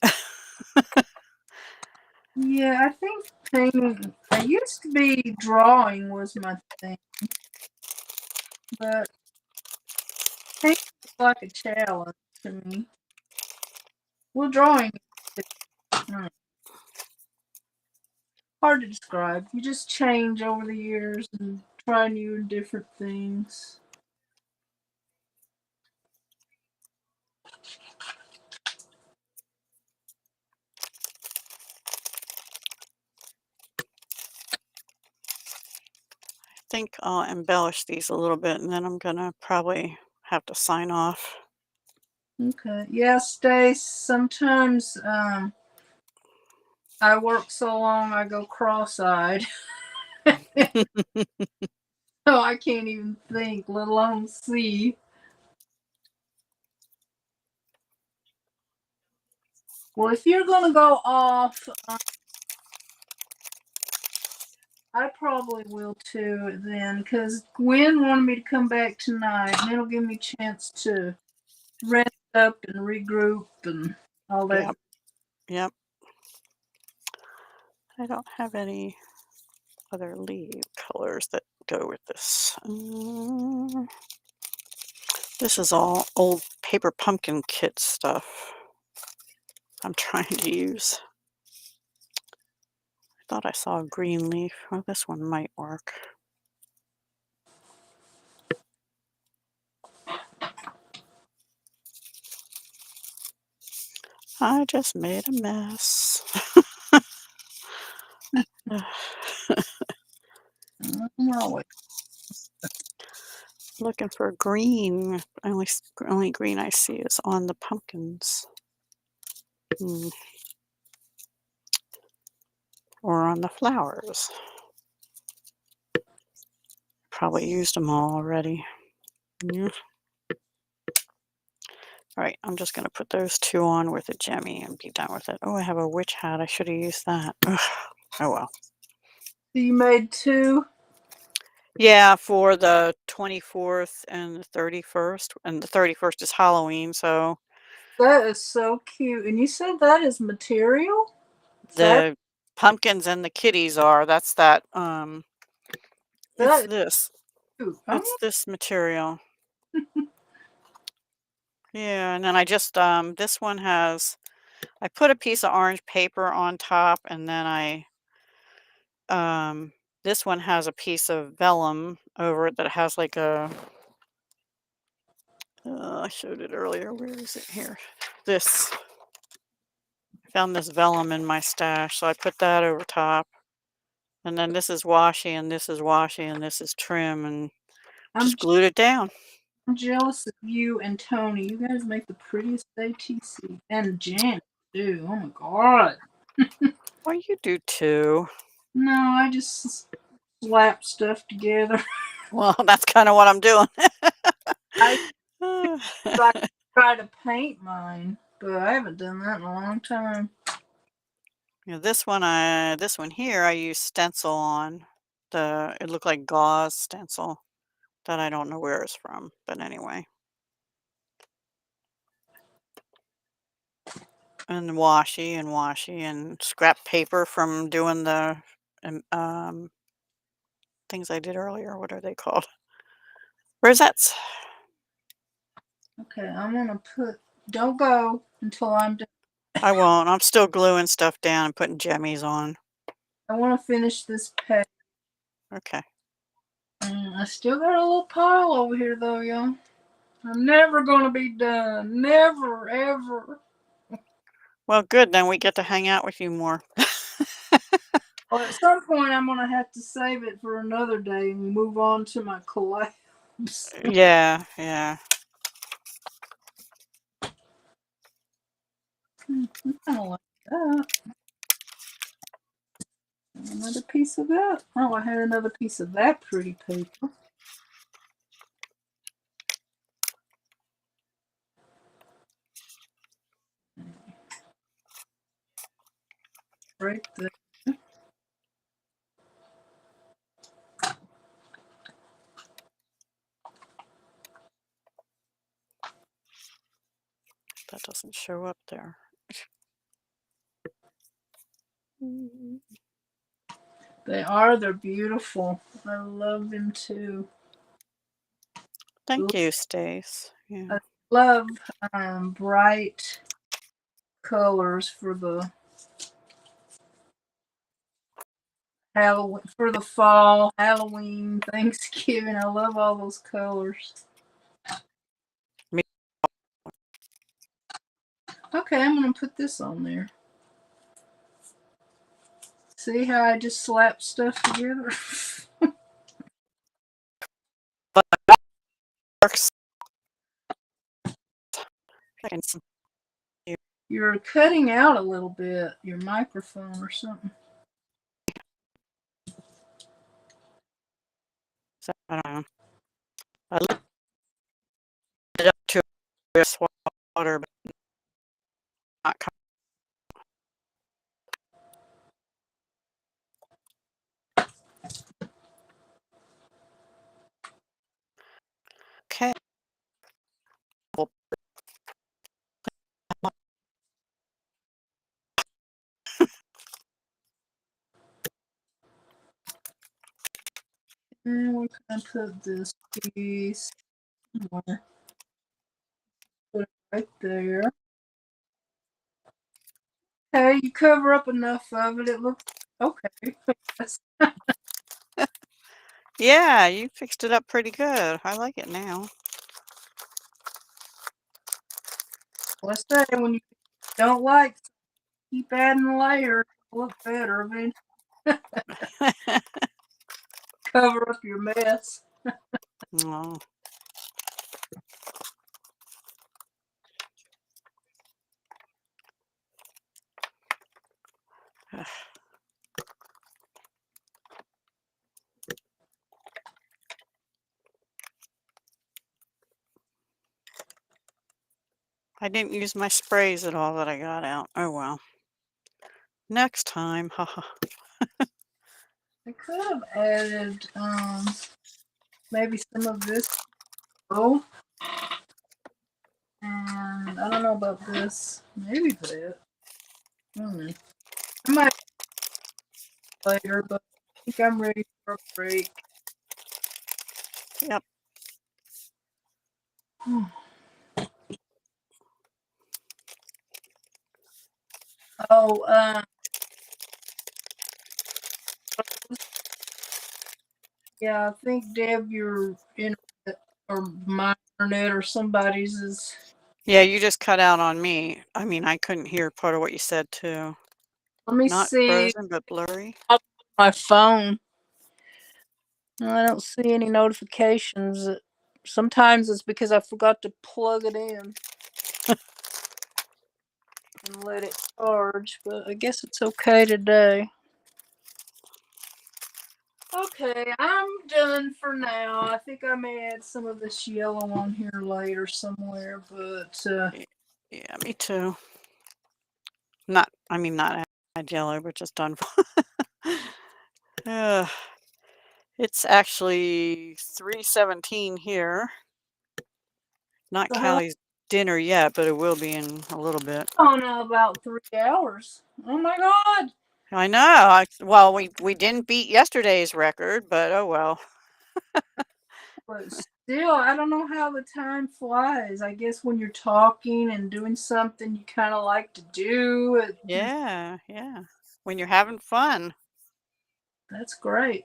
Yeah, I think painting. I used to be drawing was my thing, but painting is like a challenge to me. Well, drawing is hard to describe. You just change over the years and try new and different things. I think I'll embellish these a little bit and then I'm gonna probably have to sign off. Okay. Yeah, Stace. Sometimes I work so long I go cross-eyed, so I can't even think, let alone see. Well, if you're gonna go off, I probably will too then, because Gwen wanted me to come back tonight, and it'll give me a chance to rest up and regroup and all that. Yep, yep. I don't have any other leaf colors that go with this. This is all old paper pumpkin kit stuff I'm trying to use. I thought I saw a green leaf. Well, this one might work. I just made a mess. Always. Looking for green. Only green I see is on the pumpkins. Or on the flowers. Probably used them all already. Yeah. All right, I'm just going to put those two on with a Gemmy and be done with it. Oh, I have a witch hat. I should have used that. Ugh. Oh, well. So you made two? Yeah, for the 24th and the 31st. And the 31st is Halloween, so That is so cute. And you said that is material? That the pumpkins and the kitties are. That's that, it's that is this. cute. It's Oh, this material. Yeah, and then I just, this one has, I put a piece of orange paper on top, and then um, this one has a piece of vellum over it that has like a, I showed it earlier. Where is it here? This. I found this vellum in my stash, so I put that over top. And then this is washi, and this is washi, and this is trim, and I'm just glued it down. I'm jealous of you and Tony. You guys make the prettiest ATC. And Jen, too. Oh my god. Well, you do too. No, I just slap stuff together. Well, that's kind of what I'm doing. I try, try to paint mine, but I haven't done that in a long time. Yeah, this one here, I use stencil on. It looked like gauze stencil that I don't know where it's from, but anyway. And washi and scrap paper from doing the things I did earlier. What are they called? Rosettes. Okay, I'm gonna put. Don't go until I'm done. I won't. I'm still gluing stuff down and putting jemmies on. I want to finish this page. Okay. I still got a little pile over here, though, y'all. I'm never gonna be done. Never, ever. Well, good. Then we get to hang out with you more. Well, at some point, I'm gonna have to save it for another day and move on to my collabs. Yeah, yeah. I kind of like that. Another piece of that. Oh, I had another piece of that pretty paper. Right there. That doesn't show up there. They're beautiful. I love them too. Thank you, Stace. Yeah. I love bright colors for the Halloween, for the fall, Halloween, Thanksgiving. I love all those colors. Me- Okay, I'm gonna put this on there. See how I just slapped stuff together? Works. I can see you. You're cutting out a little bit, your microphone or something. So, I don't know. I lifted it up to this water, but not. Okay. And we're gonna put this piece somewhere. Put it right there. Okay, you cover up enough of it. It looks okay. Yeah, you fixed it up pretty good. I like it now. Let's say when you don't like, keep adding layers. It'll look better eventually. Cover up your mess. Oh. I didn't use my sprays at all that I got out. Oh well. Next time. Haha. I could have added maybe some of this. Oh, and I don't know about this. Maybe that. I don't know. I might later, but I think I'm ready for a break. Yep. Oh, yeah, I think Deb, your internet or my internet or somebody's is. Yeah, you just cut out on me. I mean, I couldn't hear part of what you said too. Let me Not see frozen, but blurry. my phone. I don't see any notifications. Sometimes it's because I forgot to plug it in and let it charge, but I guess it's okay today. Okay, I'm done for now. I think I may add some of this yellow on here later somewhere, but Yeah, me too. Not add yellow, but just done. uh, it's actually 3:17 here. Not uh, Callie's dinner yet, but it will be in a little bit. oh no, about 3 hours. Oh my God! I know. Well, we didn't beat yesterday's record, but oh well. But still, I don't know how the time flies. I guess when you're talking and doing something you kind of like to do, Yeah, yeah. When you're having fun. that's great.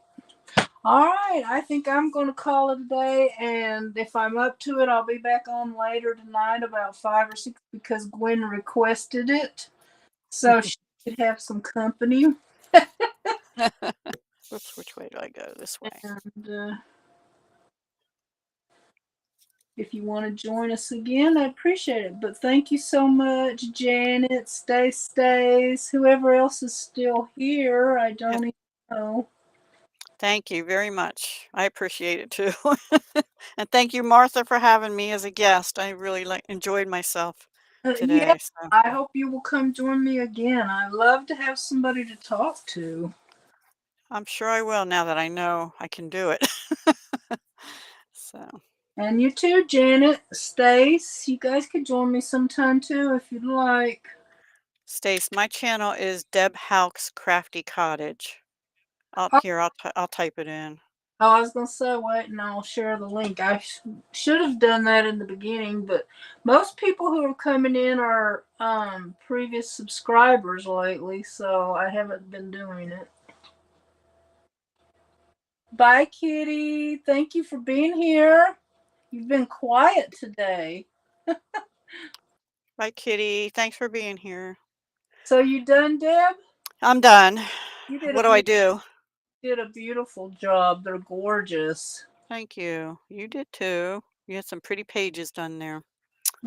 All right, I think I'm going to call it a day, and if I'm up to it, I'll be back on later tonight about 5 or 6 because Gwen requested it, so she could have some company. Oops, which way do I go? This way. And if you want to join us again, I appreciate it. But thank you so much, Janet, Stace, whoever else is still here. I don't even know. Thank you very much. I appreciate it too. And thank you, Martha, for having me as a guest. I really enjoyed myself Yeah, today. So I hope you will come join me again. I love to have somebody to talk to. I'm sure I will now that I know I can do it. So And you too, Janet, Stace. You guys could join me sometime too if you'd like. Stace, my channel is Deb Houck's Crafty Cottage. Up Oh, here, I'll type it in. I was gonna say wait, and I'll share the link. I should have done that in the beginning, but most people who are coming in are previous subscribers lately, so I haven't been doing it. Bye, Kitty. Thank you for being here. You've been quiet today. Bye, Kitty. Thanks for being here. So you done, Deb? I'm done. You did What do I do? did a beautiful job. They're gorgeous. Thank you. You did too. You had some pretty pages done there.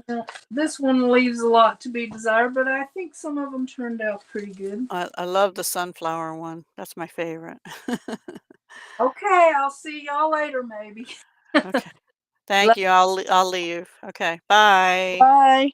Well, this one leaves a lot to be desired, but I think some of them turned out pretty good. I love the sunflower one. That's my favorite. Okay, I'll see y'all later, maybe. Okay. Thank you. I'll leave. Okay. Bye. Bye.